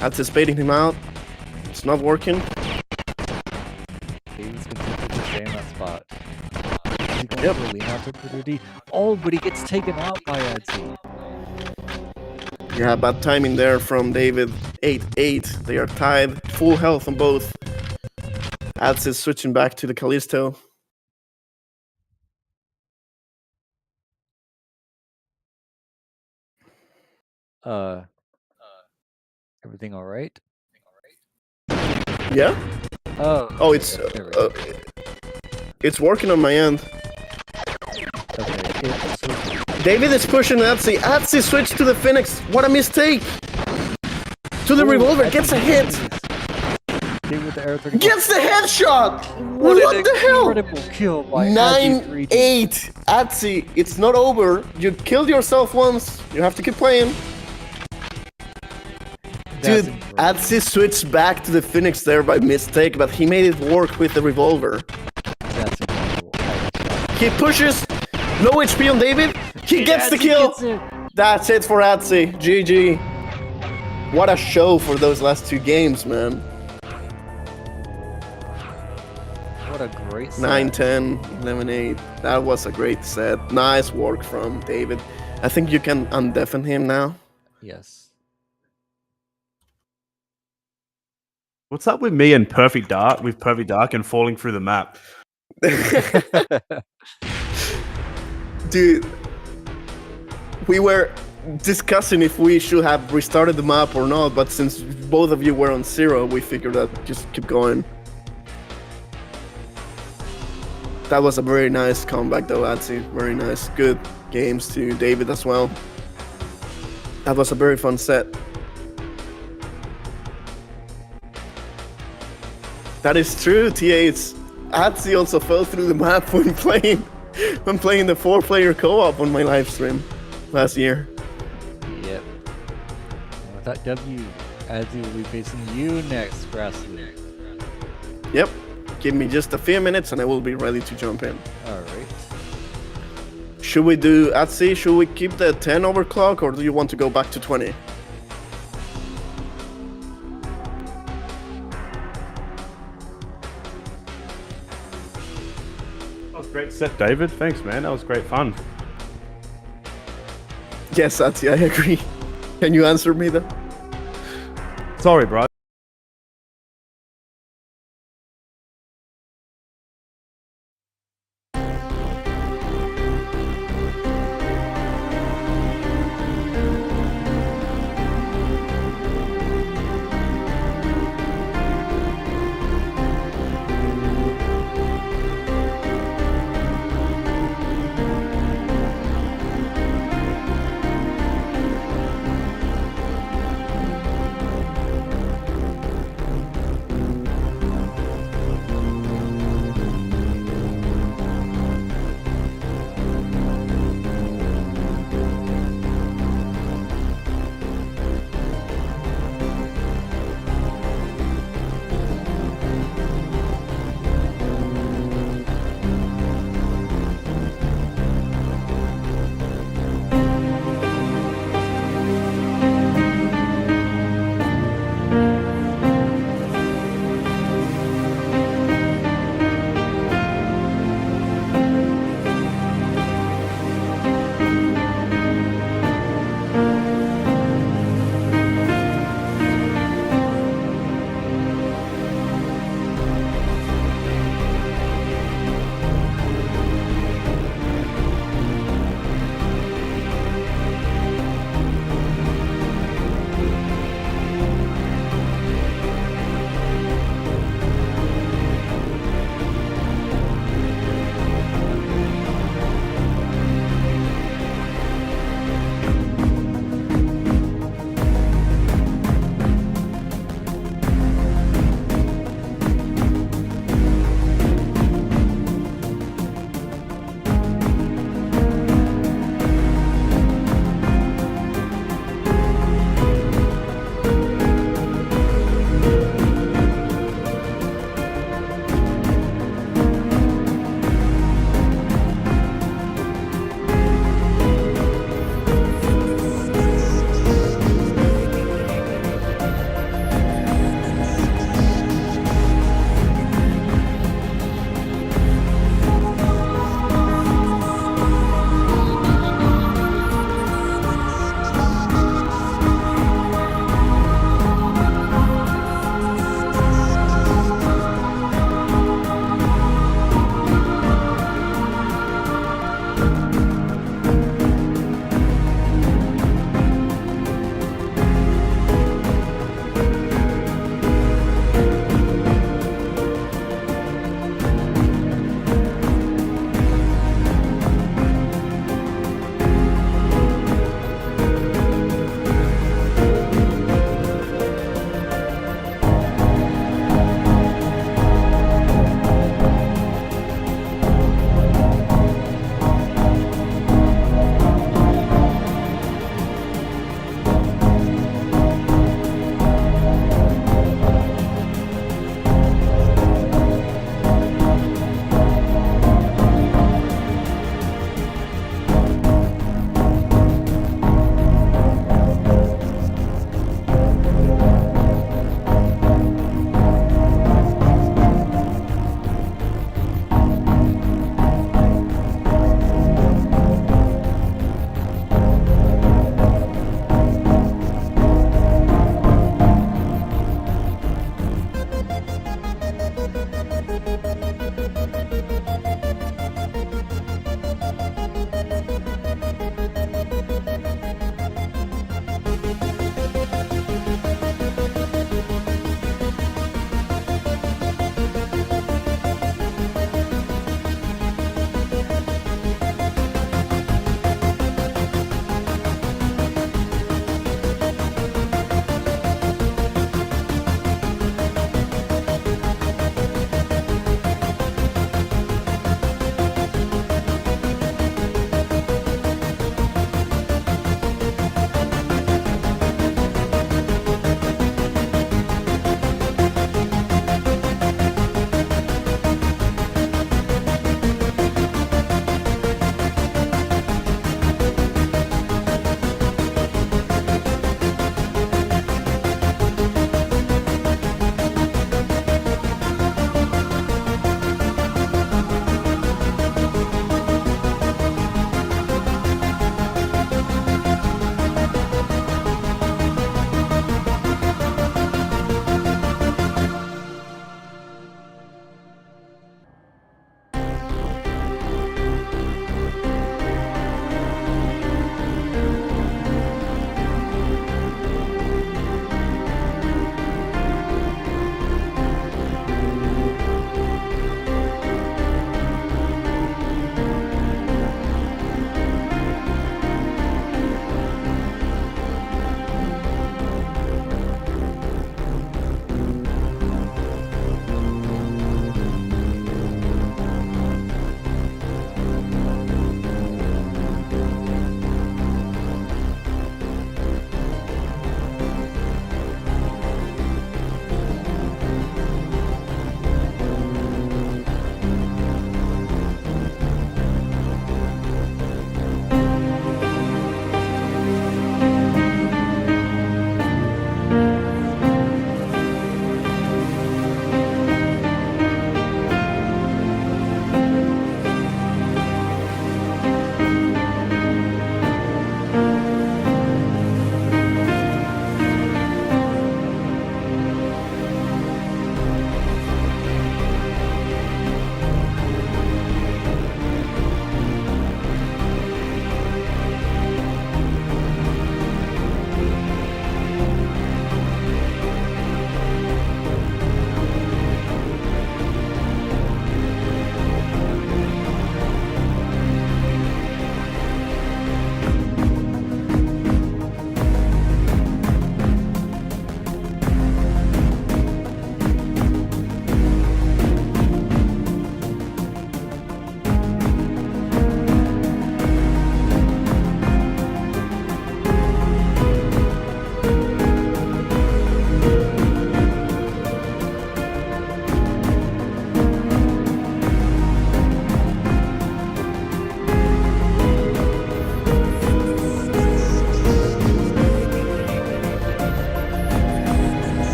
Anticipating him out. It's not working. David's gonna continue to stay in that spot. Is he going Yep. to lean out to Purdue? Oh, but he gets taken out by Adsy. Yeah, bad timing there from David. 8-8. They are tied. Full health on both. Ads is switching back to the Callisto. Everything all right? Yeah? Oh. Oh, it's there we go. it's working on my end. Okay. David is pushing Atsy. Atsy switched to the Phoenix. What a mistake! To the Ooh, revolver. Adsy Gets a hit. David with the air 34. Gets the headshot! What What an the hell? incredible kill by Adsy 3D. 9-8. Atsy, it's not over. You killed yourself once. You have to keep playing. That's Dude, incredible. Atsy switched back to the Phoenix there by mistake, but he made it work with the revolver. That's incredible. He pushes. Low HP on David. He gets the Adsy kill. gets it. That's it for Atsy. GG. What a show for those last two games, man. What a great set. 9-10, 11-8. That was a great set. Nice work from David. I think you can undeafen him now. Yes. What's up with me and Perfect Dark and falling through the map? Dude, we were discussing if we should have restarted the map or not, but since both of you were on 0, we figured that just keep going. That was a very nice comeback though, Atsy. Very nice. Good games to David as well. That was a very fun set. That is true, T8. Atsy also fell through the map when playing the 4-player co-op on my live stream last year. with that W, Azzy will be facing you next, Grassley. Yep. Give me just a few minutes and I will be ready to jump in. Alright. Should we do, Atsi, should we keep the 10 overclock or do you want to go back to 20? That was a great set, David. Thanks, man. That was great fun. Yes, Atsi, I agree. Can you answer me then? Sorry, bro.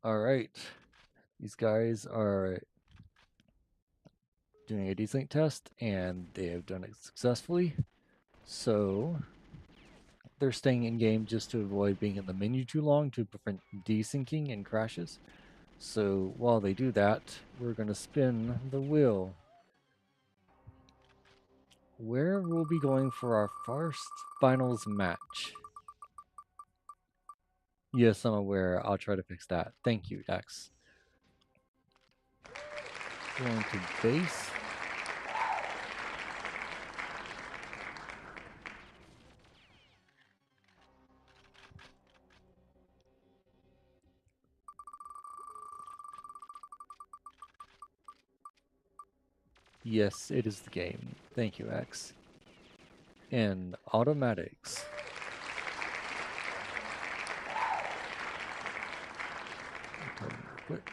Alright. These guys are doing a desync test, and they have done it successfully. So they're staying in game just to avoid being in the menu too long to prevent desyncing and crashes. So while they do that, we're going to spin the wheel. Where we'll be going for our first finals match. Yes, I'm aware. I'll try to fix that. Thank you, Dax. Going to base. Yes, it is the game. Thank you, X. And automatics. Real quick.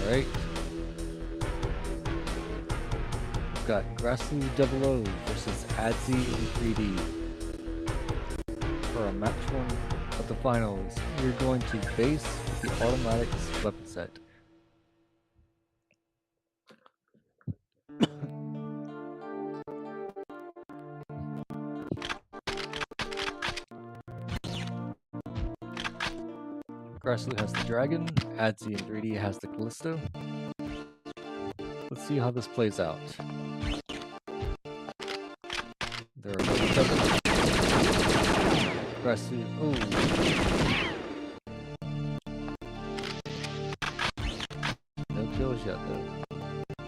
Alright. We've got Grassley 00 versus Adzi in 3D. For a match 1 of the finals, we're going to base with the automatics weapon set. Grassley has the dragon, Adzi in 3D has the Callisto. Let's see how this plays out. There are no doubles. Grassley, oh. No kills yet though.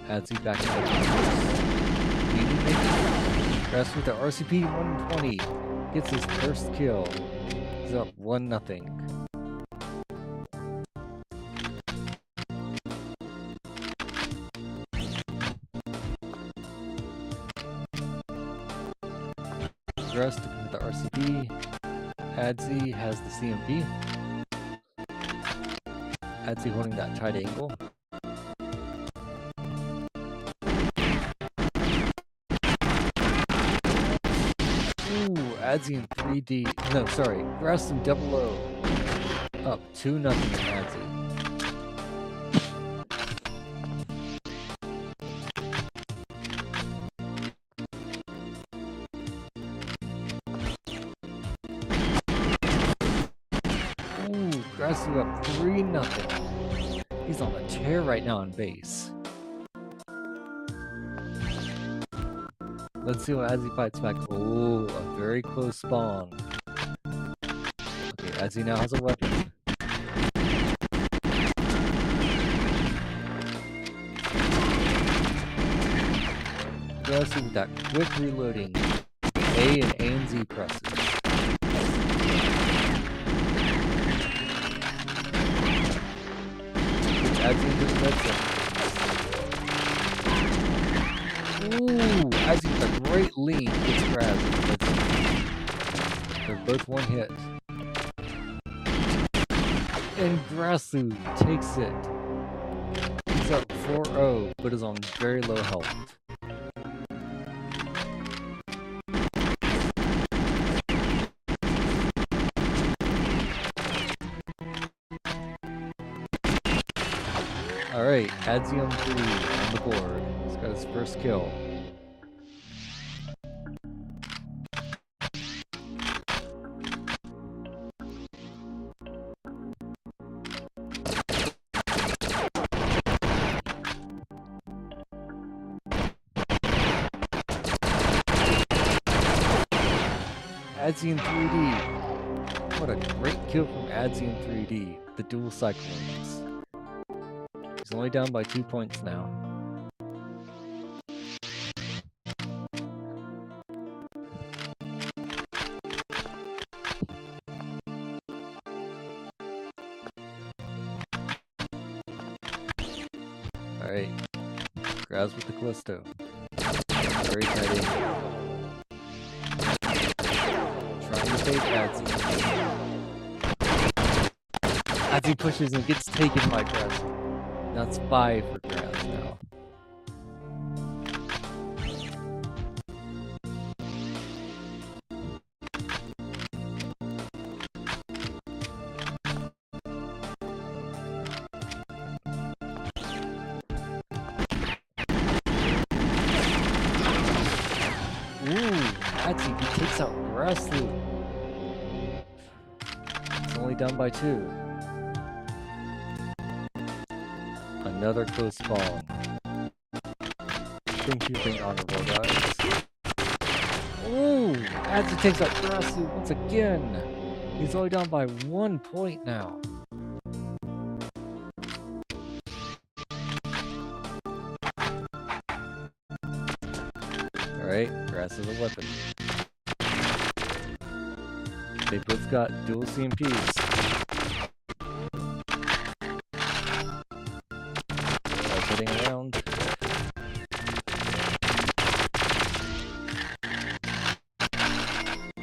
Adzi back to the Grassley with the RCP 120 gets his first kill. He's up 1-0. Rest with the RCP. Adzi has the CMP. Adzi holding that tight angle. Ooh, Adzi in 3D. No, sorry. Grassley 00. Up 2-0 to Adzi. Grassley up 3-0. He's on a tear right now on base. Let's see what Adzi fights back. Oh, a very close spawn. Okay, Adzi now has a weapon. Grassley with that quick reloading. A and Z presses. Adzi into the red zone. Ooh, Adzi with a great lean gets grabbed in the red zone. They're both one hit. And Grassley takes it. He's up 4-0, but is on very low health. Alright, Adzi on 3 on the board. He's got his first kill. Adzi in 3D. What a great kill from Adzi in 3D. The dual cyclones. He's only down by 2 points now. Alright. Graz with the Callisto. Very tight in. Trying to fake Adzi. Adzi pushes and gets taken by Graz. That's 5 for Graz now. Adzi, he takes out Grassloo. It's only down by 2. Another close call. Thank you for being honorable, guys. Ooh! Adzi takes out Grassloo once again. He's only down by 1 point now. Alright, Grass is a weapon. They both got dual CMPs. Heading around.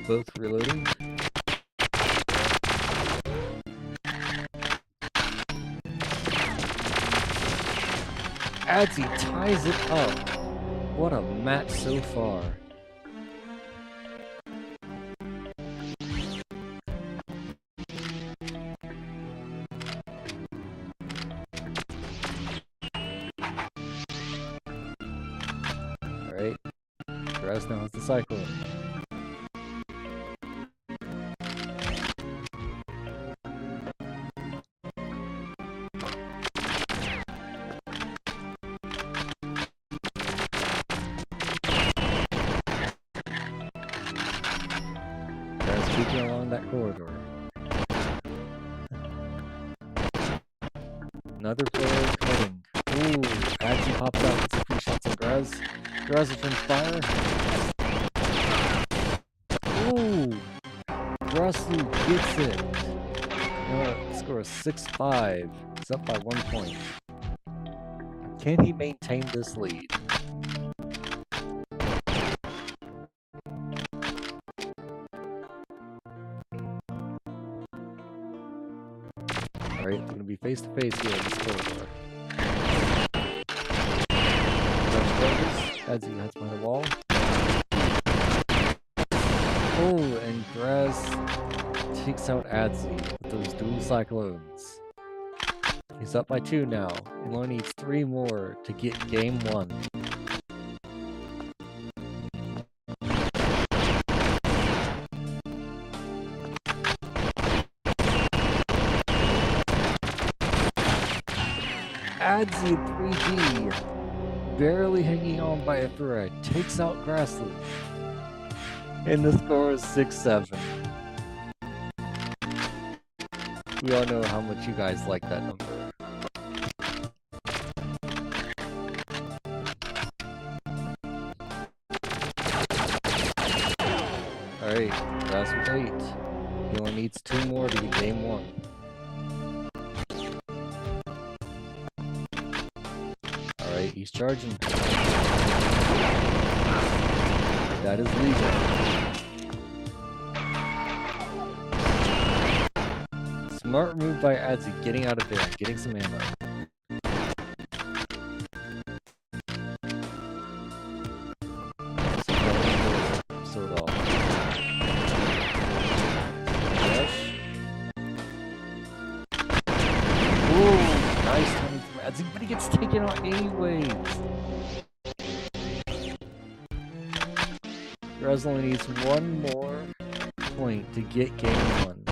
Both reloading. Adzi ties it up. What a match so far. Alright. Grass now has the cyclone. Along that corridor. Another player is cutting. Ooh, Adzi pops out with some free shots on Graz. Graz returns fire. Ooh, Grassloo gets it. Now the score is 6-5. He's up by 1 point. Can he maintain this lead? Alright, gonna be face to face here in this corridor. Adzi hides behind a wall. Oh, and Graz takes out Adzi with those dual cyclones. He's up by 2 now, and only needs 3 more to get game 1. Adzi 3D, barely hanging on by a thread, takes out Grassloo. And the score is 6-7. We all know how much you guys like that number. Alright, Grass with 8. He only needs 2 more to get game 1. He's charging. That is legal. Smart move by Adzi, getting out of there, getting some ammo. So it all. Rush. Ooh, nice timing from Adzi, but he gets taken out anyways. Graz only needs 1 more point to get game 1.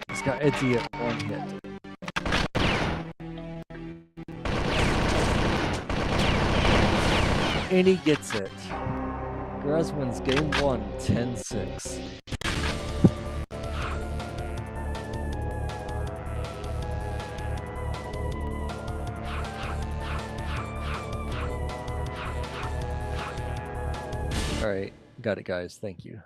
He's got Adzi at 1 hit. And he gets it. Graz wins game 1, 10-6. Alright, got it guys, thank you.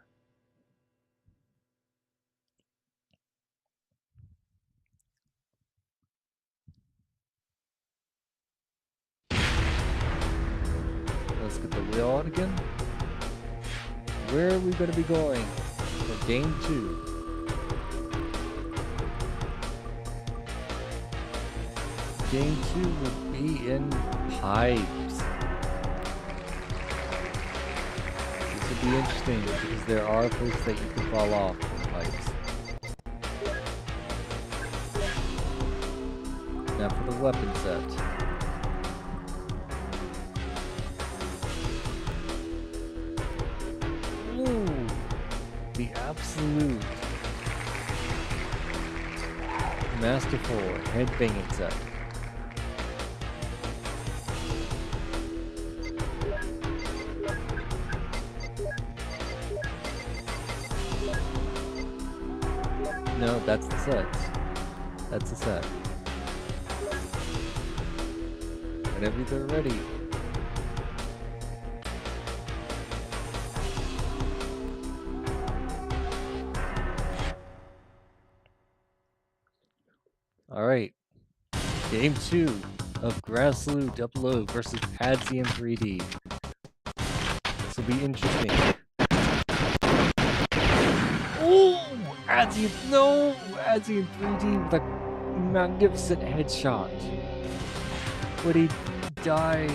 Let's get the wheel out again. Where are we going to be going for game 2? Game 2 will be in pipes. This will be interesting because there are places that you can fall off in pipes. Now for the weapon set. Ooh, the absolute masterful headbanging set. No, that's the set. That's the set. Whenever they're ready. Alright. Game 2 of Grassloo Double O versus Adzi in 3D. This will be interesting. Oh! Adzi, no! Adzi in 3D with a magnificent headshot. But he dies.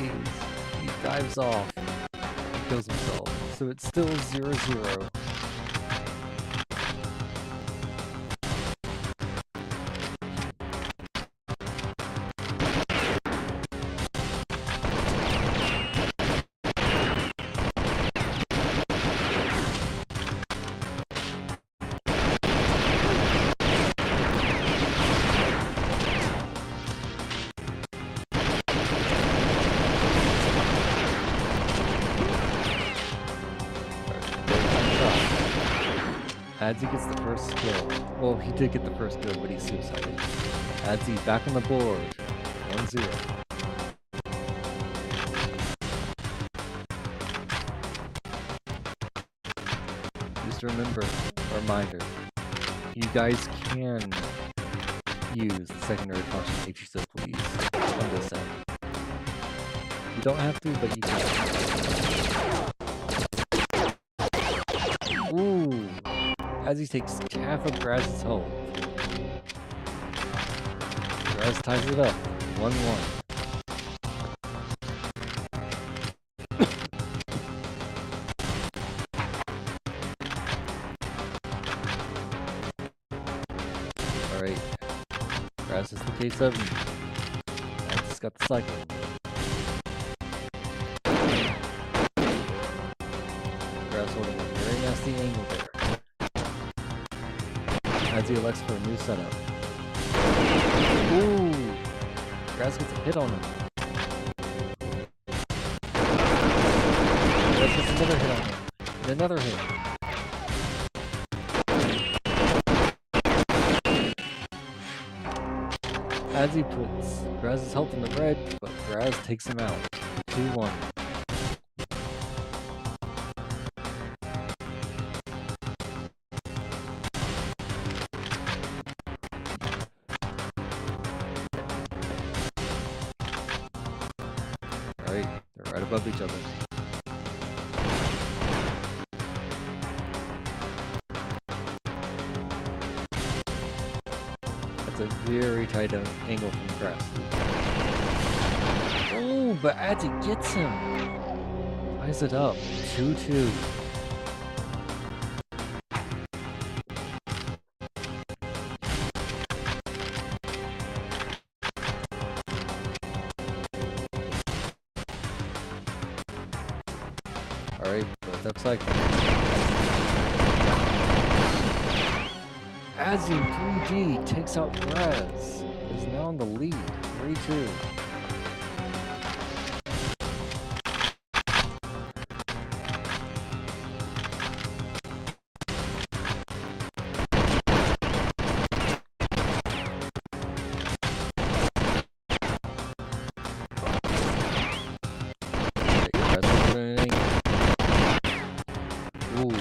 He dives off. He kills himself. So it's still 0-0. Adzi gets the first kill. Well, he did get the first kill, but he's suicided. Adzi back on the board. 1-0. Just remember, a reminder, you guys can use the secondary function if you so please on this end. You don't have to, but you can. Ooh! As he takes half of Graz's health. Graz ties it up. 1-1. Alright. Graz is the K7. Graz got the cycling. Graz holding a very nasty angle there. As he elects for a new setup. Ooh! Graz gets a hit on him. Graz gets another hit on him. And another hit. As he puts Graz's health in the red, but Graz takes him out. 2-1. They're right above each other. That's a very tight angle from Grass. Oh, but Adzi gets him. Ties it up. 2-2. Alright, both up cycle. Adzi 3D takes out Graz. Is now in the lead. 3-2.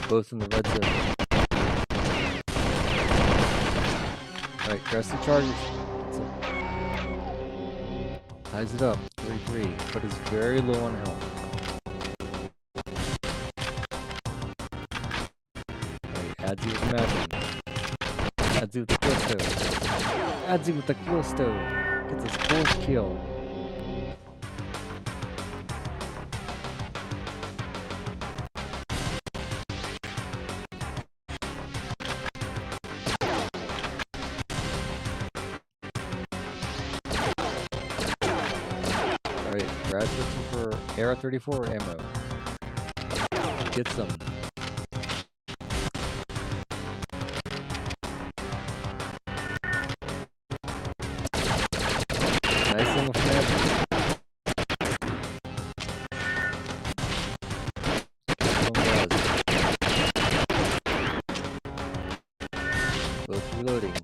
both in the red zone. Alright, Grassy charges. Ties it up, 3-3, but is very low on health. Alright, Adzi with Magic. Adzi with the Callisto. Adzi with the Callisto. Gets his 4th kill. Alright, Brad's looking for AR-34 ammo. Gets them. Nice thing with Magic. Both reloading.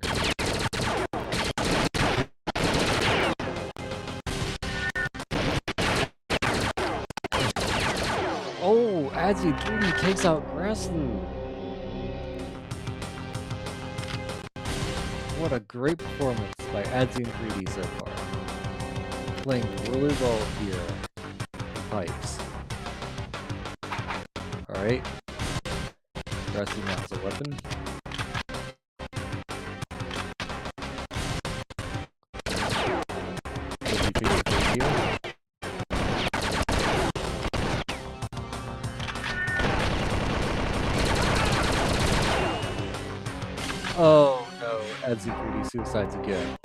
Oh, Adzi 3D takes out Grassloo. What a great performance by Adzi and 3D so far. Playing really well here. Pipes. Alright. Grassloo now has a weapon. Oh no, Adzi 3D suicides again.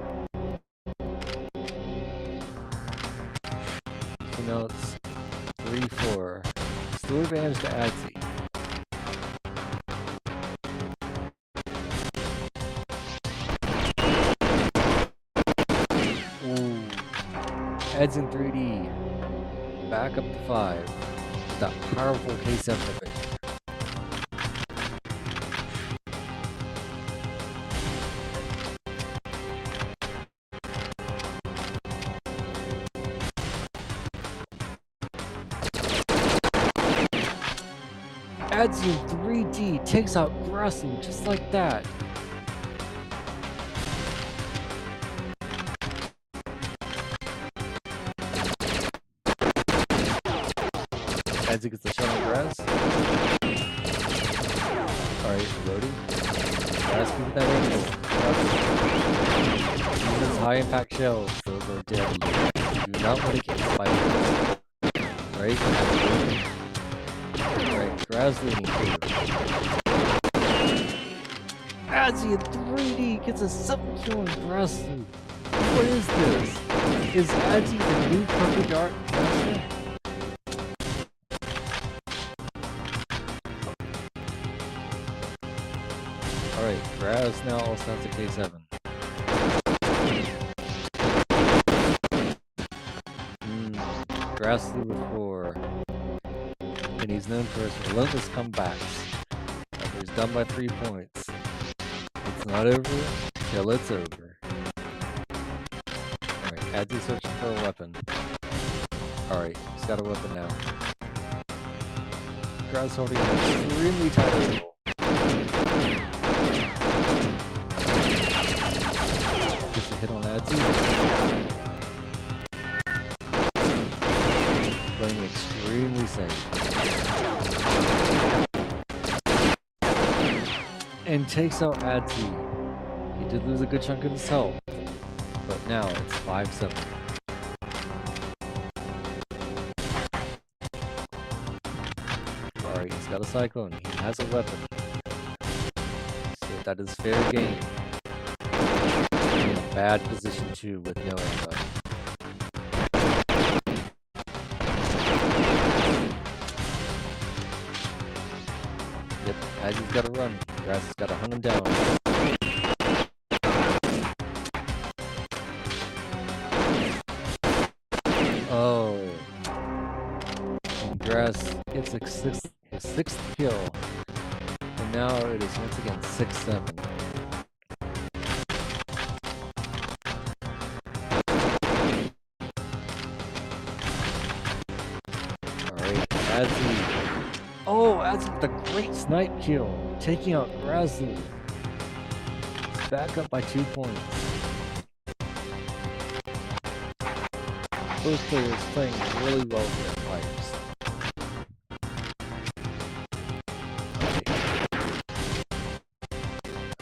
So now it's 3-4. Still advantage to Adzi. Ooh. Adzi in 3D. Back up to 5. That powerful K7 of it. Adzi in 3D takes out Grassloo just like that. Adzi gets the shot on Grass. Alright, reloading. Grass with that angle. Those high impact shells, those are deadly. Do not want to get spiked. Right? Alright, Grass leading through. Adzi in 3D gets a 7 kill on Grassloo. What is this? Is Adzi the new Perfect Dark Master? Alright, Grass now also has a K7. Grassloo with 4. And he's known for his relentless comebacks. After he's done by 3 points. It's not over till it's over. Alright, Adzi searching for a weapon. Alright, he's got a weapon now. Grass holding an extremely tight angle. Gets a hit on Adzi. Playing extremely safe. And takes out Adzi. He did lose a good chunk of his health, but now it's 5-7. Alright, he's got a Cyclone. He has a weapon. So that is fair game. In a bad position too with no ammo. Yep, Adzi's got to run. Grass has got to hunt him down. Oh. And Grass gets his sixth kill. And now it is once again 6-7. Alright, Adzi. Oh, Adzi with a great snipe kill, taking out Grazlu. Back up by 2 points. Both players playing really well with their pipes.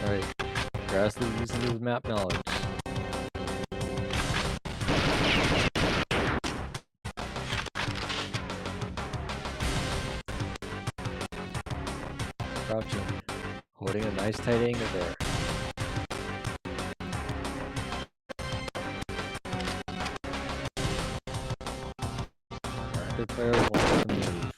Alright, Grazlu using his map knowledge. Crouching, holding a nice tight angle there. The player wants to move.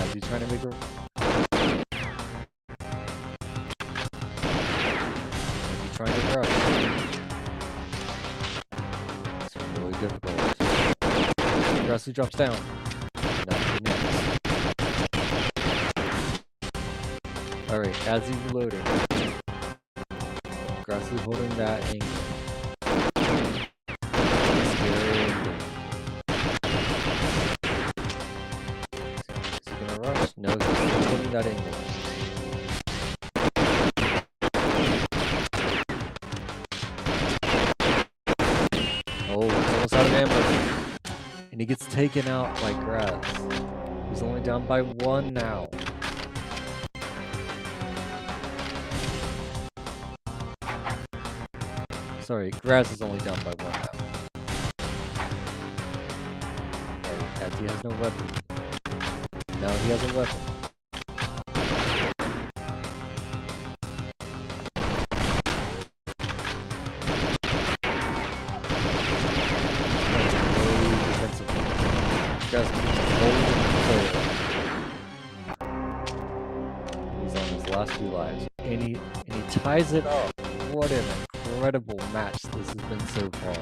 As he's trying to make a... As he's trying to rush. It's really difficult. Grazlu drops down. Not connects. Alright, as he's reloading. Grazlu holding that angle. Scary angle. Is he gonna rush? No, he's still holding that angle. Oh, he's almost out of ammo. And he gets taken out by Graz. He's only down by 1 now. Sorry, Graz is only down by 1 now. Right, as he has no weapon. Now he has a weapon. Graz keeps holding the player. He's on his last few lives. And he ties it up. What an incredible match this has been so far.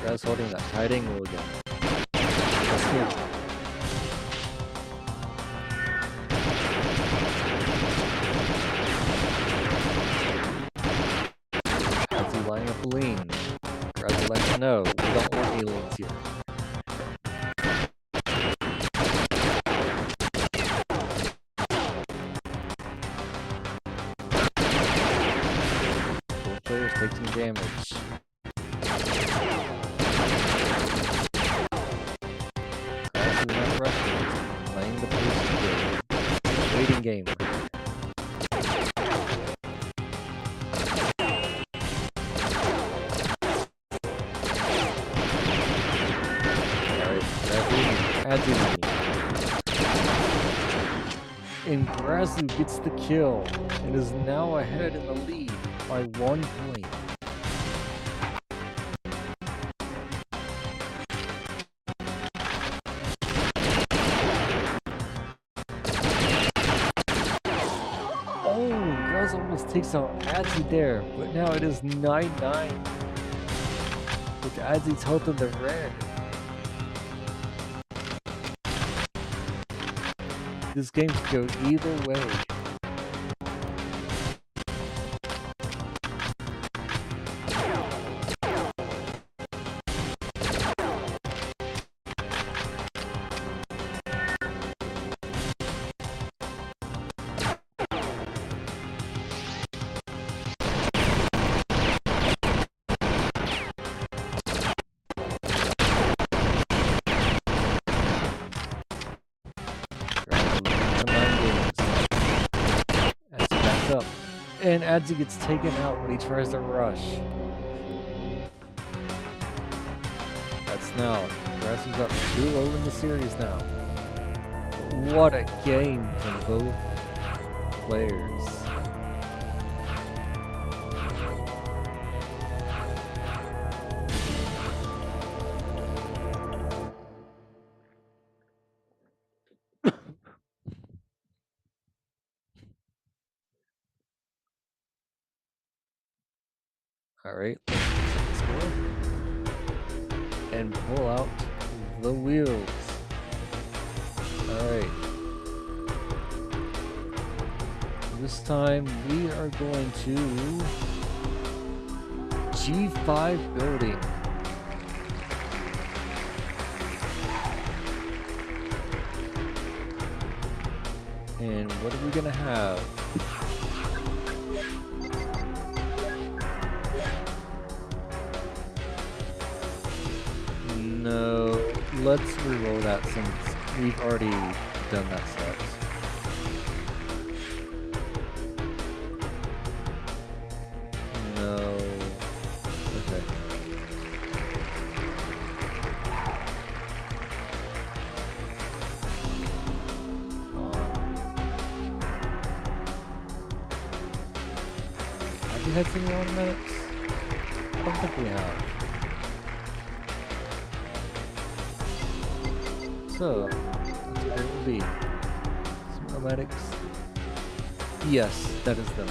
Graz holding that tight angle again. That's good. Lining up a lean. Graz would like to know, we don't want aliens here. Both players taking damage. Graz is not rushing, playing the position game. Waiting game. And Grazlu gets the kill and is now ahead in the lead by 1 point. Oh, Graz almost takes out Adzi there, but now it is 9-9. With Adzi's health in the red. This game could go either way. Up. And Adzi gets taken out when he tries to rush. That's now. Grazlu's up 2-0 in the series now. What a game from both players. Alright, let's check the score. And pull out the wheels. Alright. This time we are going to G5 building. And what are we gonna have? No, let's reroll that since we've already done that set. No. Okay. Have we had single automatics? I don't think we have. So, let's see what it will be. Some automatics. Yes, that is them.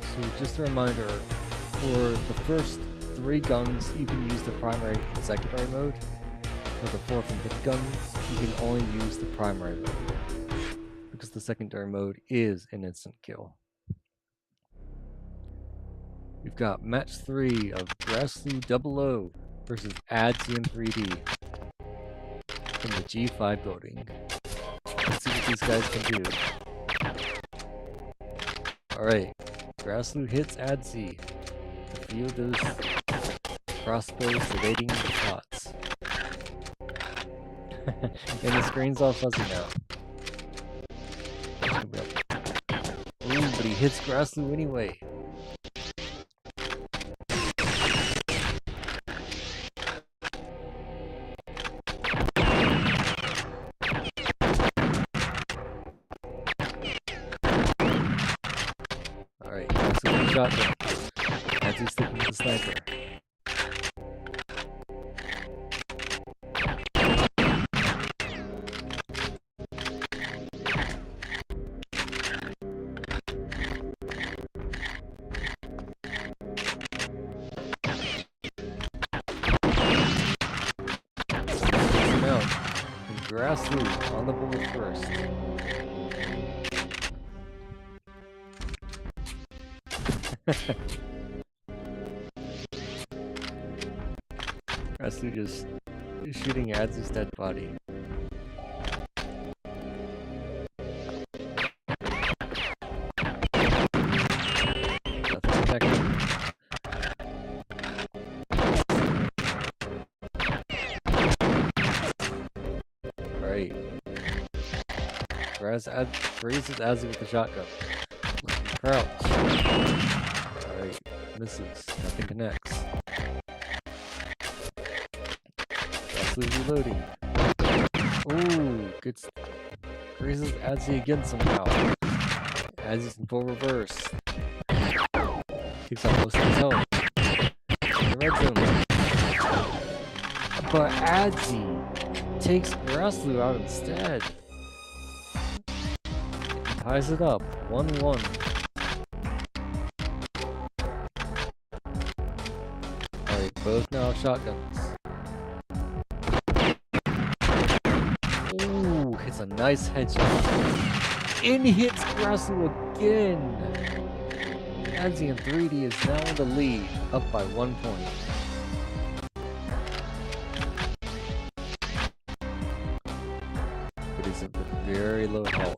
So just a reminder, for the first 3 guns, you can use the primary and secondary mode. For the 4th and 5th guns, you can only use the primary mode, because the secondary mode is an instant kill. We've got match 3 of Grassloo 00 versus Adzi in 3D from the G5 building. Let's see what these guys can do. Alright, Grassloo hits Adzi to feel those crossbows evading the shots. And the screen's all fuzzy now. Ooh, but he hits Grassloo anyway. Alright, Grassloo with the shotgun. Adzi's sticking with the sniper. Grassloo on the board first. Grassloo just shooting Adzi's dead body. Nothing protecting. Alright. Raises Adzi with the shotgun. Crouch. Alright. Misses. Nothing connects. Grassloo reloading. Ooh, good. Raises Adzi again somehow. Adzi's in full reverse. Takes out most of his health. In the red zone. But Adzi takes Grassloo out instead. Ties it up, 1-1. Alright, both now have shotguns. Ooh, hits a nice headshot. In hits Grassloo again. Adzi in 3D is now in the lead, up by 1 point. But he's at very low health.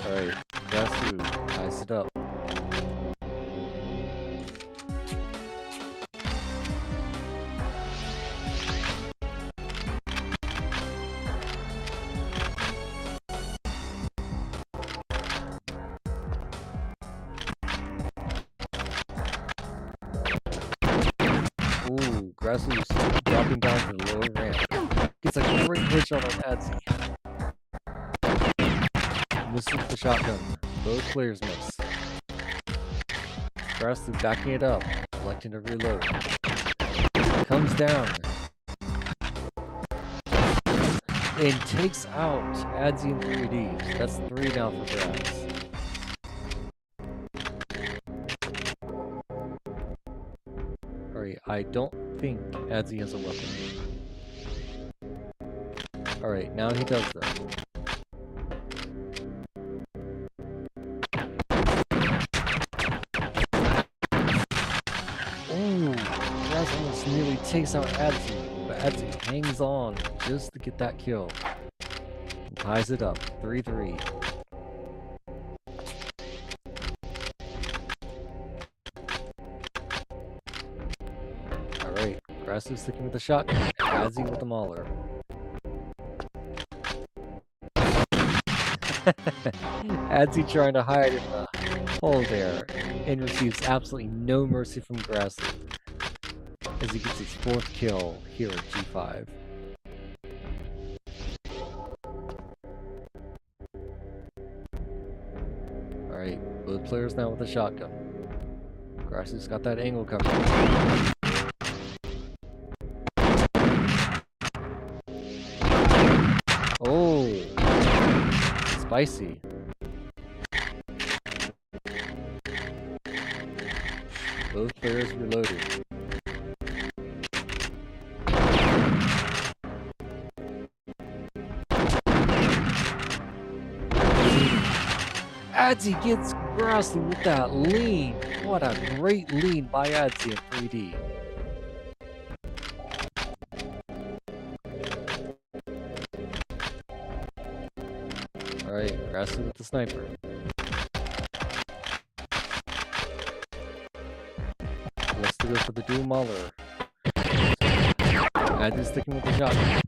Alright, Grassloo ties it up. Ooh, Grassloo's dropping down to the lower ramp. Gets a great headshot on Adzi. Misses the shotgun. Both players miss. Grass is backing it up, electing to reload. Comes down. And takes out Adzi in 3D. That's 3 now for Grass. Alright, I don't think Adzi has a weapon. Alright, now he does though. Ooh, Grass almost nearly takes out Adzi, but Adzi hangs on just to get that kill. And ties it up, 3-3. Alright, Grass is sticking with the shotgun, Adzi with the mauler. Adzi trying to hide in the hole there, and receives absolutely no mercy from Grass as he gets his 4th kill here at G5. Alright, both players now with a shotgun. Grassy's got that angle covered. Oh, spicy. Both players reloaded. Adzi gets Grassy with that lean. What a great lean by Adzi in 3D. Alright, Grassy with the sniper. Let's go for the dual mauler. Adzi sticking with the shotgun.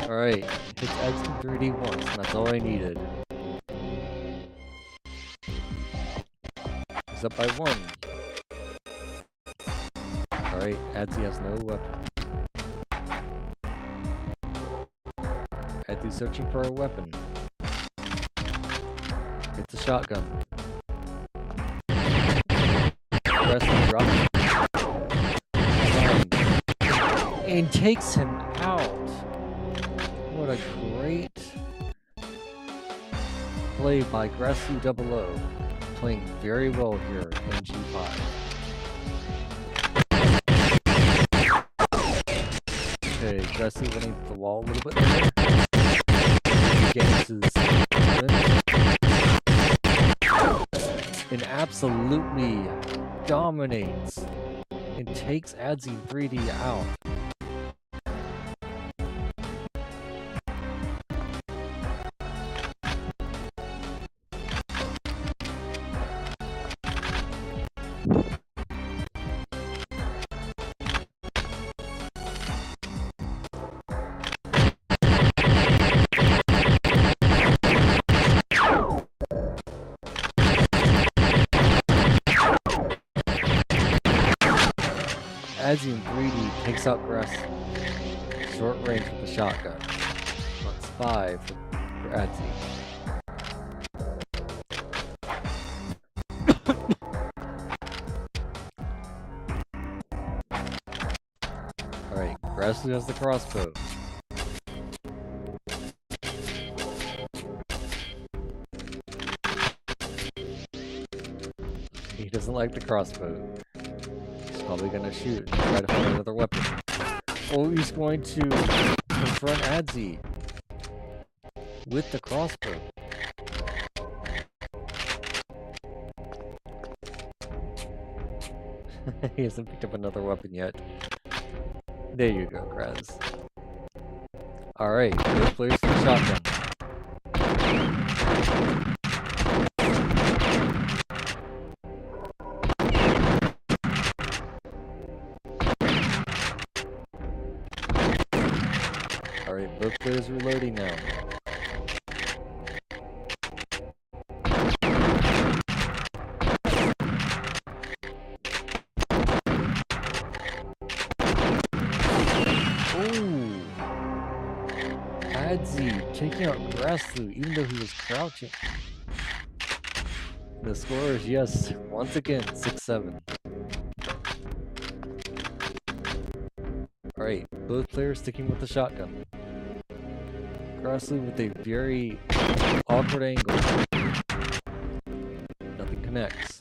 Alright, hits Adzi 3D once, and that's all I needed. He's up by 1. Alright, Adzi has no weapon. Adzi's searching for a weapon. Gets a shotgun. Grassy drops. And takes him out. What a great play by Grassy 00. Playing very well here in G5. Okay, Grassy running the wall a little bit there. Gets his win. And absolutely dominates and takes Adzi 3D out. Adzi in 3D takes out Grassy. Short range with the shotgun. That's 5 for Adzi. Alright, Grassy has the crossbow. He doesn't like the crossbow. He's probably gonna shoot and try to find another weapon. Oh, he's going to confront Adzi with the crossbow. He hasn't picked up another weapon yet. There you go, Graz. Alright, both players with the shotgun. Alright, both players reloading now. Adzi taking out Grassloo even though he was crouching. The score is, yes, once again, 6-7. Alright, both players sticking with the shotgun. Grassloo with a very awkward angle. Nothing connects.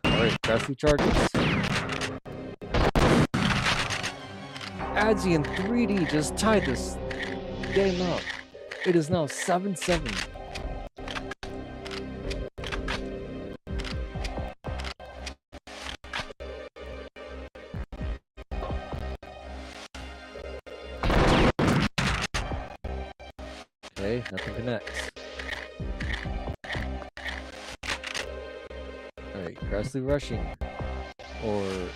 Alright, Grassloo charges. Adzi in 3D just tied this game up. It is now 7-7. Okay, nothing connects. Alright, Grassloo rushing. Or... Ooh.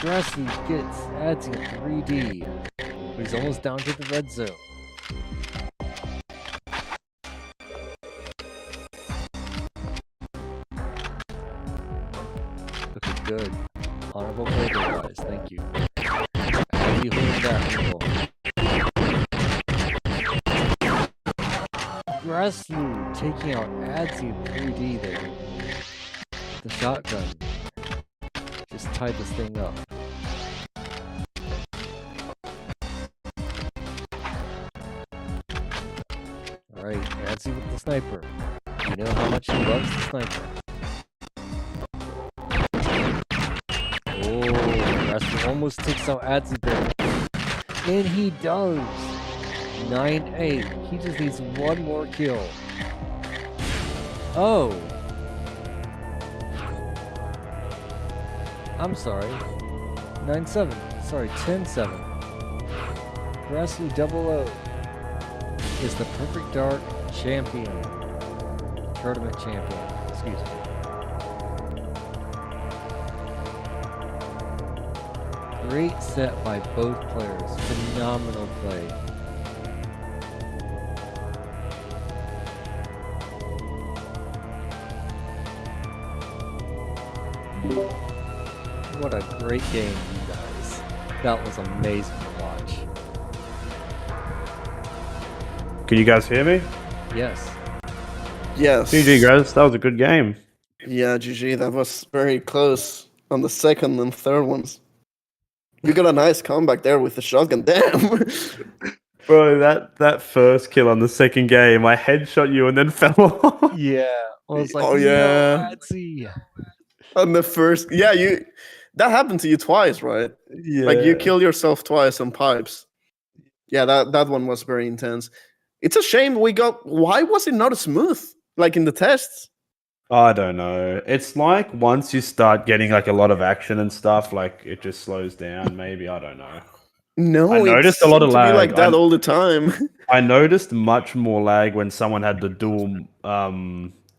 Grassloo gets Adzi in 3D. But he's almost down to the red zone. Okay, good. Honorable play there, guys. Thank you. Adzi holding that angle. Grassloo taking out Adzi in 3D there. The shotgun just tied this thing up. Alright, Adzi with the sniper. You know how much he loves the sniper. Oh, Grassloo almost takes out Adzi there. And he does! 9-8. He just needs one more kill. Oh! I'm sorry. 9-7. Sorry, 10-7. Grassloo 00 is the Perfect Dark champion. Tournament champion. Excuse me. Great set by both players. Phenomenal play. What a great game, you guys. That was amazing to watch. Can you guys hear me? Yes. Yes. GG, guys. That was a good game. Yeah, GG. That was very close on the second and third ones. You got a nice comeback there with the shotgun. Damn. Bro, that first kill on the second game, I headshot you and then fell off. Yeah. I was like, Oh, yeah. no, Adzi. On the first, yeah, that happened to you twice, right? Yeah. Like you killed yourself twice on pipes. Yeah, that one was very intense. It's a shame why was it not as smooth like in the tests? I don't know. It's like once you start getting like a lot of action and stuff, like it just slows down. Maybe, I don't know. No, I noticed a lot of seemed to be lag. like that all the time. I noticed much more lag when someone had the dual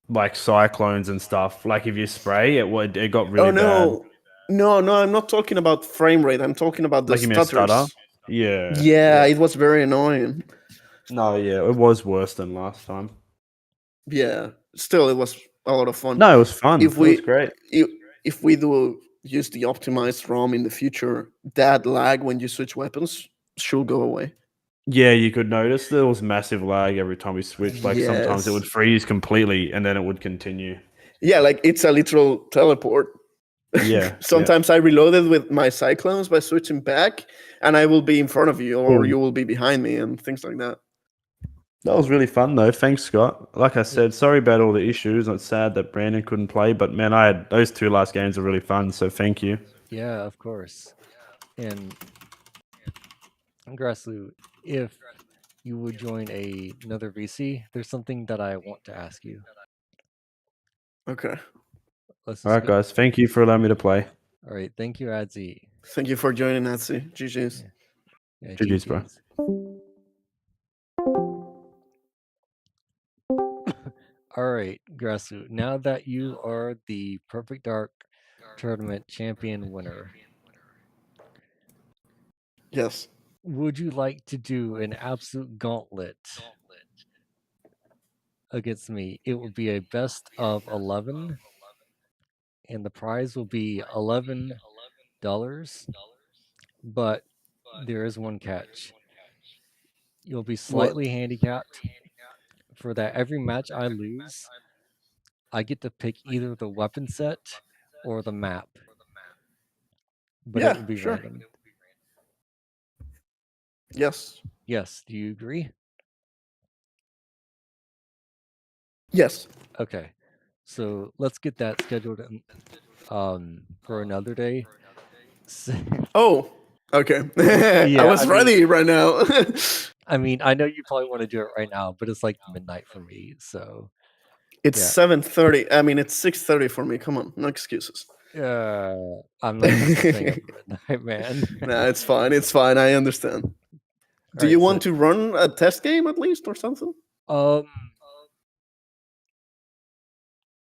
like cyclones and stuff. Like if you spray, it got really Oh no. bad. No, I'm not talking about frame rate. I'm talking about the Like you mean a stutter? stutters. Yeah. Yeah, it was very annoying. No, yeah, it was worse than last time. Yeah, still it was a lot of fun. No, it was fun. If It was great. if we do use the optimized ROM in the future, that lag when you switch weapons should go away. Yeah, you could notice there was massive lag every time we switched. Like sometimes it Yes. would freeze completely and then it would continue. Yeah, like it's a literal teleport. Yeah. Sometimes I reloaded with my cyclones by switching back, and I will be in front of you, or you will be behind me, and things like that. That was really fun though. Thanks, Scott. Like I said, sorry about all the issues. It's sad that Brandon couldn't play, but man, I had those two last games are really fun. So thank you. Yeah, of course. And Grassloo, if you would join another VC, there's something that I want to ask you. Okay. Let's All right, guys. Thank you for allowing me to play. All right. Thank you, Adzi. Thank you for joining, Nazi. GG's. Yeah, GG's, bro. All right, Grassloo. Now that you are the Perfect Dark Tournament champion winner, Yes. would you like to do an absolute gauntlet against me, it will be a best of 11, and the prize will be $11. But there is one catch. You'll be What? slightly handicapped for that. Every match I lose, I get to pick either the weapon set or the map, but it Yeah, will be sure. random. Yes. Yes, do you agree? Yes. Okay, so let's get that scheduled for another day. Oh, okay. I Yeah, was ready right now. I mean, I know you probably want to do it right now, but it's like midnight for me, so It's yeah. 7:30. I mean, it's 6:30 for me. Come on, no excuses. I'm not used to staying up at midnight, man. Nah, it's fine. It's fine. I understand. Do you Alright, want to run a test game at least or something?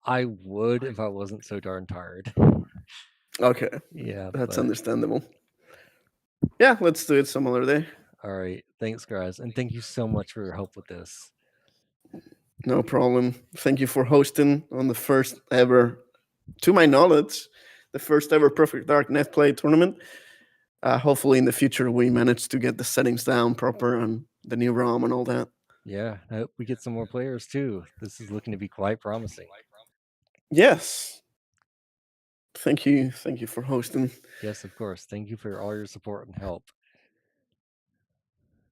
I would if I wasn't so darn tired. Okay, Yeah, that's but understandable. Yeah, let's do it some other day. alright. Thanks, guys, and thank you so much for your help with this. No problem. Thank you for hosting on the first ever, to my knowledge, the first ever Perfect Dark Net Play tournament. Hopefully, in the future, we manage to get the settings down proper and the new ROM and all that. Yeah, I hope we get some more players too. This is looking to be quite promising. Yes. Thank you. Thank you for hosting. Yes, of course. Thank you for all your support and help.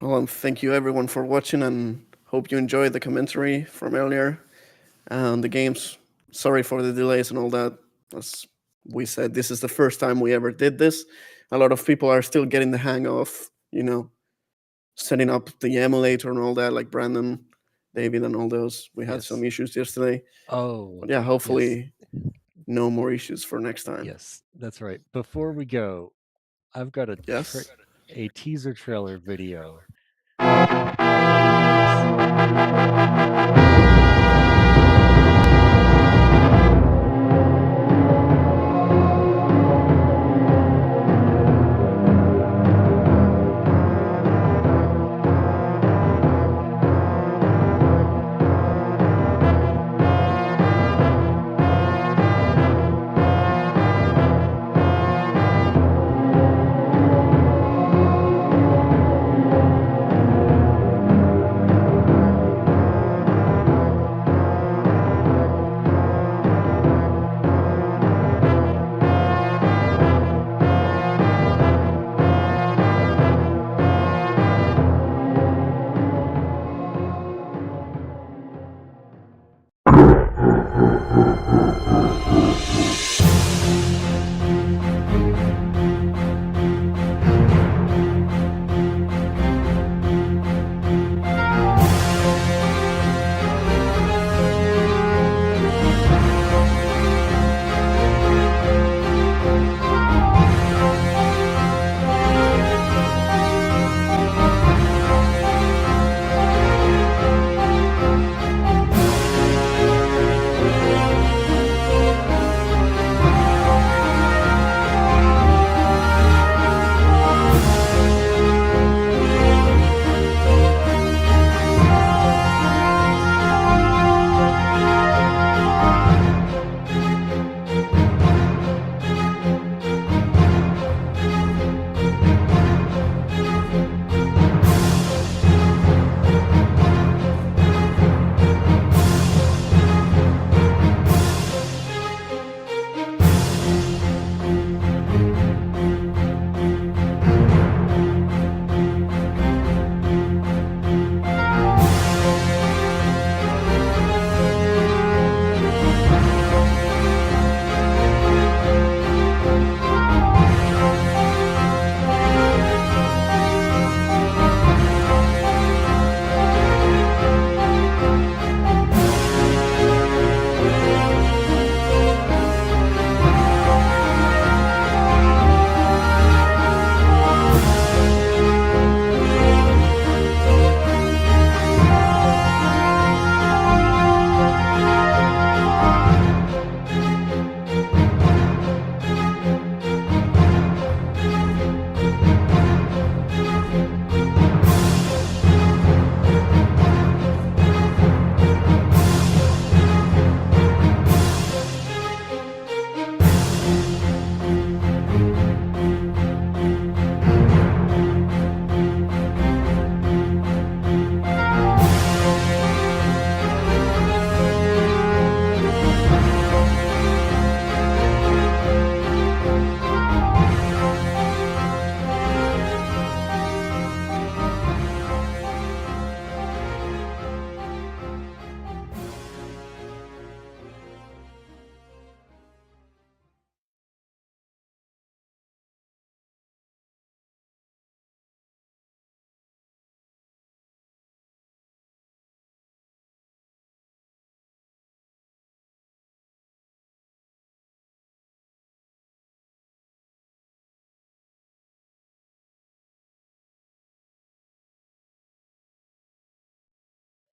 Well, and thank you everyone for watching, and hope you enjoyed the commentary from earlier and the games. Sorry for the delays and all that. As we said, this is the first time we ever did this. A lot of people are still getting the hang of, setting up the emulator and all that, like Brandon, David, and all those. We had Yes. some issues yesterday. Oh, But yeah, hopefully no more issues for next time. yes, that's right. Before we go, I've got a Yes. a teaser trailer video.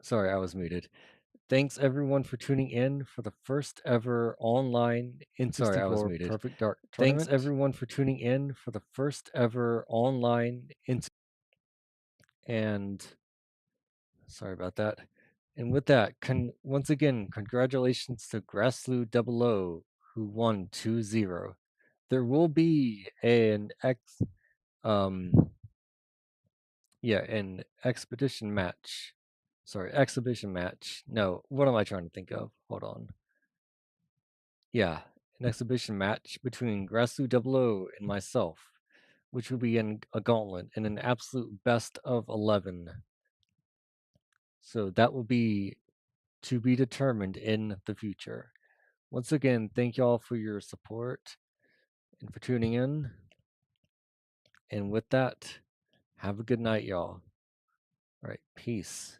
Sorry, I was muted. Thanks everyone for tuning in for the first ever online Sorry, I was N64 muted. Perfect Dark Thanks Tournament. Everyone for tuning in for the first ever online and sorry about that. And with that, once again, congratulations to Grassloo 00 who won 2-0. There will be an an expedition match. Sorry, exhibition match. No, what am I trying to think of? Hold on. Yeah, an exhibition match between Grassloo 00 and myself, which will be in a gauntlet in an absolute best of 11. So that will be to be determined in the future. Once again, thank y'all for your support and for tuning in. And with that, have a good night, y'all. All right, peace.